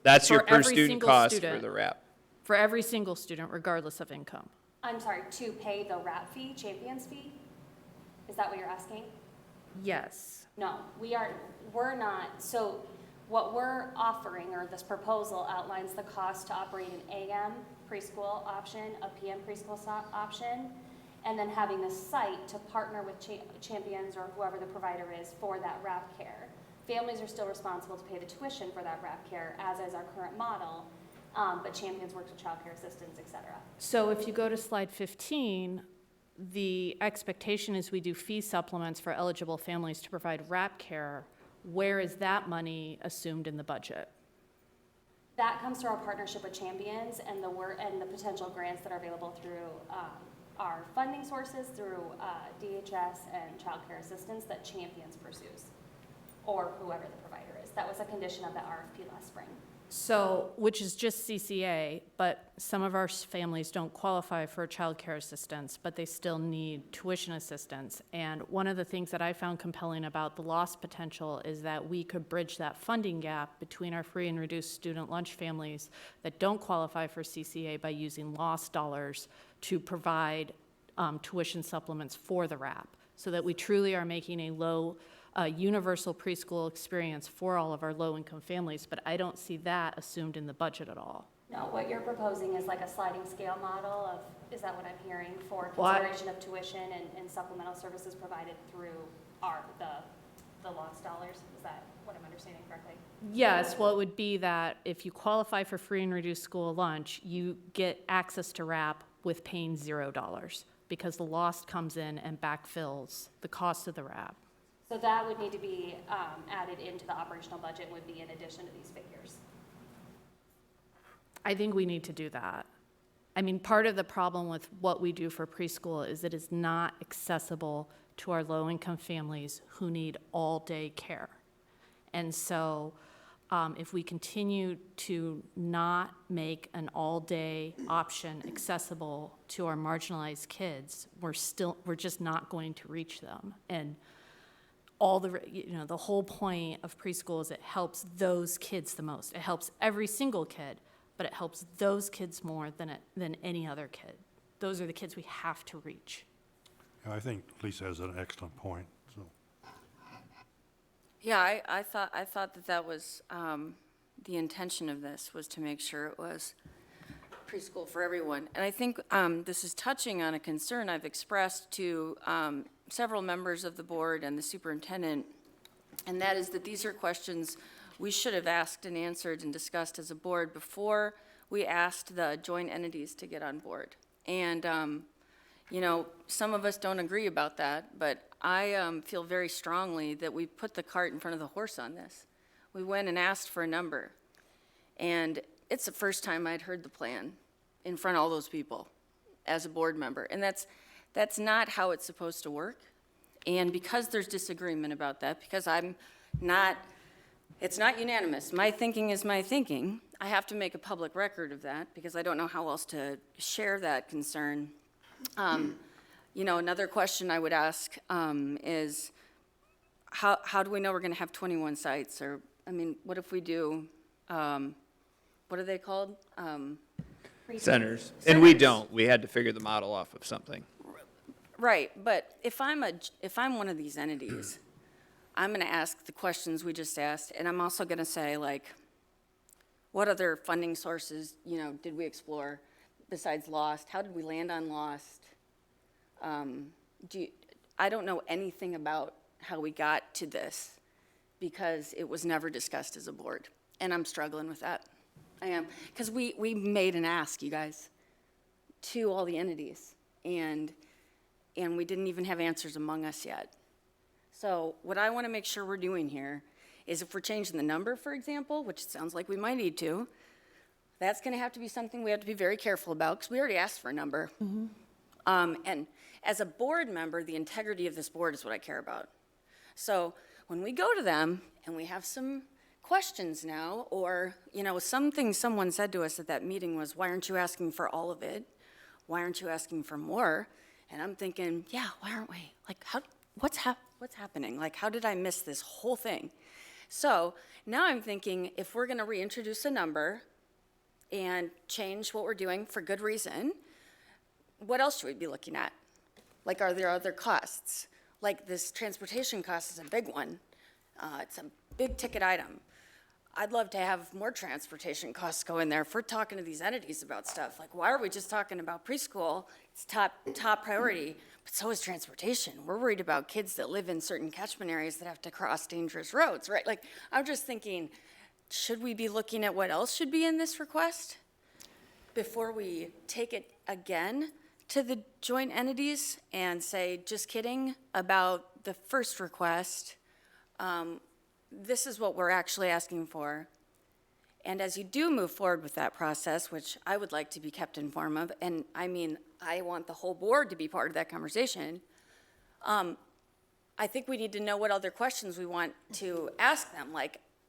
Speaker 2: That's your
Speaker 16: for
Speaker 2: per
Speaker 16: every
Speaker 2: student
Speaker 16: single
Speaker 2: cost
Speaker 16: student-
Speaker 2: for the RAP.
Speaker 16: For every single student, regardless of income.
Speaker 6: I'm sorry, to pay the RAP fee, Champions fee? Is that what you're asking?
Speaker 16: Yes.
Speaker 6: No, we're not. So what we're offering, or this proposal outlines the cost to operate an AM preschool option, a PM preschool option, and then having the site to partner with Champions or whoever the provider is for that RAP care. Families are still responsible to pay the tuition for that RAP care, as is our current model, but Champions works with child care assistants, et cetera.
Speaker 16: So if you go to slide 15, the expectation is we do fee supplements for eligible families to provide RAP care. Where is that money assumed in the budget?
Speaker 6: That comes through our partnership with Champions and the potential grants that are available through our funding sources, through DHS and child care assistance that Champions pursues, or whoever the provider is. That was a condition of the RFP last spring.
Speaker 16: So, which is just CCA, but some of our families don't qualify for childcare assistance, but they still need tuition assistance. And one of the things that I found compelling about the lost potential is that we could bridge that funding gap between our free and reduced student lunch families that don't qualify for CCA by using lost dollars to provide tuition supplements for the RAP, so that we truly are making a universal preschool experience for all of our low-income families, but I don't see that assumed in the budget at all.
Speaker 6: No, what you're proposing is like a sliding scale model of, is that what I'm hearing, for
Speaker 16: Well,
Speaker 6: consideration of tuition and supplemental services provided through the lost dollars? Is that what I'm understanding correctly?
Speaker 16: Yes, well, it would be that if you qualify for free and reduced school lunch, you get access to RAP with paying $0, because the lost comes in and backfills the cost of the RAP.
Speaker 6: So that would need to be added into the operational budget, would be in addition to these figures.
Speaker 16: I think we need to do that. I mean, part of the problem with what we do for preschool is it is not accessible to our low-income families who need all-day care. And so if we continue to not make an all-day option accessible to our marginalized kids, we're just not going to reach them. And the whole point of preschool is it helps those kids the most. It helps every single kid, but it helps those kids more than any other kid. Those are the kids we have to reach.
Speaker 12: Yeah, I think Lisa has an excellent point, so.
Speaker 3: Yeah, I thought that was, the intention of this was to make sure it was preschool for everyone. And I think this is touching on a concern I've expressed to several members of the board and the superintendent, and that is that these are questions we should have asked and answered and discussed as a board before we asked the joint entities to get on board. And, some of us don't agree about that, but I feel very strongly that we put the cart in front of the horse on this. We went and asked for a number, and it's the first time I'd heard the plan in front of all those people as a board member, and that's not how it's supposed to work. And because there's disagreement about that, because it's not unanimous, my thinking is my thinking, I have to make a public record of that because I don't know how else to share that concern. Another question I would ask is, how do we know we're going to have 21 sites? Or, what if we do, what are they called?
Speaker 2: Centers. And we don't. We had to figure the model off of something.
Speaker 3: Right, but if I'm one of these entities, I'm going to ask the questions we just asked, and I'm also going to say, what other funding sources, did we explore besides Lost? How did we land on Lost? I don't know anything about how we got to this because it was never discussed as a board, and I'm struggling with that. I am, because we made an ask, you guys, to all the entities, and we didn't even have answers among us yet. So what I want to make sure we're doing here is if we're changing the number, for example, which it sounds like we might need to, that's going to have to be something we have to be very careful about because we already asked for a number. And as a board member, the integrity of this board is what I care about. So when we go to them and we have some questions now, or, something someone said to us at that meeting was, why aren't you asking for all of it? Why aren't you asking for more? And I'm thinking, yeah, why aren't we? What's happening? How did I miss this whole thing? So now I'm thinking, if we're going to reintroduce a number and change what we're doing for good reason, what else should we be looking at? Are there other costs? This transportation cost is a big one. It's a big ticket item. I'd love to have more transportation costs go in there if we're talking to these entities about stuff. Why are we just talking about preschool? It's top priority, but so is transportation. We're worried about kids that live in certain catchment areas that have to cross dangerous roads, right? I'm just thinking, should we be looking at what else should be in this request before we take it again to the joint entities and say, just kidding about the first request? This is what we're actually asking for. And as you do move forward with that process, which I would like to be kept informed of, and I want the whole board to be part of that conversation, I think we need to know what other questions we want to ask them,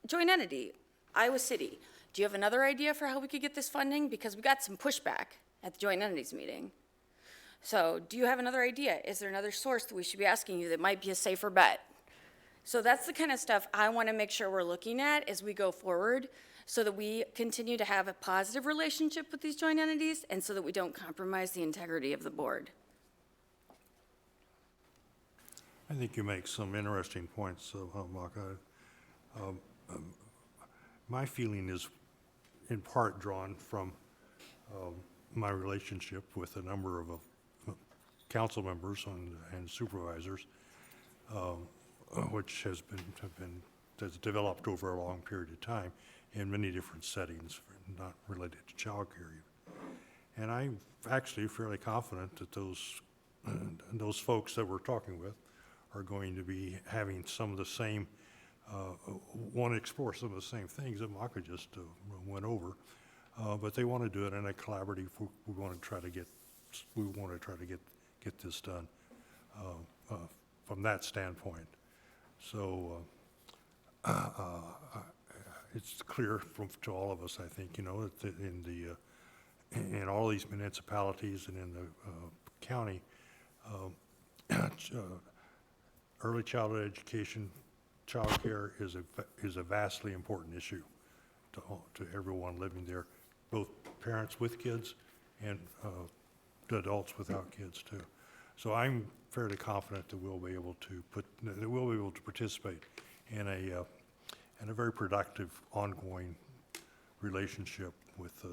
Speaker 3: joint entity, Iowa City. Do you have another idea for how we could get this funding? Because we got some pushback at the joint entities meeting. So do you have another idea? Is there another source that we should be asking you that might be a safer bet? So that's the kind of stuff I want to make sure we're looking at as we go forward, so that we continue to have a positive relationship with these joint entities and so that we don't compromise the integrity of the board.
Speaker 12: I think you make some interesting points, Maka. My feeling is in part drawn from my relationship with a number of council members and supervisors, which has developed over a long period of time in many different settings, not related to child care. And I'm actually fairly confident that those folks that we're talking with are going to be having some of the same, want to explore some of the same things that Maka just went over, but they want to do it in a collaborative. We want to try to get this done from that standpoint. So it's clear to all of us, I think, that in all these municipalities and in the county, early childhood education, child care is a vastly important issue to everyone living there, both parents with kids and to adults without kids too. So I'm fairly confident that we'll be able to participate in a very productive, ongoing relationship with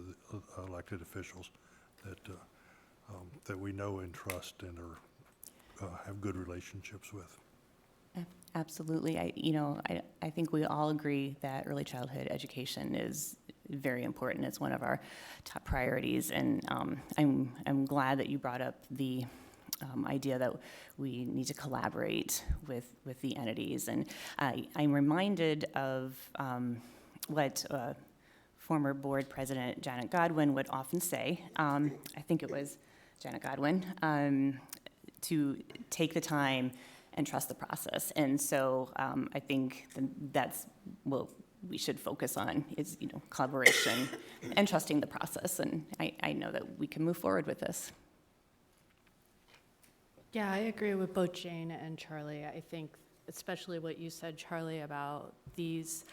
Speaker 12: elected officials that we know and trust and have good relationships with.
Speaker 15: Absolutely. I think we all agree that early childhood education is very important. It's one of our top priorities, and I'm glad that you brought up the idea that we need to collaborate with the entities. And I'm reminded of what former board president Janet Godwin would often say. I think it was Janet Godwin, to take the time and trust the process. And so I think that's what we should focus on is, collaboration and trusting the process. And I know that we can move forward with this.
Speaker 16: Yeah, I agree with both Jane and Charlie. I think especially what you said, Charlie, about these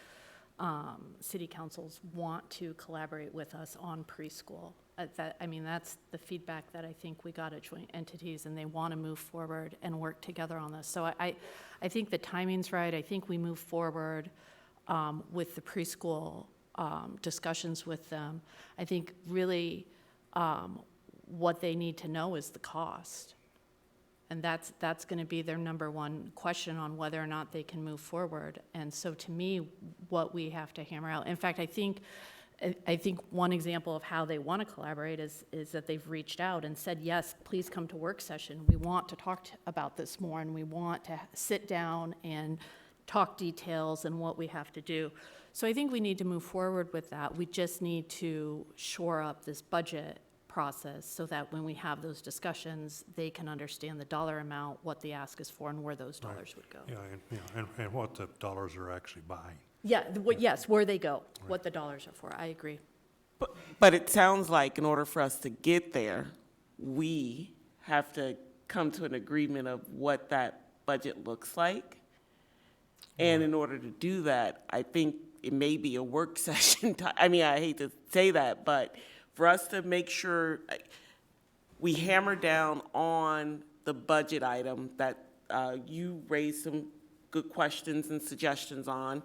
Speaker 16: city councils want to collaborate with us on preschool. That's the feedback that I think we got at joint entities, and they want to move forward and work together on this. So I think the timing's right. I think we move forward with the preschool discussions with them. I think really what they need to know is the cost. And that's going to be their number one question on whether or not they can move forward. And so to me, what we have to hammer out, in fact, I think one example of how they want to collaborate is that they've reached out and said, yes, please come to work session. We want to talk about this more, and we want to sit down and talk details and what we have to do. So I think we need to move forward with that. We just need to shore up this budget process so that when we have those discussions, they can understand the dollar amount, what the ask is for, and where those dollars would go.
Speaker 12: Yeah, and what the dollars are actually buying.
Speaker 16: Yeah, yes, where they go, what the dollars are for. I agree.
Speaker 1: But it sounds like in order for us to get there, we have to come to an agreement of what that budget looks like. And in order to do that, I think it may be a work session. I hate to say that, but for us to make sure we hammer down on the budget item that you raised some good questions and suggestions on.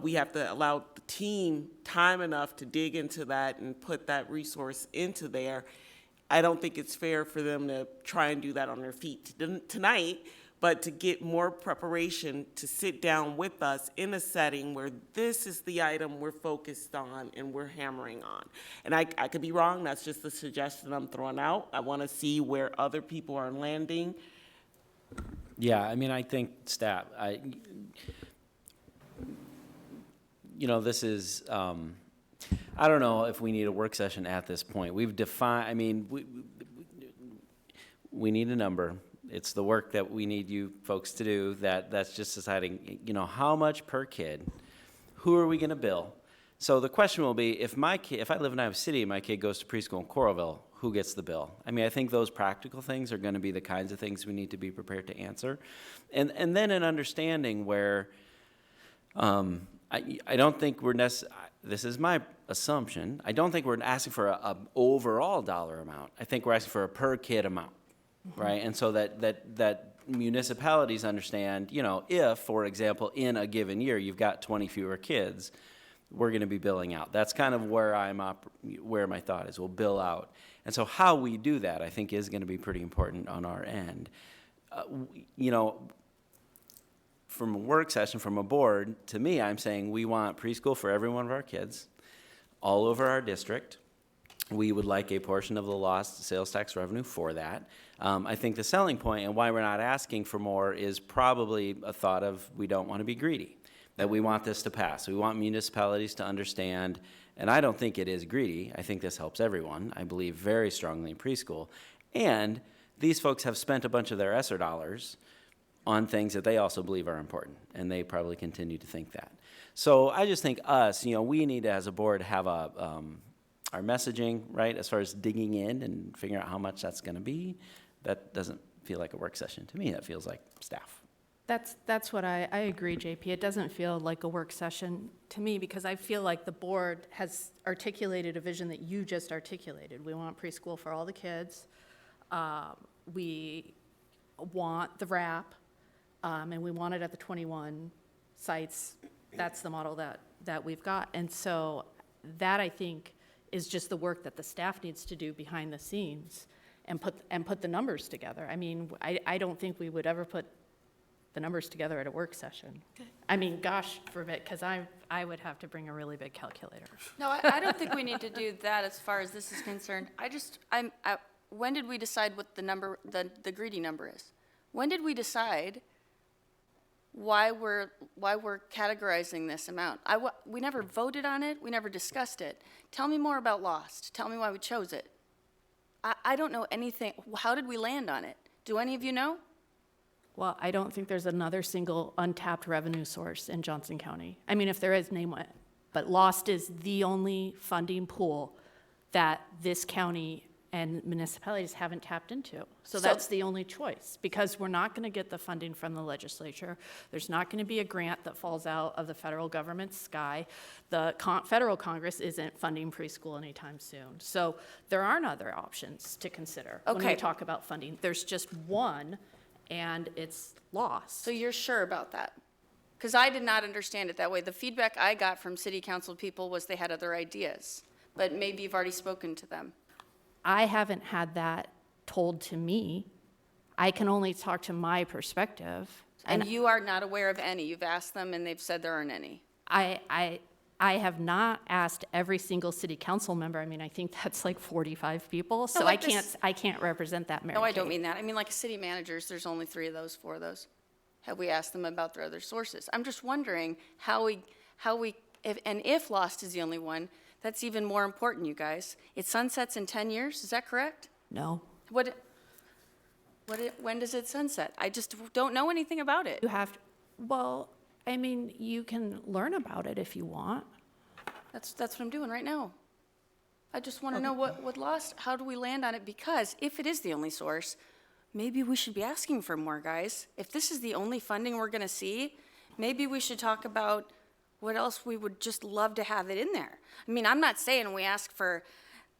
Speaker 1: We have to allow the team time enough to dig into that and put that resource into there. I don't think it's fair for them to try and do that on their feet tonight, but to get more preparation to sit down with us in a setting where this is the item we're focused on and we're hammering on. And I could be wrong, that's just a suggestion I'm throwing out. I want to see where other people are landing.
Speaker 14: Yeah, I think staff, this is, I don't know if we need a work session at this point. We've defined, we need a number. It's the work that we need you folks to do. That's just deciding, how much per kid, who are we going to bill? So the question will be, if I live in Iowa City and my kid goes to preschool in Coralville, who gets the bill? I mean, I think those practical things are going to be the kinds of things we need to be prepared to answer. And then an understanding where I don't think we're this is my assumption, I don't think we're asking for a overall dollar amount. I think we're asking for a per kid amount, right? And so that municipalities understand, you know, if, for example, in a given year, you've got 20 fewer kids, we're going to be billing out. That's kind of where where my thought is. We'll bill out. And so how we do that, I think, is going to be pretty important on our end. You know, from a work session, from a board, to me, I'm saying we want preschool for every one of our kids all over our district. We would like a portion of the lost sales tax revenue for that. I think the selling point and why we're not asking for more is probably a thought of we don't want to be greedy, that we want this to pass. We want municipalities to understand, and I don't think it is greedy. I think this helps everyone. I believe very strongly in preschool. And these folks have spent a bunch of their ESSER dollars on things that they also believe are important, and they probably continue to think that. So I just think we need to, as a board, have our messaging, right, as far as digging in and figuring out how much that's going to be. That doesn't feel like a work session to me. That feels like staff.
Speaker 16: That's what I agree, JP. It doesn't feel like a work session to me because I feel like the board has articulated a vision that you just articulated. We want preschool for all the kids. We want the wrap, and we want it at the 21 sites. That's the model that we've got. And so that, I think, is just the work that the staff needs to do behind the scenes and put the numbers together. I mean, I don't think we would ever put the numbers together at a work session. I mean, gosh forbid, because I would have to bring a really big calculator.
Speaker 3: No, I don't think we need to do that as far as this is concerned. When did we decide what the number, the greedy number is? When did we decide why we're categorizing this amount? We never voted on it. We never discussed it. Tell me more about Lost. Tell me why we chose it. I don't know anything. How did we land on it? Do any of you know?
Speaker 16: Well, I don't think there's another single untapped revenue source in Johnson County. I mean, if there is, name it. But Lost is the only funding pool that this county and municipalities haven't tapped into. So that's the only choice, because we're not going to get the funding from the legislature. There's not going to be a grant that falls out of the federal government's sky. The federal Congress isn't funding preschool anytime soon. So there aren't other options to consider when we talk about funding. There's just one, and it's Lost.
Speaker 3: So you're sure about that? Because I did not understand it that way. The feedback I got from city council people was they had other ideas, but maybe you've already spoken to them.
Speaker 16: I haven't had that told to me. I can only talk to my perspective.
Speaker 3: And you are not aware of any. You've asked them and they've said there aren't any.
Speaker 16: I have not asked every single city council member. I mean, I think that's like 45 people, so I can't represent that, Mary
Speaker 3: No, I don't
Speaker 16: Kay.
Speaker 3: mean that. I mean, like city managers, there's only 3 of those, 4 of those. Have we asked them about their other sources? I'm just wondering if Lost is the only one, that's even more important, you guys. It sunsets in 10 years, is that correct?
Speaker 16: No.
Speaker 3: When does it sunset? I just don't know anything about it.
Speaker 16: Well, I mean, you can learn about it if you want.
Speaker 3: That's what I'm doing right now. I just want to know what Lost, how do we land on it? Because if it is the only source, maybe we should be asking for more, guys. If this is the only funding we're going to see, maybe we should talk about what else we would just love to have it in there. I mean, I'm not saying we ask for,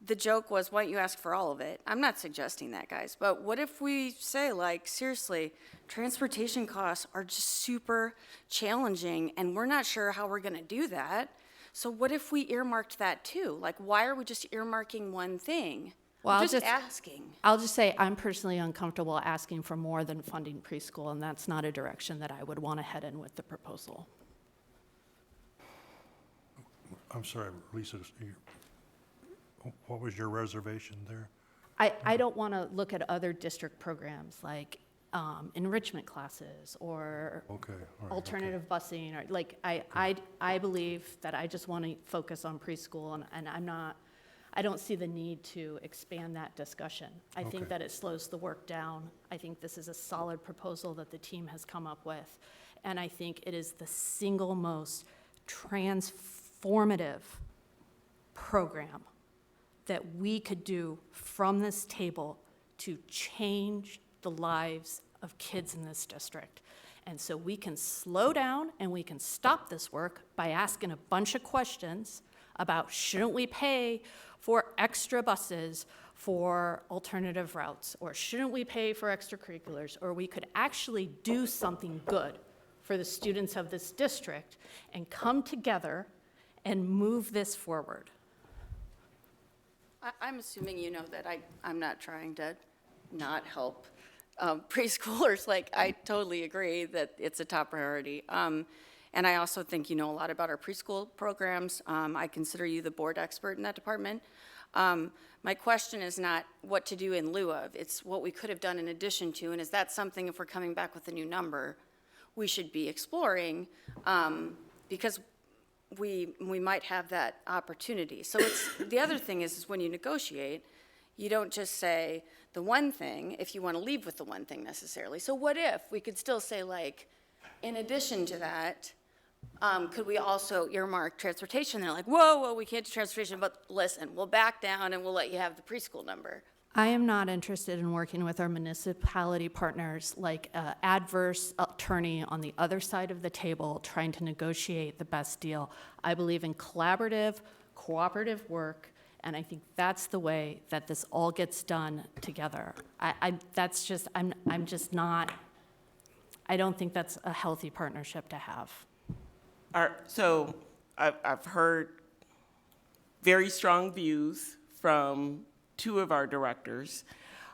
Speaker 3: the joke was, why don't you ask for all of it? I'm not suggesting that, guys. But what if we say, like, seriously, transportation costs are just super challenging, and we're not sure how we're going to do that. So what if we earmarked that too? Like, why are we just earmarking one thing?
Speaker 16: Well,
Speaker 3: I'm just asking.
Speaker 16: I'll just say I'm personally uncomfortable asking for more than funding preschool, and that's not a direction that I would want to head in with the proposal.
Speaker 12: I'm sorry, Lisa, what was your reservation there?
Speaker 16: I don't want to look at other district programs like enrichment classes or alternative busing, or like I believe that I just want to focus on preschool, and I don't see the need to expand that discussion. I think that it slows the work down. I think this is a solid proposal that the team has come up with, and I think it is the single most
Speaker 6: transformative program that we could do from this table to change the lives of kids in this district. And so we can slow down and we can stop this work by asking a bunch of questions about shouldn't we pay for extra buses for alternative routes, or shouldn't we pay for extracurriculars, or we could actually do something good for the students of this district and come together and move this forward.
Speaker 3: I'm assuming you know that I'm not trying to not help preschoolers. Like, I totally agree that it's a top priority. And I also think you know a lot about our preschool programs. I consider you the board expert in that department. My question is not what to do in lieu of, it's what we could have done in addition to, and is that something, if we're coming back with a new number, we should be exploring, because we might have that opportunity. So it's, the other thing is when you negotiate, you don't just say the one thing if you want to leave with the one thing necessarily. So what if we could still say, like, in addition to that, could we also earmark transportation? They're like, whoa, we can't do transportation, but listen, we'll back down and we'll let you have the preschool number.
Speaker 6: I am not interested in working with our municipality partners like an adverse attorney on the other side of the table trying to negotiate the best deal. I believe in collaborative, cooperative work, and I think that's the way that this all gets done together. I'm just not, I don't think that's a healthy partnership to have.
Speaker 1: So I've heard very strong views from two of our directors.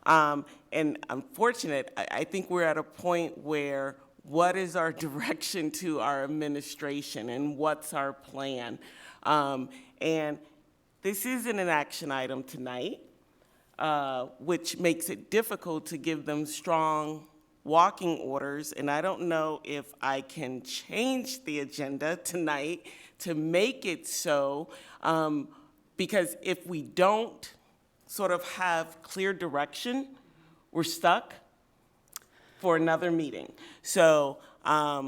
Speaker 1: And I'm fortunate, I think we're at a point where what is our direction to our administration and what's our plan? And this isn't an action item tonight, which makes it difficult to give them strong walking orders, and I don't know if I can change the agenda tonight to make it so, because if we don't sort of have clear direction, we're stuck for another meeting. So I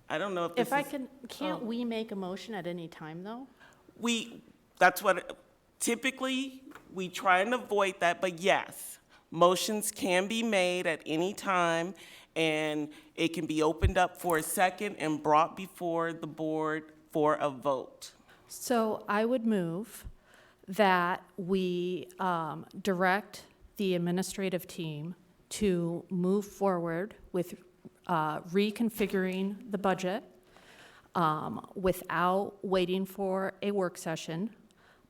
Speaker 1: don't know if this
Speaker 6: If I can, can't we make a motion at any time, though?
Speaker 1: That's what, typically, we try and avoid that, but yes. Motions can be made at any time, and it can be opened up for a second and brought before the board for a vote.
Speaker 6: So I would move that we direct the administrative team to move forward with reconfiguring the budget without waiting for a work session,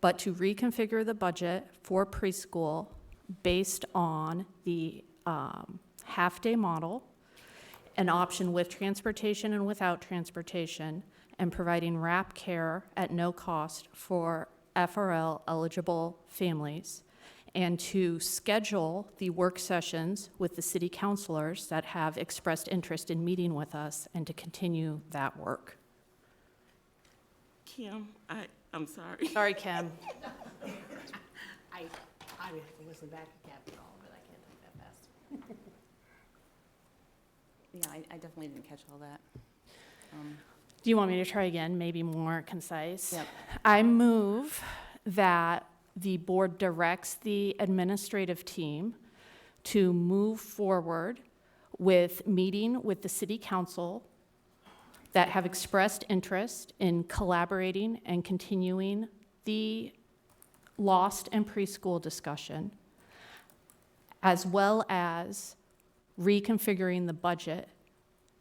Speaker 6: but to reconfigure the budget for preschool based on the half-day model, an option with transportation and without transportation, and providing wrap care at no cost for FRL-eligible families, and to schedule the work sessions with the city councilors that have expressed interest in meeting with us, and to continue that work.
Speaker 1: Kim, I'm sorry.
Speaker 6: Sorry, Kim.
Speaker 13: I would have to listen back to Captain all of it. I can't type that fast.
Speaker 15: Yeah, I definitely didn't catch all that.
Speaker 6: Do you want me to try again, maybe more concise?
Speaker 15: Yep.
Speaker 6: I move that the board directs the administrative team to move forward with meeting with the city council that have expressed interest in collaborating and continuing the Lost and preschool discussion, as well as reconfiguring the budget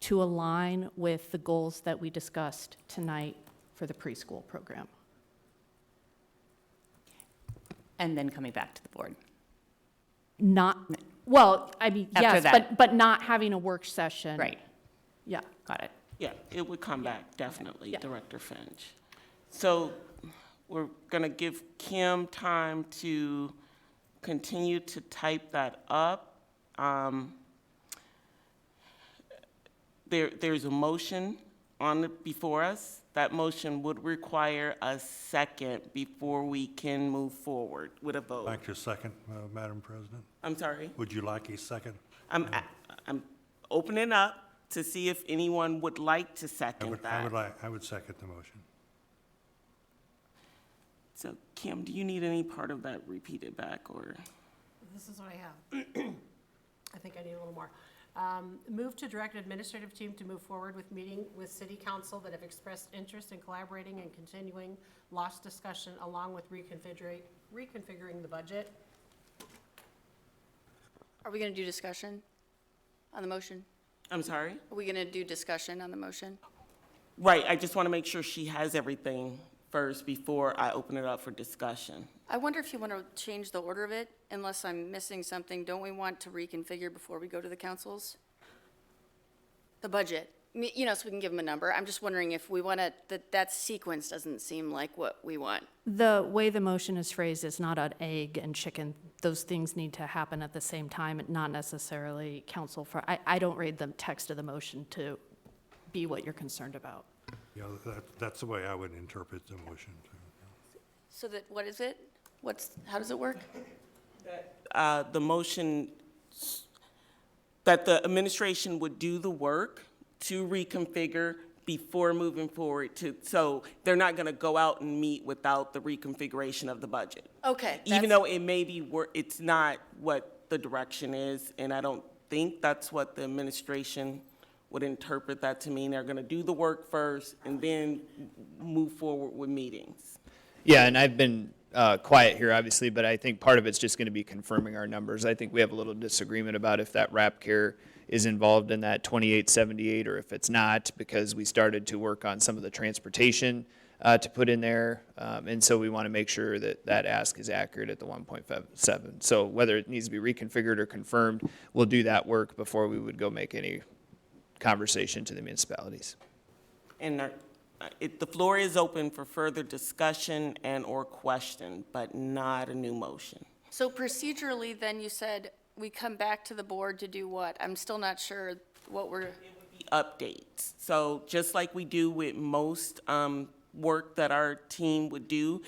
Speaker 6: to align with the goals that we discussed tonight for the preschool program.
Speaker 15: And then coming back to the board.
Speaker 6: Well, I mean,
Speaker 15: After
Speaker 6: yes,
Speaker 15: that.
Speaker 6: but not having a work session.
Speaker 15: Right.
Speaker 6: Yeah.
Speaker 15: Got it.
Speaker 1: Yeah, it would come back, definitely,
Speaker 6: Yeah.
Speaker 1: Director Finch. So we're going to give Kim time to continue to type that up. There's a motion before us. That motion would require a second before we can move forward with a vote.
Speaker 12: Like your second, Madam President?
Speaker 1: I'm sorry?
Speaker 12: Would you like a second?
Speaker 1: I'm opening up to see if anyone would like to second that.
Speaker 12: I would second the motion.
Speaker 1: So Kim, do you need any part of that repeated back, or?
Speaker 13: This is what I have. I think I need a little more. Move to direct administrative team to move forward with meeting with city council that have expressed interest in collaborating and continuing loss discussion along with reconfiguring the budget.
Speaker 3: Are we gonna do discussion on the motion?
Speaker 1: I'm sorry?
Speaker 3: Are we gonna do discussion on the motion?
Speaker 1: Right, I just want to make sure she has everything first before I open it up for discussion.
Speaker 3: I wonder if you want to change the order of it, unless I'm missing something. Don't we want to reconfigure before we go to the councils? The budget, you know, so we can give them a number. I'm just wondering if we want to, that sequence doesn't seem like what we want.
Speaker 16: The way the motion is phrased is not an egg and chicken. Those things need to happen at the same time, not necessarily council for, I don't read the text of the motion to be what you're concerned about.
Speaker 12: Yeah, that's the way I would interpret the motion, too.
Speaker 3: So that, what is it? How does it work?
Speaker 1: The motion, that the administration would do the work to reconfigure before moving forward to, so they're not going to go out and meet without the reconfiguration of the budget.
Speaker 3: Okay.
Speaker 1: Even though it may be, it's not what the direction is, and I don't think that's what the administration would interpret that to mean. They're going to do the work first and then move forward with meetings.
Speaker 2: Yeah, and I've been quiet here, obviously, but I think part of it's just going to be confirming our numbers. I think we have a little disagreement about if that RAP Care is involved in that 2878 or if it's not, because we started to work on some of the transportation to put in there. And so we want to make sure that that ask is accurate at the 1.57. So whether it needs to be reconfigured or confirmed, we'll do that work before we would go make any conversation to the municipalities.
Speaker 1: And the floor is open for further discussion and/or question, but not a new motion.
Speaker 3: So procedurally, then you said we come back to the board to do what? I'm still not sure what we're.
Speaker 1: Updates. So just like we do with most work that our team would do,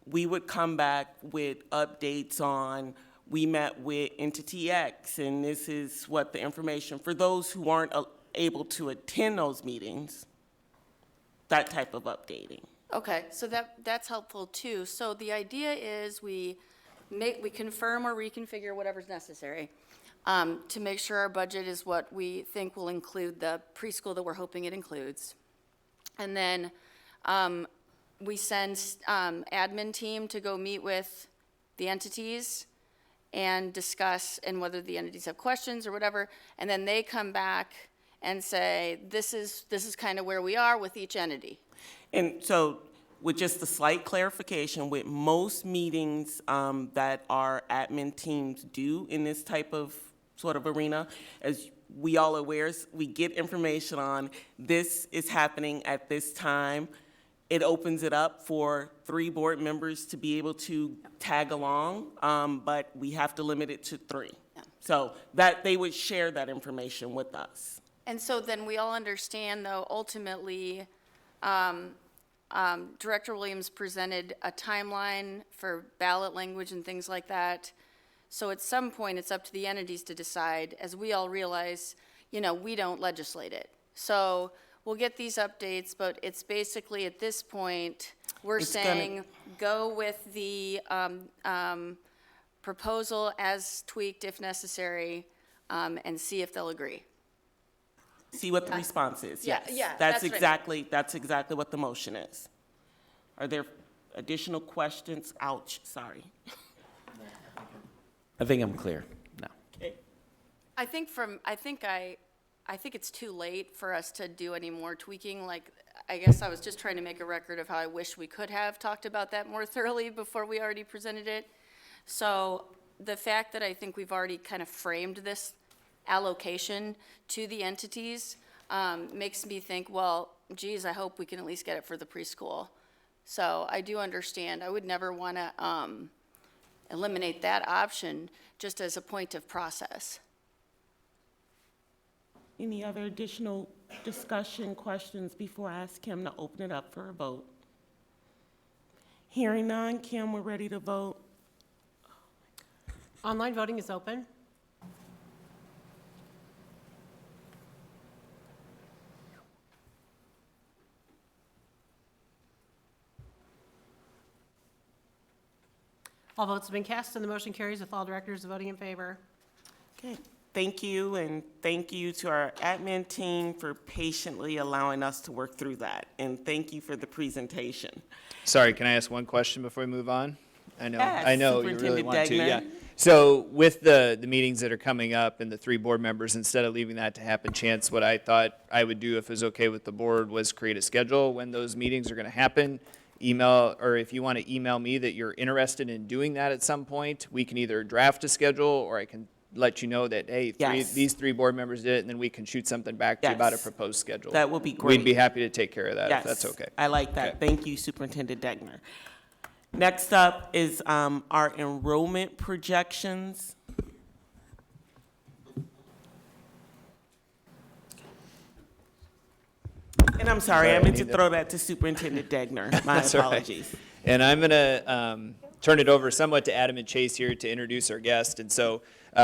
Speaker 1: we would come back with updates on, we met with Entity X, and this is what the information, for those who aren't able to attend those meetings, that type of updating.
Speaker 3: Okay, so that's helpful too. So the idea is we confirm or reconfigure whatever's necessary to make sure our budget is what we think will include the preschool that we're hoping it includes. And then we send admin team to go meet with the entities and discuss, and whether the entities have questions or whatever, and then they come back and say, this is kind of where we are with each entity.
Speaker 1: And so with just a slight clarification, with most meetings that our admin teams do in this type of sort of arena, as we all aware, we get information on this is happening at this time. It opens it up for 3 board members to be able to tag along, but we have to limit it to 3.
Speaker 3: Yeah.
Speaker 1: So that they would share that information with us.
Speaker 3: And so then we all understand, though, ultimately, Director Williams presented a timeline for ballot language and things like that. So at some point, it's up to the entities to decide. As we all realize, we don't legislate it. So we'll get these updates, but it's basically, at this point, we're saying go with the proposal as tweaked if necessary, and see if they'll agree.
Speaker 1: See what the response is, yes.
Speaker 3: Yeah,
Speaker 1: That's
Speaker 3: that's
Speaker 1: exactly what the motion is. Are there additional questions? Ouch, sorry.
Speaker 14: I think I'm clear now.
Speaker 1: Okay.
Speaker 3: I think it's too late for us to do any more tweaking. Like, I guess I was just trying to make a record of how I wish we could have talked about that more thoroughly before we already presented it. So the fact that I think we've already kind of framed this allocation to the entities makes me think, well, geez, I hope we can at least get it for the preschool. So I do understand. I would never want to eliminate that option just as a point of process.
Speaker 1: Any other additional discussion, questions before I ask Kim to open it up for a vote? Hearing none, Kim, we're ready to vote.
Speaker 13: Online voting is open. All votes have been cast and the motion carries with all directors voting in favor.
Speaker 1: Okay, thank you, and thank you to our admin team for patiently allowing us to work through that. And thank you for the presentation.
Speaker 2: Sorry, can I ask one question before we move on?
Speaker 1: Yes,
Speaker 2: I know you really
Speaker 1: Superintendent
Speaker 2: want to,
Speaker 1: Degner.
Speaker 2: yeah. So with the meetings that are coming up and the 3 board members, instead of leaving that to happen chance, what I thought I would do if it was okay with the board was create a schedule when those meetings are going to happen. Email, or if you want to email me that you're interested in doing that at some point, we can either draft a schedule or I can let you know that, hey,
Speaker 1: Yes.
Speaker 2: these 3 board members did it, and then we can shoot something back to you about a
Speaker 1: Yes.
Speaker 2: proposed schedule.
Speaker 1: That would be great.
Speaker 2: We'd be happy to take care of that if
Speaker 1: Yes,
Speaker 2: that's okay.
Speaker 1: I like that.
Speaker 2: Okay.
Speaker 1: Thank you, Superintendent Degner. Next up is our enrollment projections. And I'm sorry,
Speaker 2: Sorry,
Speaker 1: I
Speaker 2: I
Speaker 1: meant to
Speaker 2: need to-
Speaker 1: throw that to Superintendent Degner. My
Speaker 2: That's all right.
Speaker 1: apologies.
Speaker 2: And I'm going to turn it over somewhat to Adam and Chase here to introduce our guest. And so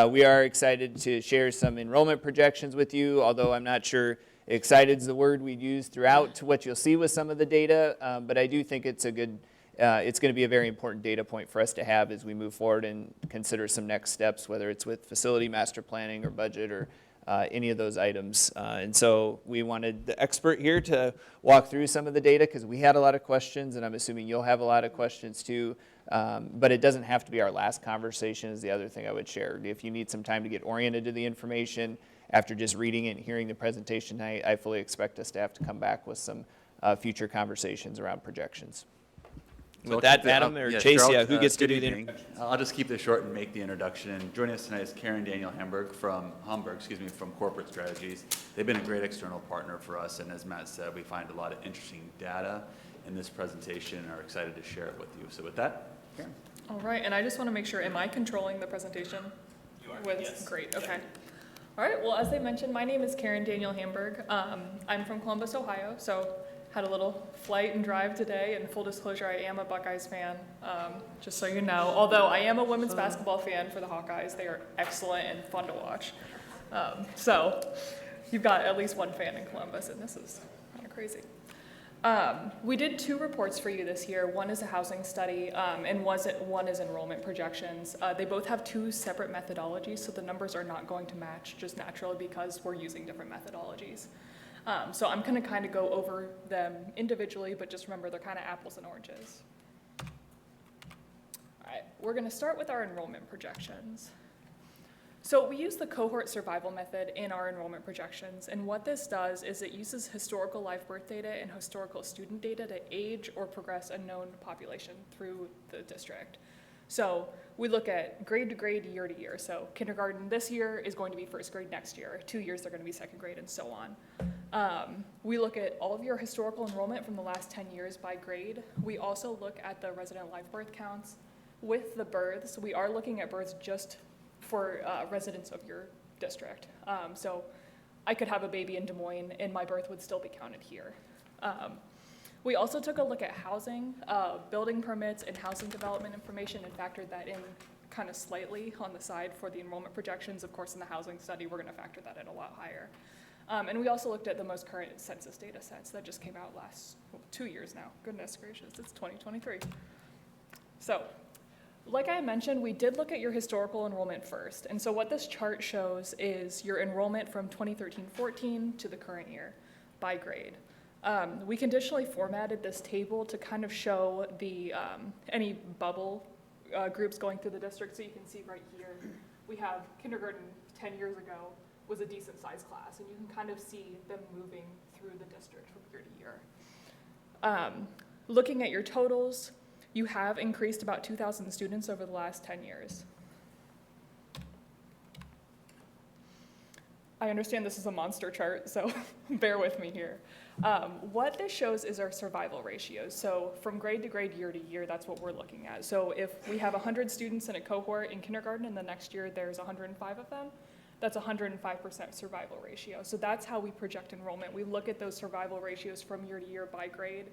Speaker 2: we are excited to share some enrollment projections with you, although I'm not sure excited is the word we'd use throughout what you'll see with some of the data. But I do think it's a good, it's going to be a very important data point for us to have as we move forward and consider some next steps, whether it's with facility master planning or budget or any of those items. And so we wanted the expert here to walk through some of the data because we had a lot of questions, and I'm assuming you'll have a lot of questions too. But it doesn't have to be our last conversation is the other thing I would share. If you need some time to get oriented to the information after just reading it and hearing the presentation tonight, I fully expect us to have to come back with some future conversations around projections. With that, Adam or Chase, who gets to do the introduction?
Speaker 4: I'll just keep this short and make the introduction. Joining us tonight is Karen Daniel Hamburg from Corporate Strategies. They've been a great external partner for us, and as Matt said, we find a lot of interesting data in this presentation and are excited to share it with you. So with that, Karen.
Speaker 8: All right, and I just want to make sure, am I controlling the presentation? You are, yes. Great, okay. All right, well, as they mentioned, my name is Karen Daniel Hamburg. I'm from Columbus, Ohio, so had a little flight and drive today, and full disclosure, I am a Buckeyes fan, just so you know. Although I am a women's basketball fan for the Hawkeyes. They are excellent and fun to watch. So you've got at least one fan in Columbus, and this is kind of crazy. We did 2 reports for you this year. One is a housing study, and one is enrollment projections. They both have 2 separate methodologies, so the numbers are not going to match just naturally because we're using different methodologies. So I'm going to kind of go over them individually, but just remember they're kind of apples and oranges. All right, we're going to start with our enrollment projections. So we use the cohort survival method in our enrollment projections, and what this does is it uses historical live birth data and historical student data to age or progress a known population through the district. So we look at grade to grade, year to year. So kindergarten this year is going to be first grade next year. 2 years they're going to be second grade, and so on. We look at all of your historical enrollment from the last 10 years by grade. We also look at the resident live birth counts. With the births, we are looking at births just for residents of your district. So I could have a baby in Des Moines and my birth would still be counted here. We also took a look at housing, building permits, and housing development information and factored that in kind of slightly on the side for the enrollment projections. Of course, in the housing study, we're going to factor that in a lot higher. And we also looked at the most current census data sets that just came out last 2 years now. Goodness gracious, it's 2023. So, like I mentioned, we did look at your historical enrollment first. And so what this chart shows is your enrollment from 2013-14 to the current year by grade. We conditionally formatted this table to kind of show the any bubble groups going through the district. So you can see right here, we have kindergarten 10 years ago was a decent sized class, and you can kind of see them moving through the district from year to year. Looking at your totals, you have increased about 2,000 students over the last 10 years. I understand this is a monster chart, so bear with me here. What this shows is our survival ratios. So from grade to grade, year to year, that's what we're looking at. So if we have 100 students in a cohort in kindergarten and the next year there's 105 of them, that's 105% survival ratio. So that's how we project enrollment. We look at those survival ratios from year to year by grade,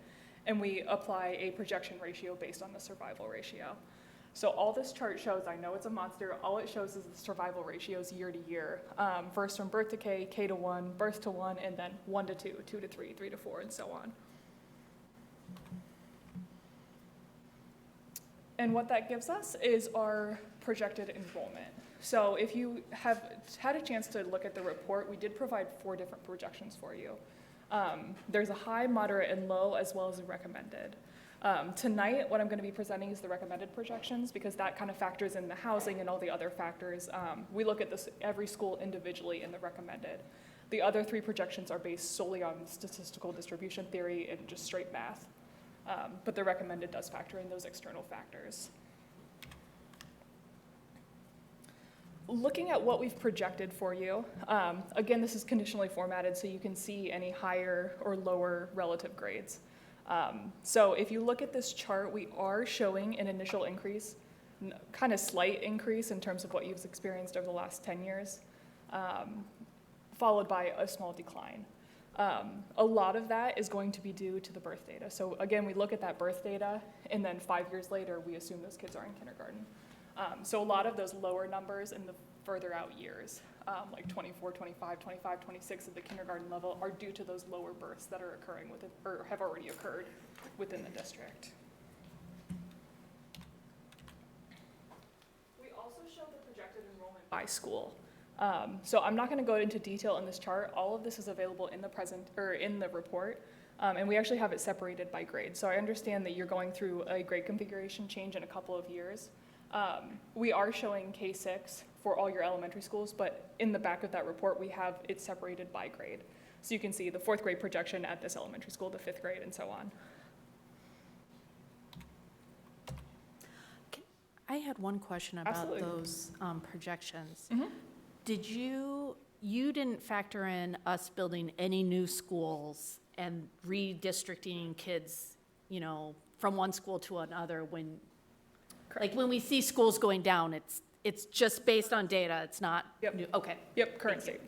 Speaker 8: and we apply a projection ratio based on the survival ratio. So all this chart shows, I know it's a monster, all it shows is the survival ratios year to year. First from birth to K, K to 1, birth to 1, and then 1 to 2, 2 to 3, 3 to 4, and so on. And what that gives us is our projected enrollment. So if you have had a chance to look at the report, we did provide 4 different projections for you. There's a high, moderate, and low, as well as a recommended. Tonight, what I'm going to be presenting is the recommended projections, because that kind of factors in the housing and all the other factors. We look at this every school individually in the recommended. The other 3 projections are based solely on statistical distribution theory and just straight math. But the recommended does factor in those external factors. Looking at what we've projected for you, again, this is conditionally formatted so you can see any higher or lower relative grades. So if you look at this chart, we are showing an initial increase, kind of slight increase in terms of what you've experienced over the last 10 years, followed by a small decline. A lot of that is going to be due to the birth data. So again, we look at that birth data, and then 5 years later, we assume those kids are in kindergarten. So a lot of those lower numbers in the further out years, like 24, 25, 25, 26 at the kindergarten level, are due to those lower births that are occurring within, or have already occurred within the district. We also show the projected enrollment by school. So I'm not going to go into detail in this chart. All of this is available in the report, and we actually have it separated by grade. So I understand that you're going through a grade configuration change in a couple of years. We are showing K-6 for all your elementary schools, but in the back of that report, we have it separated by grade. So you can see the 4th grade projection at this elementary school, the 5th grade, and so on.
Speaker 16: I had one question about
Speaker 8: Absolutely.
Speaker 16: those projections.
Speaker 8: Mhm.
Speaker 16: Did you didn't factor in us building any new schools and redistricting kids, from one school to another when, like when we see schools going down, it's just based on data, it's not new, okay.
Speaker 8: Yep, current state.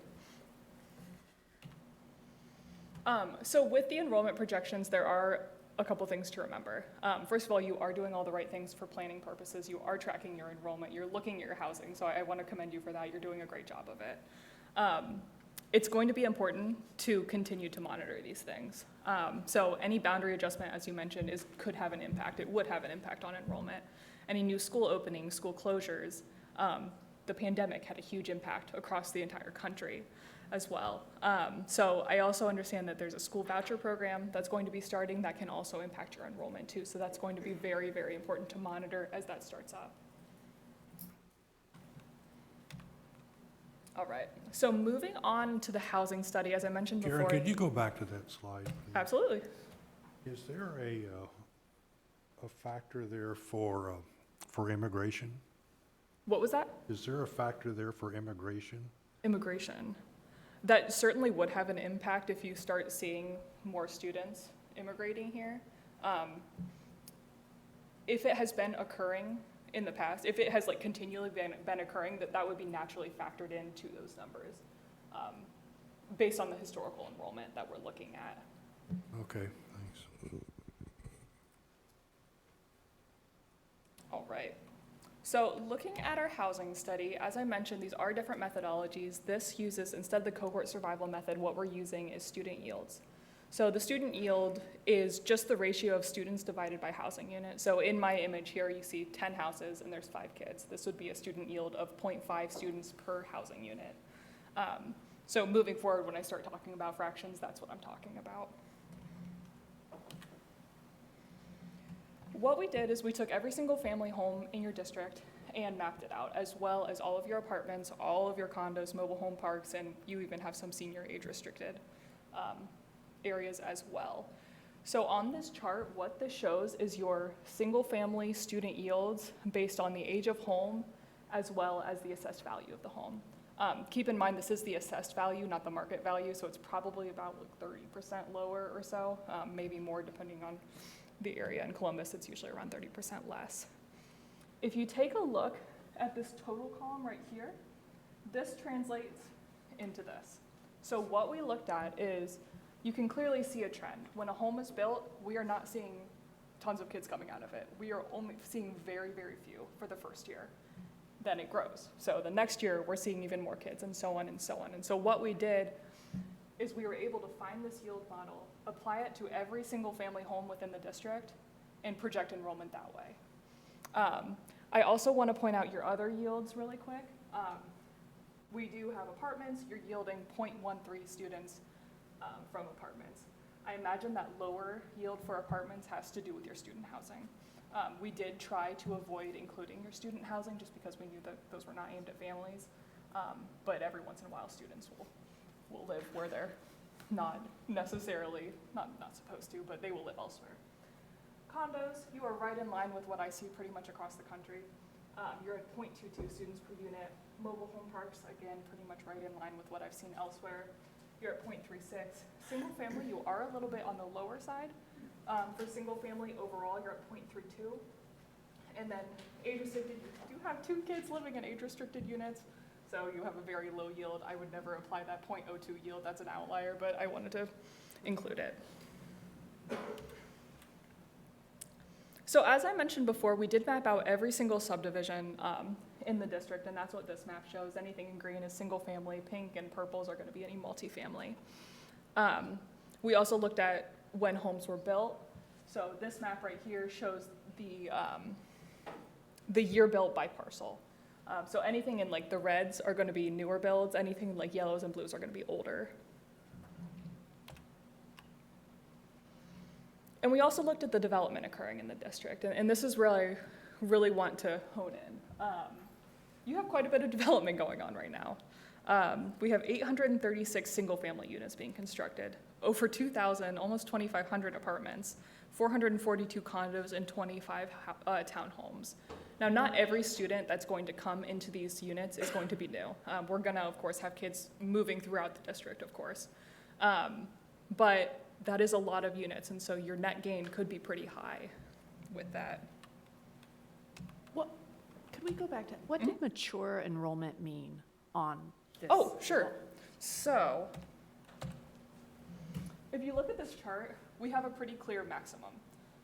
Speaker 8: So with the enrollment projections, there are a couple things to remember. First of all, you are doing all the right things for planning purposes. You are tracking your enrollment. You're looking at your housing. So I want to commend you for that. You're doing a great job of it. It's going to be important to continue to monitor these things. So any boundary adjustment, as you mentioned, could have an impact. It would have an impact on enrollment. Any new school openings, school closures, the pandemic had a huge impact across the entire country as well. So I also understand that there's a school voucher program that's going to be starting that can also impact your enrollment too. So that's going to be very, very important to monitor as that starts up. All right, so moving on to the housing study, as I mentioned before.
Speaker 12: Karen, could you go back to that slide, please?
Speaker 8: Absolutely.
Speaker 12: Is there a factor there for immigration?
Speaker 8: What was that?
Speaker 12: Is there a factor there for immigration?
Speaker 8: Immigration. That certainly would have an impact if you start seeing more students immigrating here. If it has been occurring in the past, if it has continually been occurring, that would be naturally factored into those numbers based on the historical enrollment that we're looking at.
Speaker 12: Okay, thanks.
Speaker 8: All right. So looking at our housing study, as I mentioned, these are different methodologies. This uses, instead of the cohort survival method, what we're using is student yields. So the student yield is just the ratio of students divided by housing unit. So in my image here, you see 10 houses and there's 5 kids. This would be a student yield of 0.5 students per housing unit. So moving forward, when I start talking about fractions, that's what I'm talking about. What we did is we took every single family home in your district and mapped it out, as well as all of your apartments, all of your condos, mobile home parks, and you even have some senior age restricted areas as well. So on this chart, what this shows is your single family student yields based on the age of home, as well as the assessed value of the home. Keep in mind, this is the assessed value, not the market value, so it's probably about 30% lower or so, maybe more depending on the area. In Columbus, it's usually around 30% less. If you take a look at this total column right here, this translates into this. So what we looked at is, you can clearly see a trend. When a home is built, we are not seeing tons of kids coming out of it. We are only seeing very, very few for the first year. Then it grows. So the next year, we're seeing even more kids, and so on and so on. And so what we did is we were able to find this yield model, apply it to every single family home within the district, and project enrollment that way. I also want to point out your other yields really quick. We do have apartments. You're yielding 0.13 students from apartments. I imagine that lower yield for apartments has to do with your student housing. We did try to avoid including your student housing just because we knew that those were not aimed at families. But every once in a while, students will live where they're not necessarily, not supposed to, but they will live elsewhere. Condos, you are right in line with what I see pretty much across the country. You're at 0.22 students per unit. Mobile home parks, again, pretty much right in line with what I've seen elsewhere. You're at 0.36. Single family, you are a little bit on the lower side. For single family overall, you're at 0.32. And then age restricted, you do have 2 kids living in age restricted units, so you have a very low yield. I would never apply that 0.02 yield, that's an outlier, but I wanted to include it. So as I mentioned before, we did map out every single subdivision in the district, and that's what this map shows. Anything in green is single family, pink and purples are gonna be any multifamily. We also looked at when homes were built. So this map right here shows the year built by parcel. So anything in like the reds are gonna be newer builds, anything like yellows and blues are gonna be older. And we also looked at the development occurring in the district, and this is where I really want to hone in. You have quite a bit of development going on right now. We have 836 single-family units being constructed, over 2,000, almost 2,500 apartments, 442 condos, and 25 townhomes. Now, not every student that's going to come into these units is going to be new. We're gonna, of course, have kids moving throughout the district, of course. But that is a lot of units, and so your net gain could be pretty high with that.
Speaker 16: Could we go back to, what did mature enrollment mean on this?
Speaker 8: Oh, sure. So, if you look at this chart, we have a pretty clear maximum.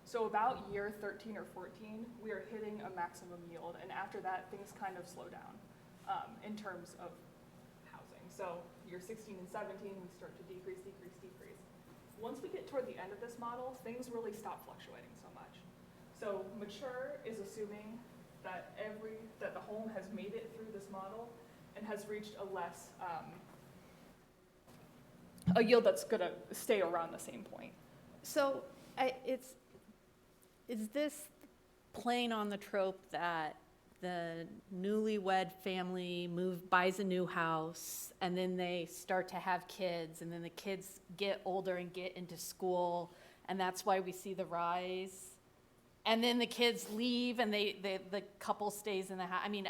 Speaker 8: So about year 13 or 14, we are hitting a maximum yield, and after that, things kind of slow down in terms of housing. So year 16 and 17, we start to decrease. Once we get toward the end of this model, things really stop fluctuating so much. So mature is assuming that the home has made it through this model and has reached a yield that's gonna stay around the same point.
Speaker 16: So is this playing on the trope that the newlywed family buys a new house, and then they start to have kids, and then the kids get older and get into school, and that's why we see the rise? And then the kids leave, and the couple stays in the house? I mean,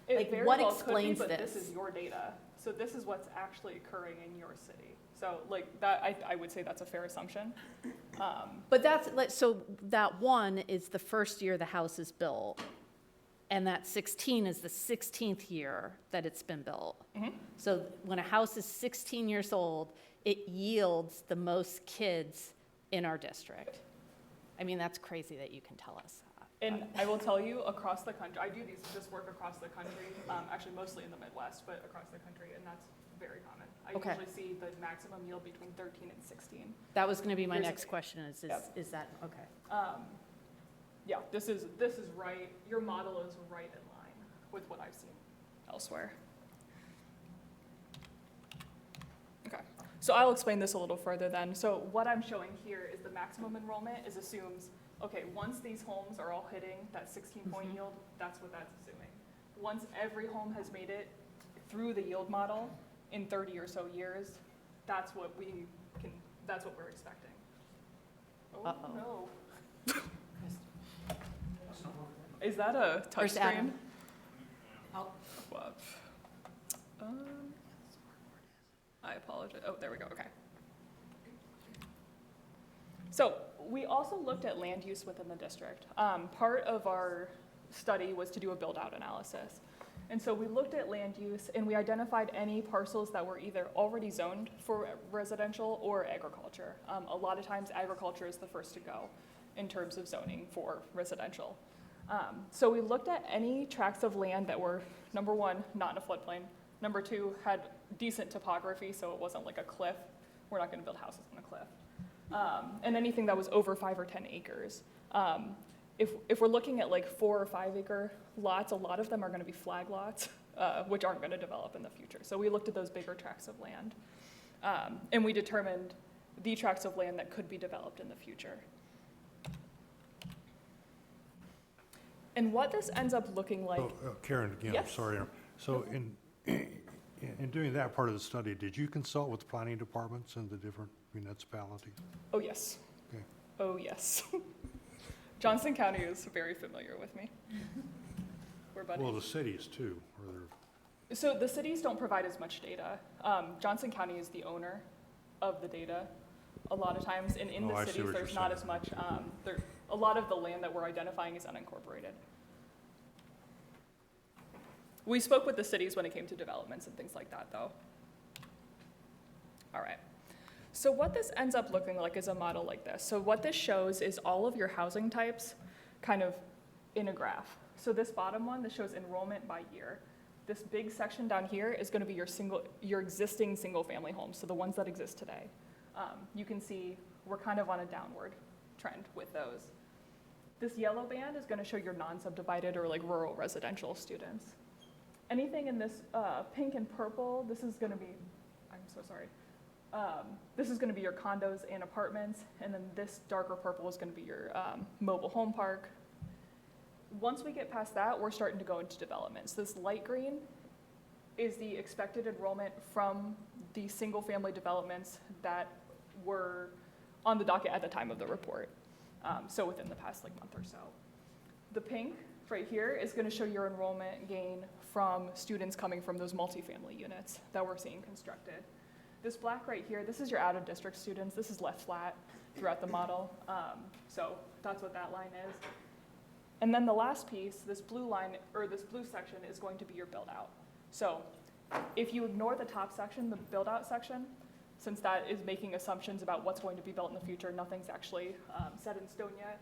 Speaker 8: It very
Speaker 16: what
Speaker 8: well could be,
Speaker 16: explains
Speaker 8: but
Speaker 16: this?
Speaker 8: this is your data. So this is what's actually occurring in your city. So like that, I would say that's a fair assumption.
Speaker 16: But so that 1 is the first year the house is built, and that 16 is the 16th year that it's been built. So when a house is 16 years old, it yields the most kids in our district. I mean, that's crazy that you can tell us that.
Speaker 8: And I will tell you, across the country, I do this work across the country, actually mostly in the Midwest, but across the country, and that's very common. I
Speaker 16: Okay.
Speaker 8: usually see the maximum yield between 13 and 16.
Speaker 16: That was going to be my
Speaker 8: Here's
Speaker 16: next
Speaker 8: a-
Speaker 16: question, is that, okay.
Speaker 8: Yeah, this is right, your model is right in line with what I've seen elsewhere. Okay, so I'll explain this a little further then. So what I'm showing here is the maximum enrollment assumes, okay, once these homes are all hitting that 16-point yield, that's what that's assuming. Once every home has made it through the yield model in 30 or so years, that's what we're expecting. Oh, no. Is that a touch
Speaker 16: Where's
Speaker 8: screen?
Speaker 16: Adam?
Speaker 8: What? I apologize. Oh, there we go. Okay. So we also looked at land use within the district. Part of our study was to do a build-out analysis. And so we looked at land use, and we identified any parcels that were either already zoned for residential or agriculture. A lot of times agriculture is the first to go in terms of zoning for residential. So we looked at any tracts of land that were, number 1, not in a floodplain. Number 2, had decent topography, so it wasn't like a cliff. We're not gonna build houses on a cliff. And anything that was over 5 or 10 acres. if we're looking at like 4 or 5 acre lots, a lot of them are going to be flag lots, which aren't going to develop in the future. So we looked at those bigger tracts of land, and we determined the tracts of land that could be developed in the future. And what this ends up looking like.
Speaker 12: Karen, again, I'm
Speaker 8: Yes.
Speaker 12: sorry. So in doing that part of the study, did you consult with planning departments in the different municipalities?
Speaker 8: Oh, yes.
Speaker 12: Okay.
Speaker 8: Oh, yes. Johnson County is very familiar with me. We're buddies.
Speaker 12: Well, the cities too, or they're.
Speaker 8: So the cities don't provide as much data. Johnson County is the owner of the data a lot of times, and in
Speaker 12: Oh, I
Speaker 8: the
Speaker 12: see
Speaker 8: cities,
Speaker 12: what
Speaker 8: there's
Speaker 12: you're
Speaker 8: not
Speaker 12: saying.
Speaker 8: as much, a lot of the land that we're identifying is unincorporated. We spoke with the cities when it came to developments and things like that, though. All right. So what this ends up looking like is a model like this. So what this shows is all of your housing types kind of in a graph. So this bottom one, this shows enrollment by year. This big section down here is going to be your existing single-family homes, so the ones that exist today. You can see we're kind of on a downward trend with those. This yellow band is going to show your non-subdivided or like rural residential students. Anything in this pink and purple, this is going to be, I'm so sorry. This is going to be your condos and apartments, and then this darker purple is going to be your mobile home park. Once we get past that, we're starting to go into developments. This light green is the expected enrollment from the single-family developments that were on the docket at the time of the report, so within the past month or so. The pink right here is going to show your enrollment gain from students coming from those multifamily units that we're seeing constructed. This black right here, this is your out-of-district students. This is left flat throughout the model, so that's what that line is. And then the last piece, this blue line, or this blue section, is going to be your build-out. So if you ignore the top section, the build-out section, since that is making assumptions about what's going to be built in the future, nothing's actually set in stone yet,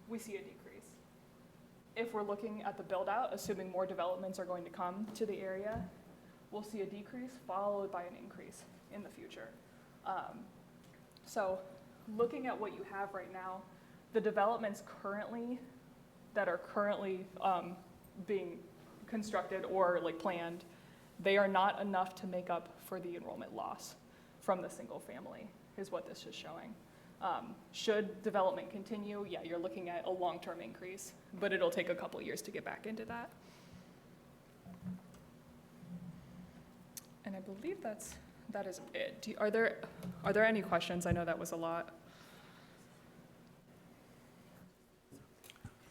Speaker 8: we see a decrease. If we're looking at the build-out, assuming more developments are going to come to the area, we'll see a decrease followed by an increase in the future. So looking at what you have right now, the developments that are currently being constructed or planned, they are not enough to make up for the enrollment loss from the single family, is what this is showing. Should development continue, yeah, you're looking at a long-term increase, but it'll take a couple years to get back into that. And I believe that is it. Are there any questions? I know that was a lot.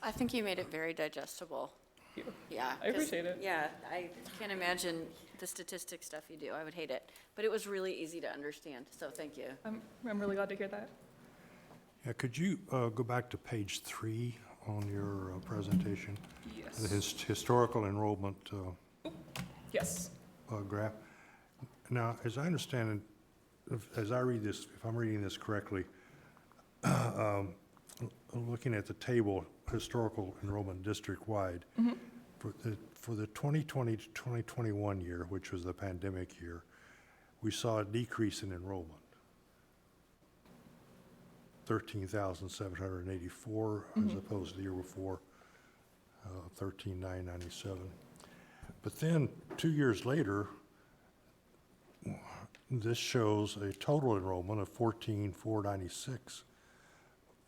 Speaker 3: I think you made it very digestible.
Speaker 8: Thank you.
Speaker 3: Yeah.
Speaker 8: I appreciate it.
Speaker 3: Yeah, I can't imagine the statistics stuff you do. I would hate it. But it was really easy to understand, so thank you.
Speaker 8: I'm really glad to hear that.
Speaker 12: Yeah, could you go back to page 3 on your presentation?
Speaker 8: Yes.
Speaker 12: The historical enrollment
Speaker 8: Yes.
Speaker 12: graph. Now, as I understand it, as I read this, if I'm reading this correctly, looking at the table, historical enrollment district-wide, for the 2020 to 2021 year, which was the pandemic year, we saw a decrease in enrollment. 13,784 as opposed to the year before, 13,997. But then 2 years later, this shows a total enrollment of 14,496,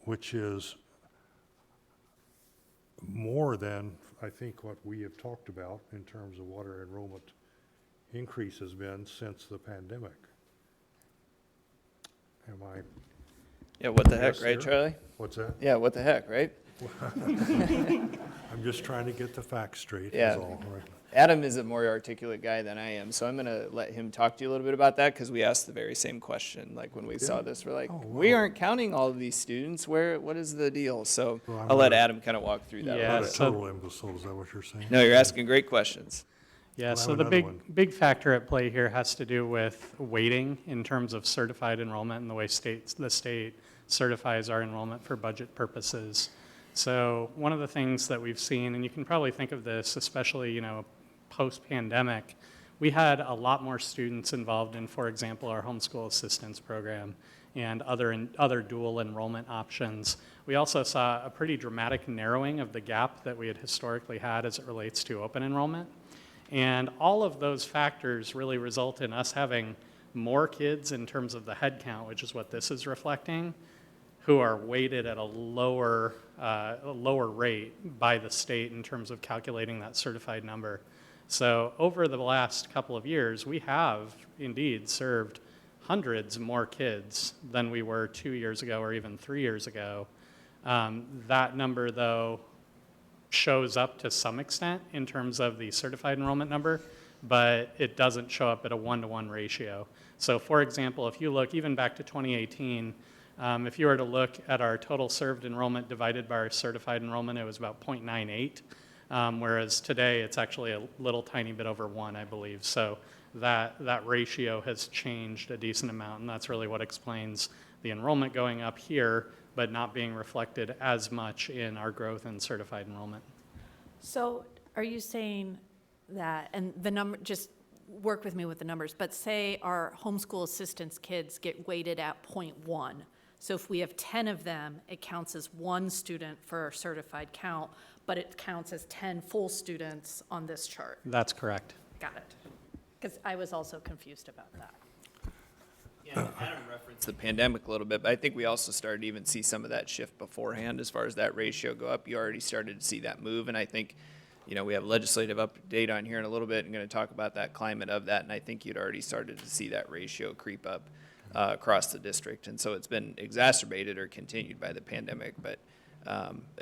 Speaker 12: which is more than, I think, what we have talked about in terms of what our enrollment increase has been since the pandemic. Am I?
Speaker 2: Yeah, what the heck,
Speaker 12: Yes,
Speaker 2: right,
Speaker 12: sir?
Speaker 2: Charlie?
Speaker 12: What's that?
Speaker 2: Yeah, what the heck, right?
Speaker 12: I'm just trying to get the facts straight,
Speaker 2: Yeah.
Speaker 12: is all, right?
Speaker 2: Adam is a more articulate guy than I am, so I'm going to let him talk to you a little bit about that, because we asked the very same question. When we saw this, we're like, we aren't counting all of these students. What is the deal? So
Speaker 12: Well, I'm
Speaker 2: I'll let
Speaker 12: not a-
Speaker 2: Adam kind of walk through that.
Speaker 12: I'm
Speaker 2: a
Speaker 12: not
Speaker 2: little
Speaker 12: a
Speaker 2: bit.
Speaker 12: total imbecile, is that what you're saying?
Speaker 2: No, you're asking great questions.
Speaker 9: Yeah,
Speaker 12: We'll
Speaker 9: so
Speaker 12: have
Speaker 9: the
Speaker 12: another one.
Speaker 9: big factor at play here has to do with weighting in terms of certified enrollment and the way the state certifies our enrollment for budget purposes. So one of the things that we've seen, and you can probably think of this, especially, post-pandemic, we had a lot more students involved in, for example, our homeschool assistance program. and other dual enrollment options. We also saw a pretty dramatic narrowing of the gap that we had historically had as it relates to open enrollment. And all of those factors really result in us having more kids in terms of the head count, which is what this is reflecting, who are weighted at a lower rate by the state in terms of calculating that certified number. So over the last couple of years, we have indeed served hundreds more kids than we were 2 years ago or even 3 years ago. That number, though, shows up to some extent in terms of the certified enrollment number, but it doesn't show up at a 1-to-1 ratio. So for example, if you look even back to 2018, if you were to look at our total served enrollment divided by our certified enrollment, it was about 0.98, whereas today it's actually a little tiny bit over 1, I believe. So that ratio has changed a decent amount, and that's really what explains the enrollment going up here, but not being reflected as much in our growth in certified enrollment.
Speaker 16: So are you saying that, and the number, just work with me with the numbers, but say our homeschool assistance kids get weighted at 0.1. So if we have 10 of them, it counts as 1 student for our certified count, but it counts as 10 full students on this chart.
Speaker 9: That's correct.
Speaker 16: Got it. Because I was also confused about that.
Speaker 2: Yeah, Adam referenced the pandemic a little bit, but I think we also started to even see some of that shift beforehand as far as that ratio go up. You already started to see that move, and I think, you know, we have legislative update on here in a little bit and going to talk about that climate of that, and I think you'd already started to see that ratio creep up across the district. And so it's been exacerbated or continued by the pandemic, but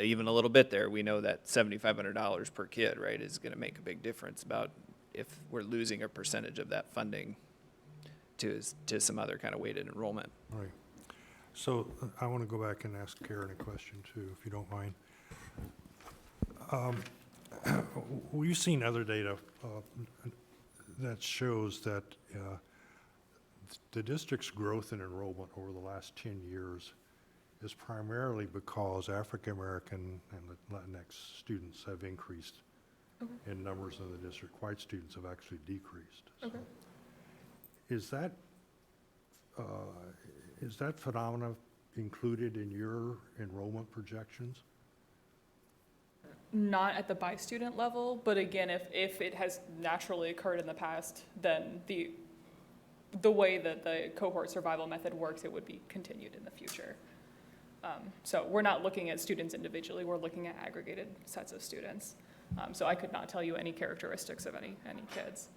Speaker 2: even a little bit there, we know that $7,500 per kid, right, is going to make a big difference about if we're losing a percentage of that funding to some other kind of weighted enrollment.
Speaker 12: Right. So I want to go back and ask Karen a question too, if you don't mind. We've seen other data that shows that the district's growth in enrollment over the last 10 years is primarily because African American and Latinx students have increased in numbers in the district. White students have actually decreased.
Speaker 8: Okay.
Speaker 12: Is that phenomena included in your enrollment projections?
Speaker 8: Not at the by student level, but again, if it has naturally occurred in the past, then the way that the cohort survival method works, it would be continued in the future. So we're not looking at students individually, we're looking at aggregated sets of students. So I could not tell you any characteristics of any kids.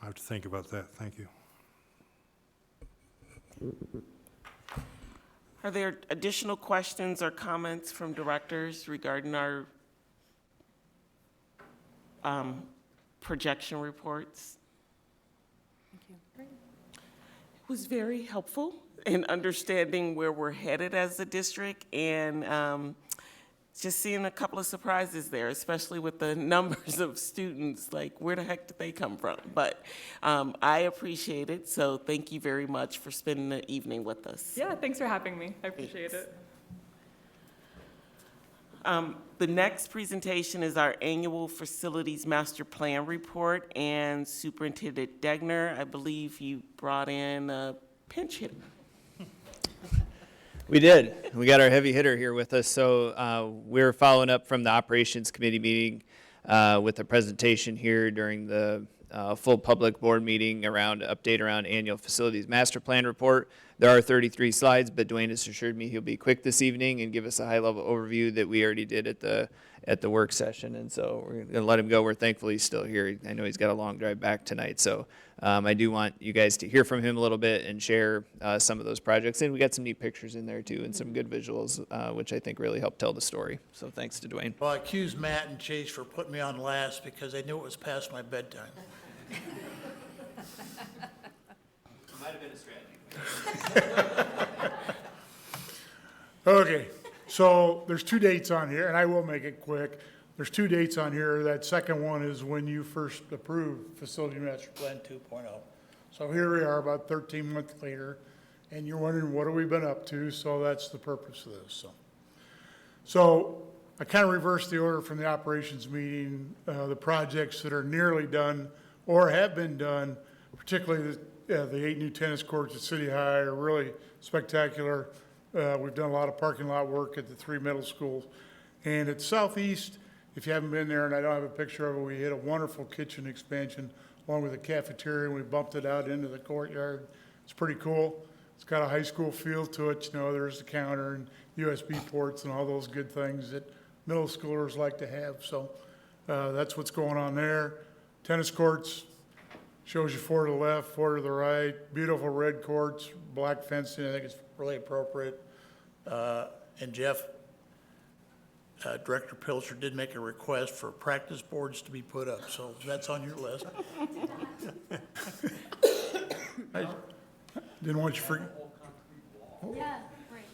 Speaker 12: I have to think about that. Thank you.
Speaker 1: Are there additional questions or comments from directors regarding our projection reports?
Speaker 16: Thank you.
Speaker 1: It was very helpful in understanding where we're headed as a district, and just seeing a couple of surprises there, especially with the numbers of students, like where the heck did they come from? But I appreciate it, so thank you very much for spending the evening with us.
Speaker 8: Yeah, thanks for having me. I appreciate it.
Speaker 1: The next presentation is our annual Facilities Master Plan Report, and Superintendent Degner, I believe you brought in a pinch hitter.
Speaker 2: We did. We got our heavy hitter here with us. So we're following up from the Operations Committee meeting with a presentation here during the full public board meeting around update around annual Facilities Master Plan Report. There are 33 slides, but Dwayne has assured me he'll be quick this evening and give us a high-level overview that we already did at the work session. And so we're going to let him go. We're thankful he's still here. I know he's got a long drive back tonight. So I do want you guys to hear from him a little bit and share some of those projects. And we got some neat pictures in there too and some good visuals, which I think really help tell the story. So thanks to Dwayne.
Speaker 10: Well, I accused Matt and Chase for putting me on last because they knew it was past my bedtime.
Speaker 2: Might have been a strategy.
Speaker 11: Okay, so there's 2 dates on here, and I will make it quick. There's 2 dates on here. That second one is when you first approved Facility Master Plan 2.0. So here we are about 13 months later, and you're wondering what have we been up to, so that's the purpose of this. So I kind of reversed the order from the operations meeting. The projects that are nearly done or have been done particularly the 8 new tennis courts at City High are really spectacular. We've done a lot of parking lot work at the 3 middle schools. And at Southeast, if you haven't been there, and I don't have a picture of it, we had a wonderful kitchen expansion along with a cafeteria, and we bumped it out into the courtyard. It's pretty cool. It's got a high school feel to it. You know, there's the counter and USB ports and all those good things that middle schoolers like to have. So that's what's going on there. Tennis courts, shows you 4 to the left, 4 to the right. Beautiful red courts, black fencing. I think it's really appropriate. And Jeff, Director Pilcher did make a request for practice boards to be put up, so that's on your list. I didn't want you to forget.
Speaker 3: Yeah, great,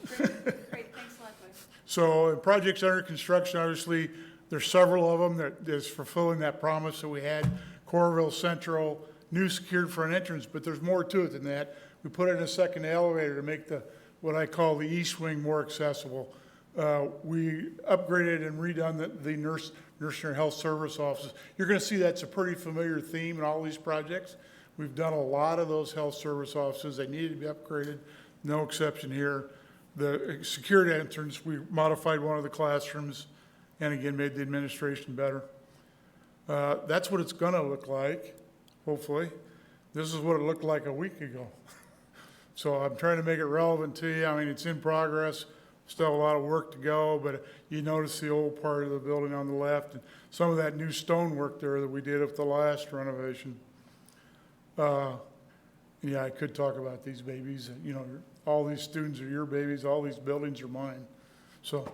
Speaker 3: thanks a lot, Bush.
Speaker 11: So projects under construction, obviously, there's several of them that is fulfilling that promise that we had. Coralville Central, new secured front entrance, but there's more to it than that. We put in a second elevator to make what I call the east wing more accessible. We upgraded and redone the nursery and health service offices. You're going to see that's a pretty familiar theme in all these projects. We've done a lot of those health service offices. They needed to be upgraded, no exception here. The secured entrance, we modified one of the classrooms and again made the administration better. That's what it's going to look like, hopefully. This is what it looked like a week ago. So I'm trying to make it relevant to you. I mean, it's in progress. Still a lot of work to go, but you notice the old part of the building on the left and some of that new stonework there that we did at the last renovation. Yeah, I could talk about these babies. You know, all these students are your babies. All these buildings are mine. So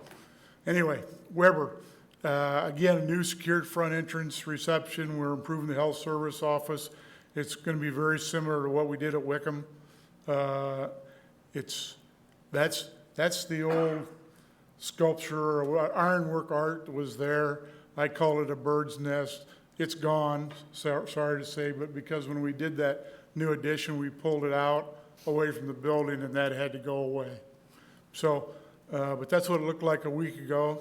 Speaker 11: anyway, Weber, again, a new secured front entrance reception. We're improving the health service office. It's going to be very similar to what we did at Wickham. That's the old sculpture or ironwork art that was there. I call it a bird's nest. It's gone, sorry to say, but because when we did that new addition, we pulled it out away from the building and that had to go away. So, but that's what it looked like a week ago.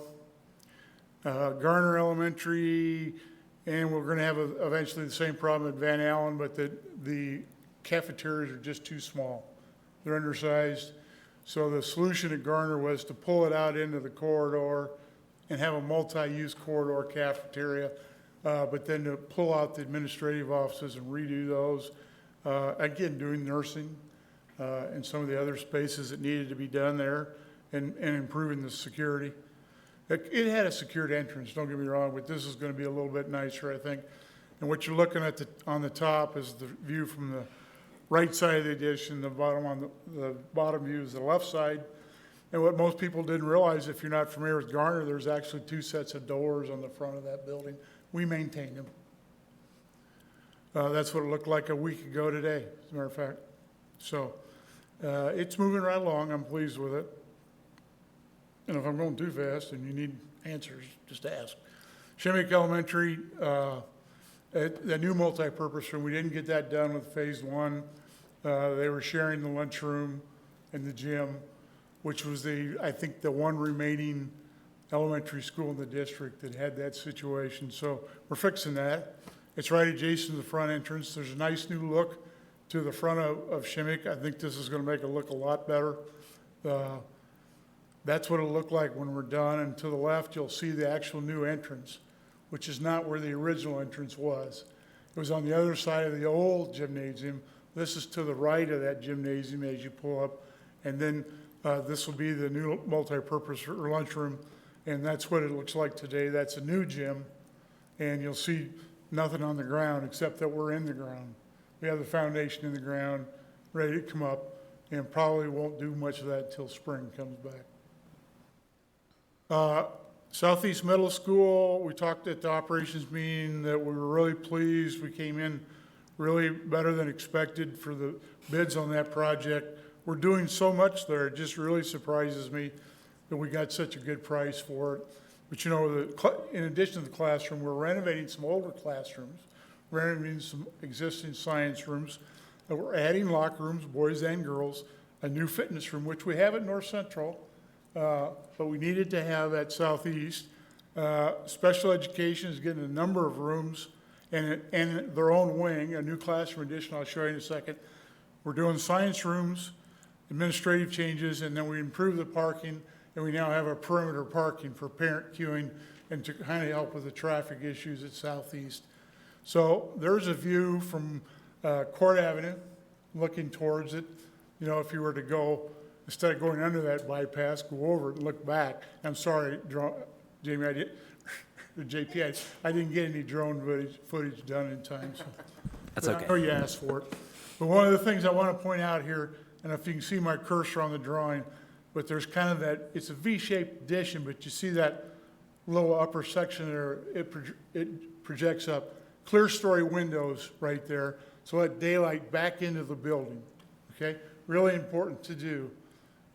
Speaker 11: Garner Elementary, and we're going to have eventually the same problem at Van Allen, but the cafeterias are just too small. They're undersized. So the solution at Garner was to pull it out into the corridor and have a multi-use corridor cafeteria, but then to pull out the administrative offices and redo those. Again, doing nursing and some of the other spaces that needed to be done there and improving the security. It had a secured entrance, don't get me wrong, but this is going to be a little bit nicer, I think. And what you're looking at on the top is the view from the right side of the addition, the bottom view is the left side. And what most people didn't realize, if you're not familiar with Garner, there's actually 2 sets of doors on the front of that building. We maintained them. That's what it looked like a week ago today, as a matter of fact. So it's moving right along. I'm pleased with it. And if I'm going too fast and you need answers, just ask. Shemmick Elementary, the new multi-purpose room, we didn't get that done with phase 1. They were sharing the lunchroom and the gym, which was I think the one remaining elementary school in the district that had that situation. So we're fixing that. It's right adjacent to the front entrance. There's a nice new look to the front of Shemmick. I think this is going to make it look a lot better. That's what it'll look like when we're done. And to the left, you'll see the actual new entrance, which is not where the original entrance was. It was on the other side of the old gymnasium. This is to the right of that gymnasium as you pull up. And then this will be the new multi-purpose lunchroom. And that's what it looks like today. That's a new gym. And you'll see nothing on the ground except that we're in the ground. We have the foundation in the ground, ready to come up, and probably won't do much of that until spring comes back. Southeast Middle School, we talked at the operations meeting that we were really pleased. We came in really better than expected for the bids on that project. We're doing so much there, it just really surprises me that we got such a good price for it. But you know, in addition to the classroom, we're renovating some older classrooms, renovating some existing science rooms. We're adding locker rooms, boys and girls, a new fitness room, which we have at North Central, but we needed to have at Southeast. Special education is getting a number of rooms, and their own wing, a new classroom addition I'll show you in a second. We're doing science rooms, administrative changes, and then we improve the parking, and we now have a perimeter parking for parent queuing and to kind of help with the traffic issues at Southeast. So there's a view from Court Avenue looking towards it. You know, if you were to go, instead of going under that bypass, go over it and look back. I'm sorry, Jamie, JP, I didn't get any drone footage done in time. So.
Speaker 14: That's
Speaker 11: But
Speaker 14: okay.
Speaker 11: I know you asked for it. But one of the things I want to point out here, and if you can see my cursor on the drawing, but there's kind of that, it's a V-shaped addition, but you see that little upper section there, it projects up. Clear story windows right there, so let daylight back into the building, okay? Really important to do.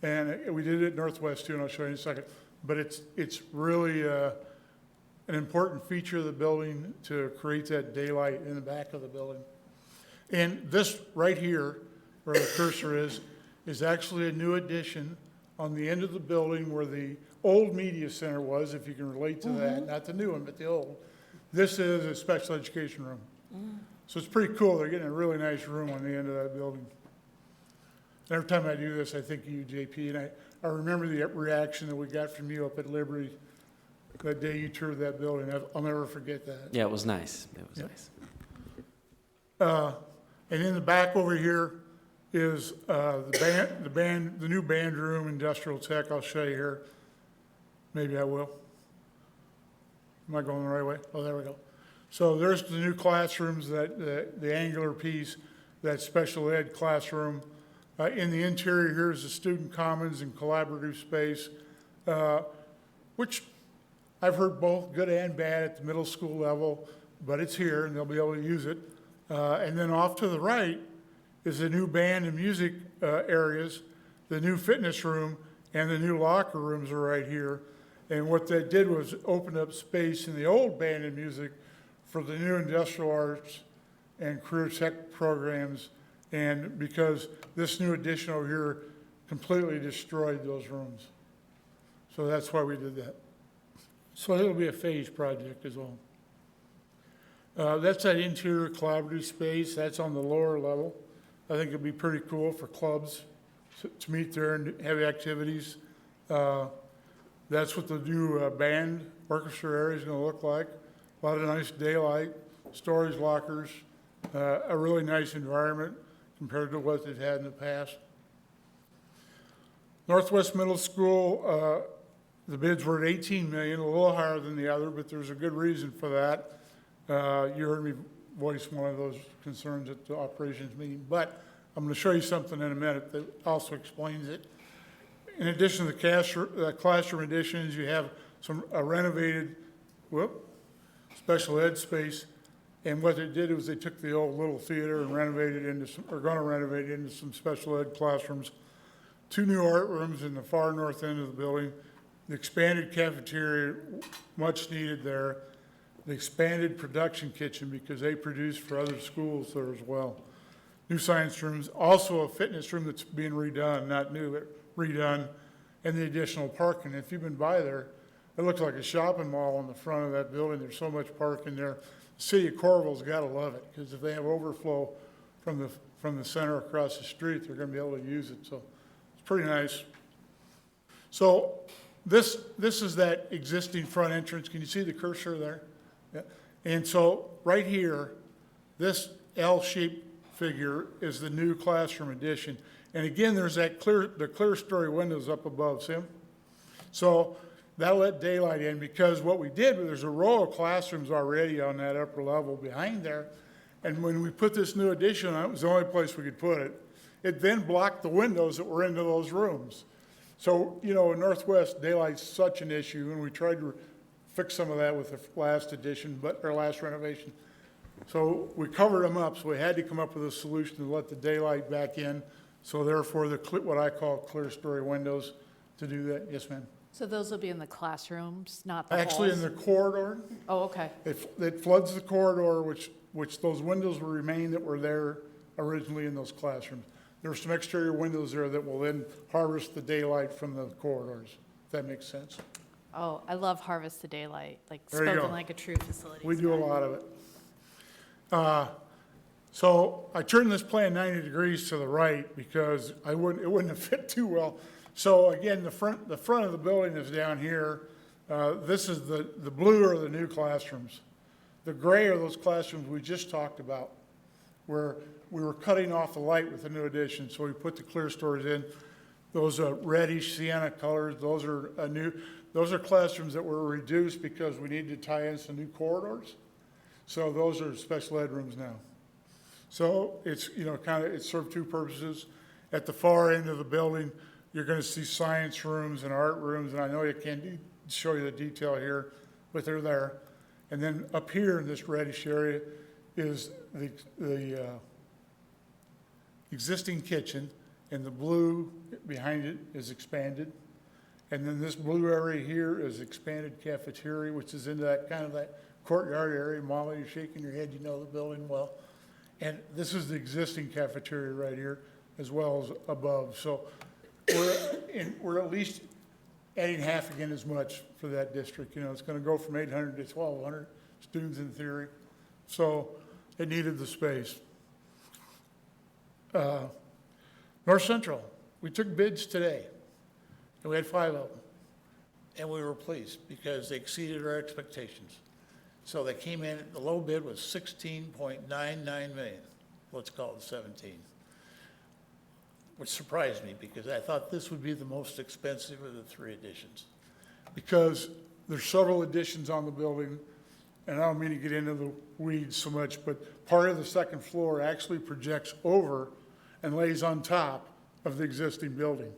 Speaker 11: And we did it at Northwest too, and I'll show you in a second. But it's really an important feature of the building to create that daylight in the back of the building. And this right here, where the cursor is actually a new addition on the end of the building where the old media center was, if you can relate to that, not the new one, but the old. This is a special education room. So it's pretty cool. They're getting a really nice room on the end of that building. Every time I do this, I think of you, JP, and I remember the reaction that we got from you up at Liberty that day you toured that building. I'll never forget that.
Speaker 14: Yeah, it was nice. It was nice.
Speaker 11: And in the back over here is the new band room, industrial tech. I'll show you here. Maybe I will. Am I going the right way? Oh, there we go. So there's the new classrooms, the angular piece, that special ed classroom. In the interior here is the student commons and collaborative space, which I've heard both good and bad at the middle school level, but it's here and they'll be able to use it. And then off to the right is the new band and music areas, the new fitness room, and the new locker rooms are right here. And what they did was open up space in the old band and music for the new industrial arts and career tech programs. And because this new addition over here completely destroyed those rooms. So that's why we did that. So it'll be a phased project as well. That's that interior collaborative space. That's on the lower level. I think it'd be pretty cool for clubs to meet there and have activities. That's what the new band orchestra area is going to look like. A lot of nice daylight, storage lockers, a really nice environment compared to what they've had in the past. Northwest Middle School, the bids were at $18 million, a little higher than the other, but there's a good reason for that. You heard me voice one of those concerns at the operations meeting, but I'm going to show you something in a minute that also explains it. In addition to the classroom additions, you have a renovated, special ed space. And what they did was they took the old little theater and renovated into some special ed classrooms. 2 new art rooms in the far north end of the building. The expanded cafeteria, much needed there. The expanded production kitchen because they produce for other schools there as well. New science rooms, also a fitness room that's being redone, not new, but redone, and the additional parking. If you've been by there, it looks like a shopping mall in the front of that building. There's so much parking there. The city of Coralville's got to love it because if they have overflow from the center across the street, they're going to be able to use it. So it's pretty nice. So this is that existing front entrance. Can you see the cursor there? Yeah. And so right here, this L-shaped figure is the new classroom addition. And again, there's that the clear story windows up above, see them? So that'll let daylight in because what we did, there's a row of classrooms already on that upper level behind there. And when we put this new addition on, it was the only place we could put it. It then blocked the windows that were into those rooms. So, you know, in Northwest, daylight's such an issue, and we tried to fix some of that with the last addition, our last renovation. So we covered them up, so we had to come up with a solution to let the daylight back in. So therefore, what I call clear story windows to do that. Yes, ma'am.
Speaker 16: So those will be in the classrooms, not the
Speaker 11: Actually, in
Speaker 16: halls?
Speaker 11: the corridor.
Speaker 16: Oh, okay.
Speaker 11: It floods the corridor, which those windows will remain that were there originally in those classrooms. There are some exterior windows there that will then harvest the daylight from the corridors, if that makes sense.
Speaker 16: Oh, I love Harvest the Daylight, like
Speaker 11: There you go.
Speaker 16: spoken like a true facility.
Speaker 11: We do a lot of it. So I turned this plan 90 degrees to the right because it wouldn't have fit too well. So again, the front of the building is down here. This is the blue are the new classrooms. The gray are those classrooms we just talked about, where we were cutting off the light with the new addition. So we put the clear stories in. Those reddish sienna colors, those are classrooms that were reduced because we needed to tie in some new corridors. So those are special ed rooms now. So it's, it served two purposes. At the far end of the building, you're going to see science rooms and art rooms, and I know you can't show you the detail here, but they're there. And then up here in this reddish area is the existing kitchen, and the blue behind it is expanded. And then this blue area here is expanded cafeteria, which is into that kind of that courtyard area. Molly, you're shaking your head, you know the building well. And this is the existing cafeteria right here, as well as above. So we're at least adding half again as much for that district. It's going to go from 800 to 1,200 students in theory. So it needed the space. North Central, we took bids today, and we had 5 of them. And we were pleased because they exceeded our expectations. So they came in, the low bid was 16.99 million. Let's call it 17. Which surprised me because I thought this would be the most expensive of the 3 additions. Because there's several additions on the building, and I don't mean to get into the weeds so much, but part of the second floor actually projects over and lays on top of the existing building.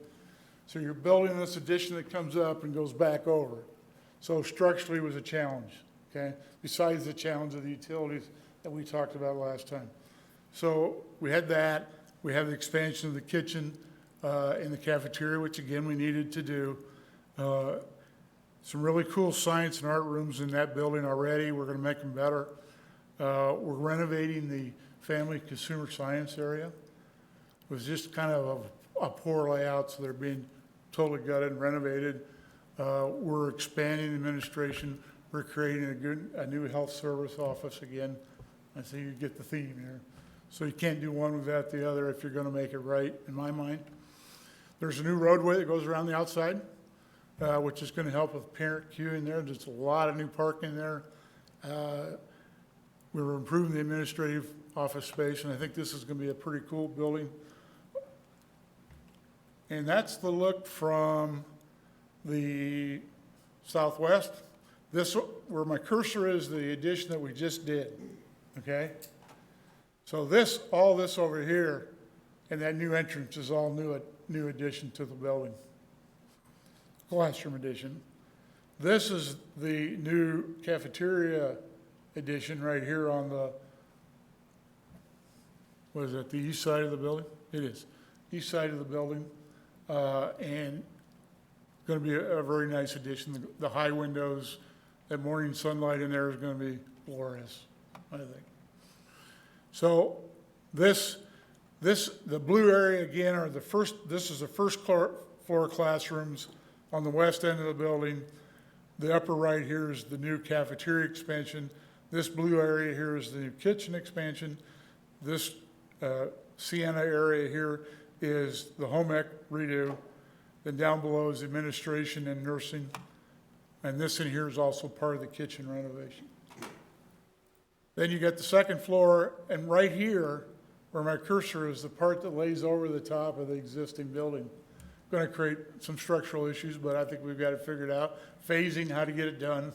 Speaker 11: So you're building this addition that comes up and goes back over. So structurally it was a challenge, okay? Besides the challenge of the utilities that we talked about last time. So we had that. We have the expansion of the kitchen in the cafeteria, which again we needed to do. Some really cool science and art rooms in that building already. We're going to make them better. We're renovating the family consumer science area. It was just kind of a poor layout, so they're being totally gutted and renovated. We're expanding administration. We're creating a new health service office again. I see you get the theme here. So you can't do one without the other if you're going to make it right, in my mind. There's a new roadway that goes around the outside, which is going to help with parent queuing there. There's a lot of new parking there. We were improving the administrative office space, and I think this is going to be a pretty cool building. And that's the look from the southwest. This, where my cursor is, the addition that we just did, okay? So all this over here, and that new entrance is all new addition to the building. Classroom addition. This is the new cafeteria addition right here on the, what is it, the east side of the building? It is, east side of the building. And going to be a very nice addition. The high windows, that morning sunlight in there is going to be glorious, I think. So the blue area again are this is the first floor classrooms on the west end of the building. The upper right here is the new cafeteria expansion. This blue area here is the new kitchen expansion. This sienna area here is the home ec redo. Then down below is administration and nursing. And this in here is also part of the kitchen renovation. Then you got the second floor, and right here, where my cursor is, the part that lays over the top of the existing building. Going to create some structural issues, but I think we've got it figured out. Phasing, how to get it done,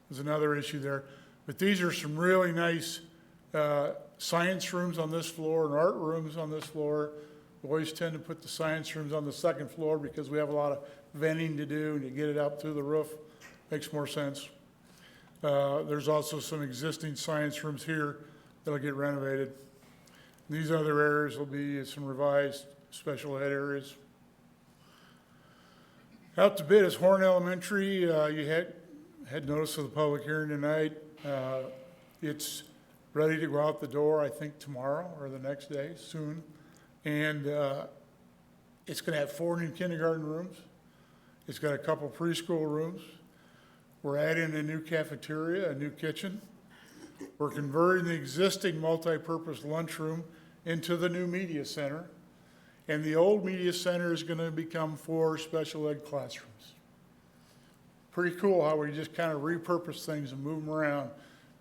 Speaker 11: is another issue there. But these are some really nice science rooms on this floor and art rooms on this floor. We always tend to put the science rooms on the second floor because we have a lot of venting to do, and you get it up through the roof. Makes more sense. There's also some existing science rooms here that'll get renovated. These other areas will be some revised special ed areas. Out to bid is Horn Elementary. You had notice of the public hearing tonight. It's ready to go out the door, I think, tomorrow or the next day, soon. And it's going to have 4 new kindergarten rooms. It's got a couple preschool rooms. We're adding a new cafeteria, a new kitchen. We're converting the existing multipurpose lunchroom into the new media center. And the old media center is going to become 4 special ed classrooms. Pretty cool how we just kind of repurpose things and move them around,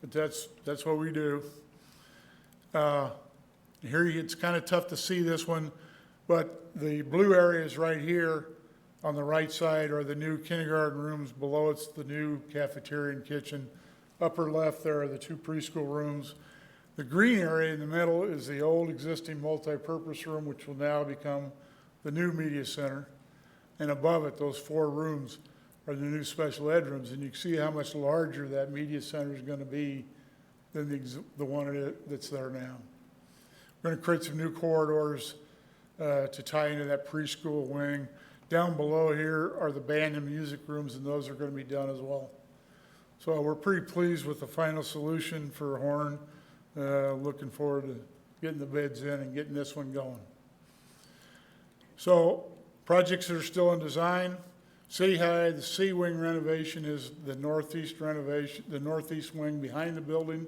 Speaker 11: but that's what we do. Here it's kind of tough to see this one, but the blue areas right here on the right side are the new kindergarten rooms. Below it's the new cafeteria and kitchen. Upper left there are the 2 preschool rooms. The green area in the middle is the old existing multipurpose room, which will now become the new media center. And above it, those 4 rooms are the new special ed rooms. And you can see how much larger that media center is going to be than the one that's there now. We're going to create some new corridors to tie into that preschool wing. Down below here are the band and music rooms, and those are going to be done as well. So we're pretty pleased with the final solution for Horn. Looking forward to getting the bids in and getting this one going. So projects that are still in design. City High, the C wing renovation is the northeast renovation, the northeast wing behind the building.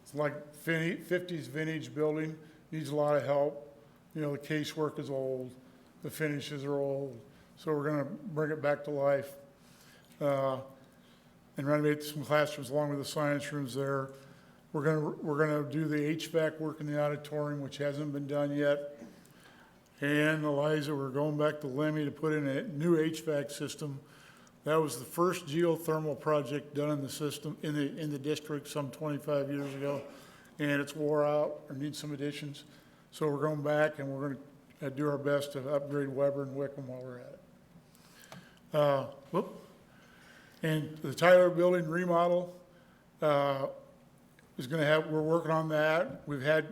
Speaker 11: It's like 50s vintage building, needs a lot of help. You know, the casework is old, the finishes are old, so we're gonna bring it back to life. And renovate some classrooms along with the science rooms there. We're gonna do the HVAC work in the auditorium, which hasn't been done yet. And Eliza, we're going back to Lemmy to put in a new HVAC system. That was the first geothermal project done in the system, in the district some 25 years ago. And it's wore out or needs some additions. So we're going back and we're gonna do our best to upgrade Weber and Wickham while we're at it. And the Tyler building remodel is going to have, we're working on that. We've had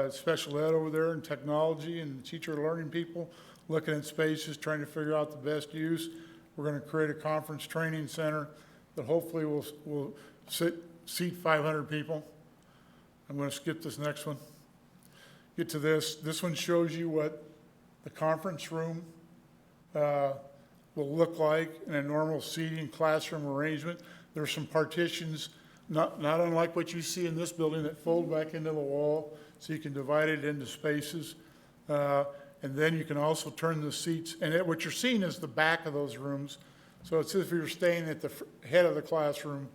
Speaker 11: special ed over there and technology and teacher learning people looking at spaces, trying to figure out the best use. We're going to create a conference training center that hopefully will seat 500 people. I'm going to skip this next one. Get to this. This one shows you what the conference room will look like in a normal seating classroom arrangement. There's some partitions, not unlike what you see in this building, that fold back into the wall so you can divide it into spaces. And then you can also turn the seats, and what you're seeing is the back of those rooms. So it's as if you're staying at the head of the classroom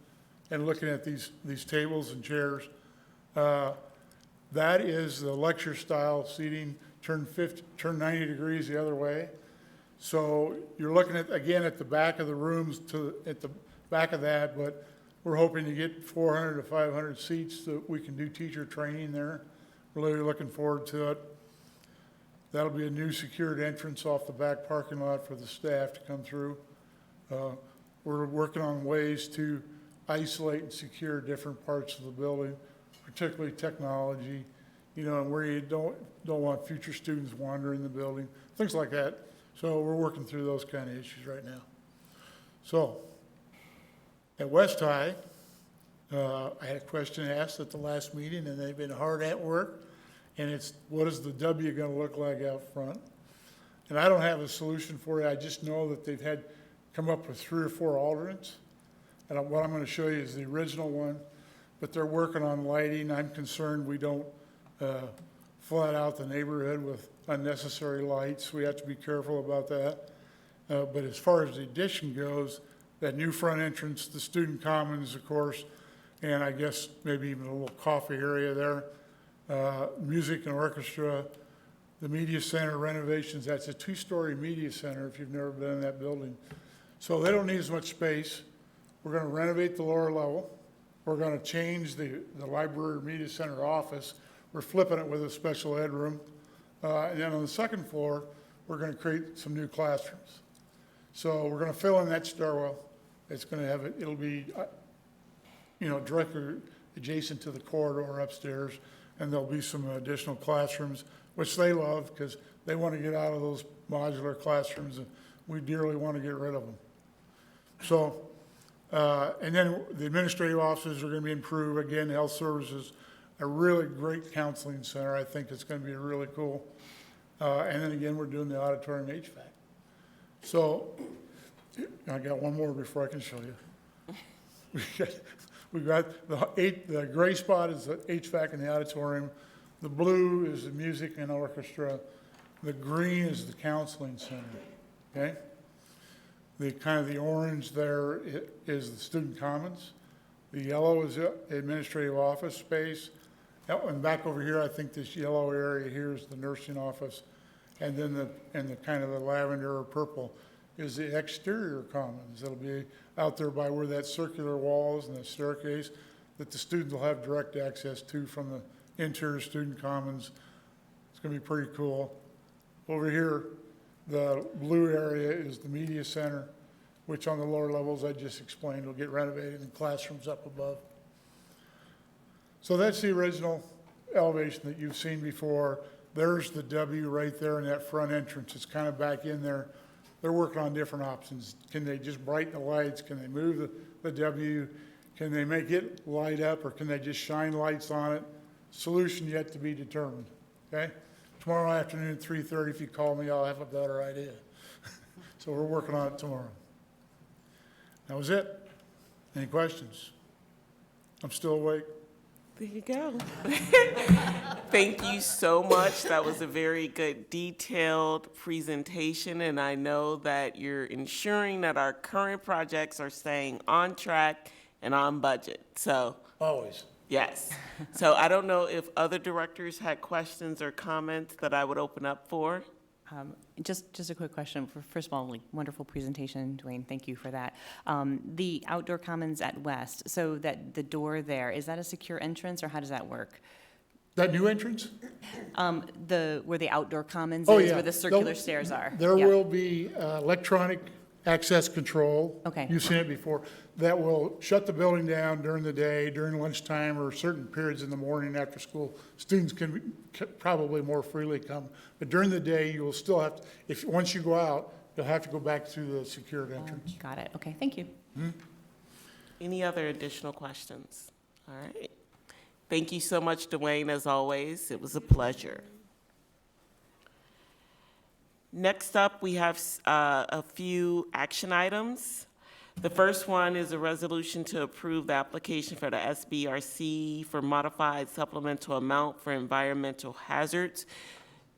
Speaker 11: and looking at these tables and chairs. That is the lecture style seating, turn 90 degrees the other way. So you're looking at, again, at the back of the rooms, at the back of that, but we're hoping to get 400 to 500 seats so we can do teacher training there. Really looking forward to it. That'll be a new secured entrance off the back parking lot for the staff to come through. We're working on ways to isolate and secure different parts of the building, particularly technology, and where you don't want future students wandering the building, things like that. So we're working through those kind of issues right now. So at West High, I had a question asked at the last meeting, and they've been hard at work. And it's, what is the W going to look like out front? And I don't have a solution for you. I just know that they've had come up with 3 or 4 alternates. And what I'm going to show you is the original one, but they're working on lighting. I'm concerned we don't flood out the neighborhood with unnecessary lights. We have to be careful about that. But as far as the addition goes, that new front entrance, the student commons, of course, and I guess maybe even a little coffee area there. Music and orchestra, the media center renovations. That's a 2-story media center if you've never been in that building. So they don't need as much space. We're going to renovate the lower level. We're going to change the library media center office. We're flipping it with a special ed room. And then on the second floor, we're going to create some new classrooms. So we're going to fill in that stairwell. It's going to have it'll be, directly adjacent to the corridor upstairs. And there'll be some additional classrooms, which they love because they want to get out of those modular classrooms, and we dearly want to get rid of them. So, and then the administrative offices are going to be improved. Again, health services, a really great counseling center. I think it's going to be really cool. And then again, we're doing the auditorium HVAC. So, I got one more before I can show you. We got the gray spot is the HVAC in the auditorium. The blue is the music and orchestra. The green is the counseling center, okay? The kind of the orange there is the student commons. The yellow is the administrative office space. And back over here, I think this yellow area here is the nursing office. And then the kind of the lavender or purple is the exterior commons. It'll be out there by where that circular walls and the staircase that the students will have direct access to from the interior student commons. It's gonna be pretty cool. Over here, the blue area is the media center, which on the lower levels I just explained will get renovated and classrooms up above. So that's the original elevation that you've seen before. There's the W right there in that front entrance. It's kind of back in there. They're working on different options. Can they just brighten the lights? Can they move the W? Can they make it light up, or can they just shine lights on it? Solution yet to be determined, okay? Tomorrow afternoon at 3:30, if you call me, I'll have a better idea. So we're working on it tomorrow. That was it. Any questions? I'm still awake.
Speaker 1: There you go. Thank you so much. That was a very good, detailed presentation, and I know that you're ensuring that our current projects are staying on track and on budget. So,
Speaker 11: always.
Speaker 1: Yes. So I don't know if other directors had questions or comments that I would open up for.
Speaker 15: Just a quick question. First of all, like, wonderful presentation, Dwayne. Thank you for that. The outdoor commons at West, so that the door there, is that a secure entrance, or how does that work?
Speaker 11: That new entrance?
Speaker 15: Where the outdoor commons
Speaker 11: Oh,
Speaker 15: is,
Speaker 11: yeah.
Speaker 15: where the circular stairs are.
Speaker 11: There
Speaker 15: Yeah.
Speaker 11: will be electronic access control.
Speaker 15: Okay.
Speaker 11: You've seen it before. That will shut the building down during the day, during lunchtime, or certain periods in the morning after school. Students can probably more freely come. But during the day, you will still have, once you go out, you'll have to go back through the secured entrance.
Speaker 15: Got it. Okay, thank you.
Speaker 1: Any other additional questions? All right. Thank you so much, Dwayne, as always. It was a pleasure. Next up, we have a few action items. The first one is a resolution to approve the application for the SBRC for modified supplemental amount for environmental hazards.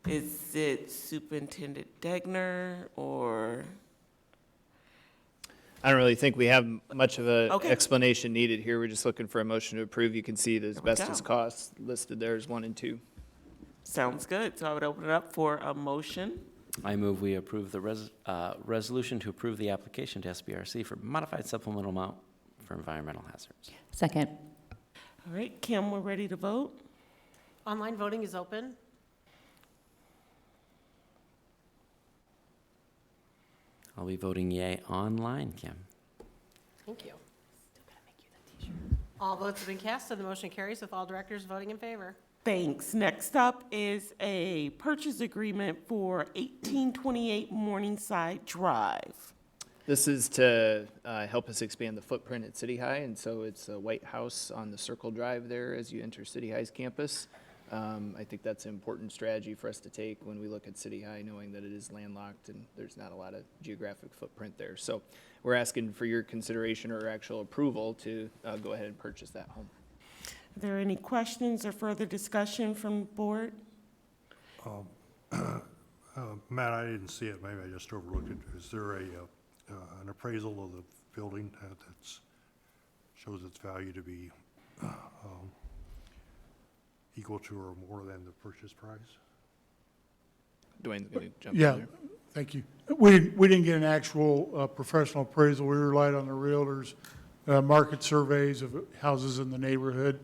Speaker 1: Is it Superintendent Degner or?
Speaker 2: I don't really think we have much of an
Speaker 1: Okay.
Speaker 2: explanation needed here. We're just looking for a motion to approve. You can see the asbestos
Speaker 1: go.
Speaker 2: costs listed there as 1 and 2.
Speaker 1: Sounds good. So I would open it up for a motion.
Speaker 14: I move we approve the resolution to approve the application to SBRC for modified supplemental amount for environmental hazards.
Speaker 15: Second.
Speaker 1: All right, Kim, we're ready to vote.
Speaker 13: Online voting is open.
Speaker 14: I'll be voting yay online, Kim.
Speaker 13: Thank you. All votes have been cast, and the motion carries with all directors voting in favor.
Speaker 1: Thanks. Next up is a purchase agreement for 1828 Morningside Drive.
Speaker 2: This is to help us expand the footprint at City High, and so it's a white house on the Circle Drive there as you enter City High's campus. I think that's an important strategy for us to take when we look at City High, knowing that it is landlocked and there's not a lot of geographic footprint there. So we're asking for your consideration or actual approval to go ahead and purchase that home.
Speaker 1: Are there any questions or further discussion from the board?
Speaker 12: Matt, I didn't see it, maybe I just overlooked it. Is there an appraisal of the building that shows its value to be equal to or more than the purchase price?
Speaker 2: Dwayne's going to jump in
Speaker 11: Yeah,
Speaker 2: there.
Speaker 11: thank you. We didn't get an actual professional appraisal. We relied on the realtors' market surveys of houses in the neighborhood.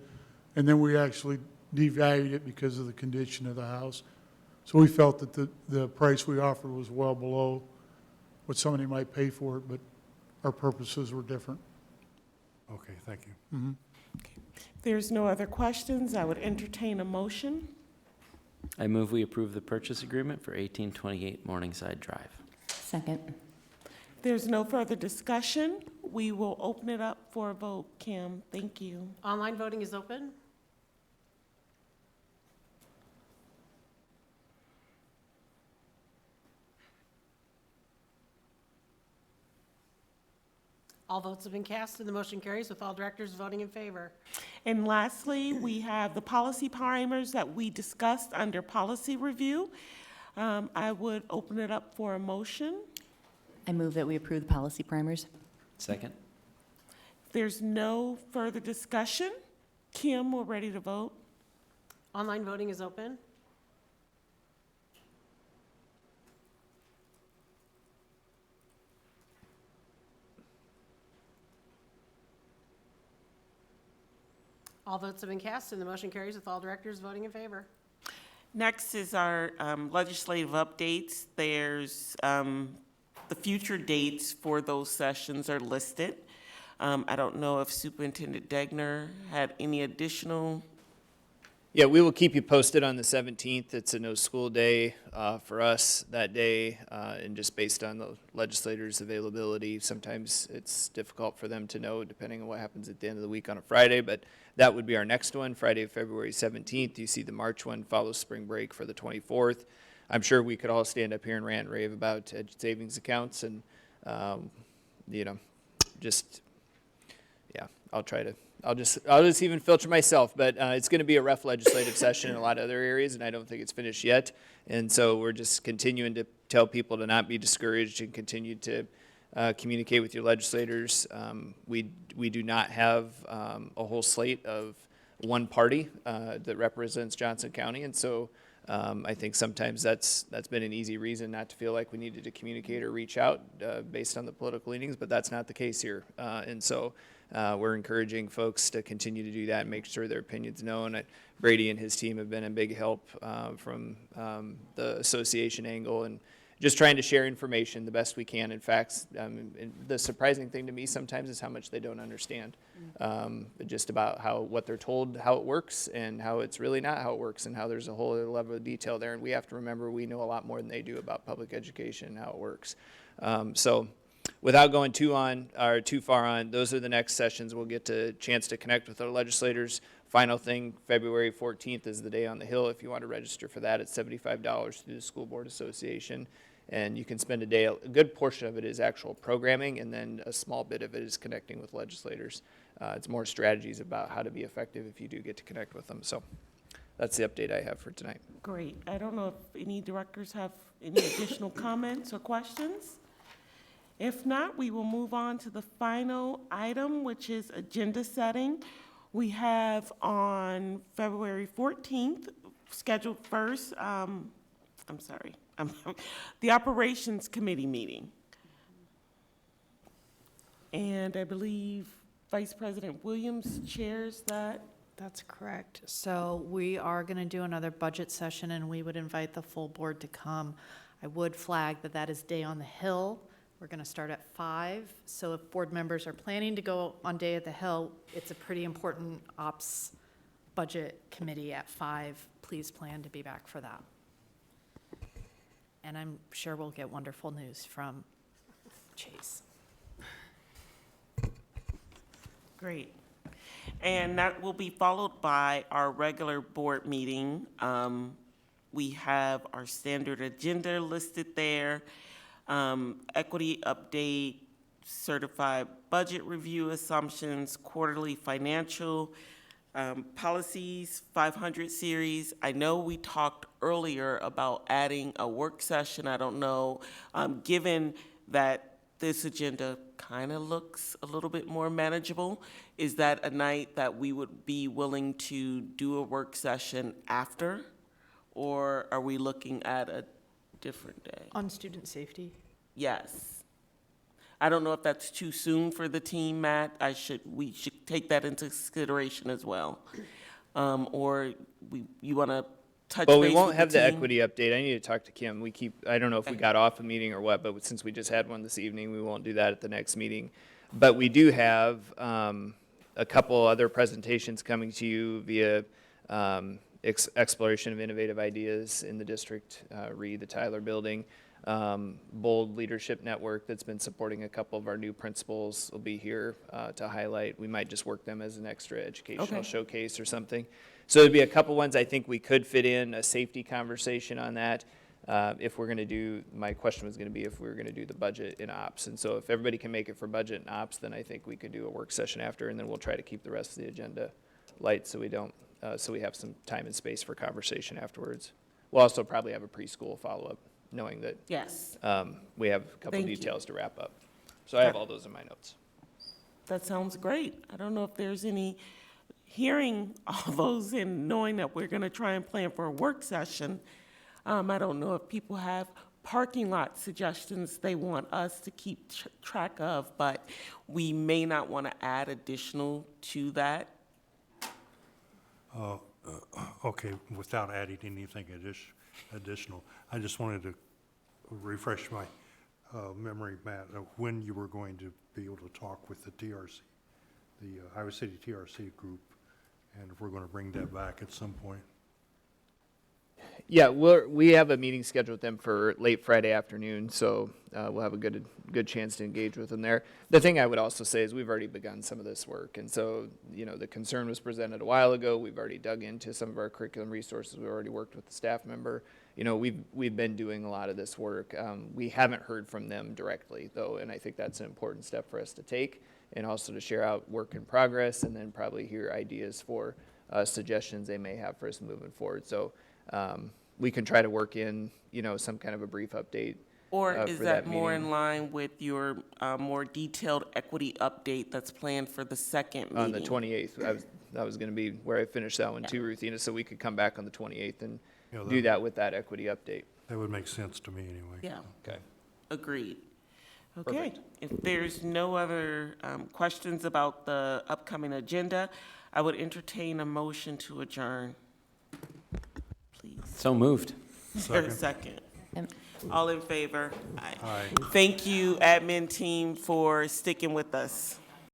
Speaker 11: And then we actually devalued it because of the condition of the house. So we felt that the price we offered was well below what somebody might pay for it, but our purposes were different.
Speaker 12: Okay, thank you.
Speaker 1: If there's no other questions, I would entertain a motion.
Speaker 14: I move we approve the purchase agreement for 1828 Morningside Drive.
Speaker 15: Second.
Speaker 1: If there's no further discussion, we will open it up for a vote. Kim, thank you.
Speaker 13: Online voting is open. All votes have been cast and the motion carries with all directors voting in favor.
Speaker 1: And lastly, we have the policy primers that we discussed under policy review. I would open it up for a motion.
Speaker 15: I move that we approve the policy primers.
Speaker 14: Second?
Speaker 1: If there's no further discussion, Kim, we're ready to vote.
Speaker 13: Online voting is open. All votes have been cast and the motion carries with all directors voting in favor.
Speaker 1: Next is our legislative updates. There's the future dates for those sessions are listed. I don't know if Superintendent Degner had any additional.
Speaker 2: Yeah, we will keep you posted on the 17th. It's a no-school day for us that day, and just based on the legislators' availability, sometimes it's difficult for them to know depending on what happens at the end of the week on a Friday, but that would be our next one, Friday, February 17th. You see the March one follows spring break for the 24th. I'm sure we could all stand up here and rant and rave about savings accounts and, just, yeah, I'll just even filter myself, but it's going to be a rough legislative session in a lot of other areas, and I don't think it's finished yet. And so we're just continuing to tell people to not be discouraged and continue to communicate with your legislators. We do not have a whole slate of one party that represents Johnson County, and so I think sometimes that's been an easy reason not to feel like we needed to communicate or reach out based on the political leanings, but that's not the case here. And so we're encouraging folks to continue to do that and make sure their opinion's known. Brady and his team have been a big help from the association angle and just trying to share information the best we can. In fact, the surprising thing to me sometimes is how much they don't understand, just about what they're told, how it works, and how it's really not how it works, and how there's a whole other level of detail there. And we have to remember we know a lot more than they do about public education and how it works. So without going too far on, those are the next sessions. We'll get a chance to connect with our legislators. Final thing, February 14th is the Day on the Hill. If you want to register for that, it's $75 through the School Board Association. And you can spend a day, a good portion of it is actual programming, and then a small bit of it is connecting with legislators. It's more strategies about how to be effective if you do get to connect with them. So that's the update I have for tonight.
Speaker 1: Great. I don't know if any directors have any additional comments or questions. If not, we will move on to the final item, which is agenda setting. We have on February 14th, scheduled first, the Operations Committee meeting. And I believe Vice President Williams chairs that.
Speaker 16: That's correct. So we are going to do another budget session, and we would invite the full board to come. I would flag that that is Day on the Hill. We're going to start at 5. So if board members are planning to go on Day at the Hill, it's a pretty important ops budget committee at 5. Please plan to be back for that. And I'm sure we'll get wonderful news from Chase.
Speaker 1: Great. And that will be followed by our regular board meeting. We have our standard agenda listed there. Equity update, certified budget review assumptions, quarterly financial, policies 500 series. I know we talked earlier about adding a work session. I don't know, given that this agenda kind of looks a little bit more manageable, is that a night that we would be willing to do a work session after? Or are we looking at a different day?
Speaker 16: On student safety?
Speaker 1: Yes. I don't know if that's too soon for the team, Matt. We should take that into consideration as well. Or you want to touch base with the team?
Speaker 2: Well, we won't have the equity update. I need to talk to Kim. I don't know if we got off a meeting or what, but since we just had one this evening, we won't do that at the next meeting. But we do have a couple other presentations coming to you via exploration of innovative ideas in the district, the Tyler Building. Bold Leadership Network that's been supporting a couple of our new principals will be here to highlight. We might just work them as an extra educational showcase or something. So there'd be a couple ones I think we could fit in, a safety conversation on that. if we're going to do, my question was going to be if we were going to do the budget in ops. And so if everybody can make it for budget and ops, then I think we could do a work session after, and then we'll try to keep the rest of the agenda light so we don't, so we have some time and space for conversation afterwards. We'll also probably have a preschool follow-up, knowing that
Speaker 1: Yes,
Speaker 2: we have a couple
Speaker 1: Thank you.
Speaker 2: details to wrap up. So I have all those in my notes.
Speaker 1: that sounds great. I don't know if there's any, hearing all those and knowing that we're gonna try and plan for a work session, I don't know if people have parking lot suggestions they want us to keep track of, but we may not want to add additional to that.
Speaker 12: Okay, without adding anything additional, I just wanted to refresh my memory, Matt, of when you were going to be able to talk with the TRC, the Iowa City TRC group, and if we're going to bring that back at some point.
Speaker 2: Yeah, we have a meeting scheduled with them for late Friday afternoon, so we'll have a good chance to engage with them there. The thing I would also say is we've already begun some of this work, and so, you know, the concern was presented a while ago. We've already dug into some of our curriculum resources. We've already worked with the staff member. You know, we've been doing a lot of this work. We haven't heard from them directly, though, and I think that's an important step for us to take, and also to share out work in progress, and then probably hear ideas for suggestions they may have for us moving forward. So we can try to work in, you know, some kind of a brief update.
Speaker 1: Or is
Speaker 2: for
Speaker 1: that more
Speaker 2: meeting.
Speaker 1: in line with your more detailed equity update that's planned for the second meeting?
Speaker 2: On the 28th, that was going to be where I finished that one too, Ruthina, so we could come back on the 28th and
Speaker 12: Yeah,
Speaker 2: do that with that equity update.
Speaker 12: That would make sense to me anyway.
Speaker 1: Yeah,
Speaker 2: Okay.
Speaker 1: agreed. Okay,
Speaker 2: Perfect.
Speaker 1: if there's no other questions about the upcoming agenda, I would entertain a motion to adjourn. Please.
Speaker 14: So moved.
Speaker 1: Is there a second? All in favor? Aye.
Speaker 12: Aye.
Speaker 1: Thank you, admin team, for sticking with us.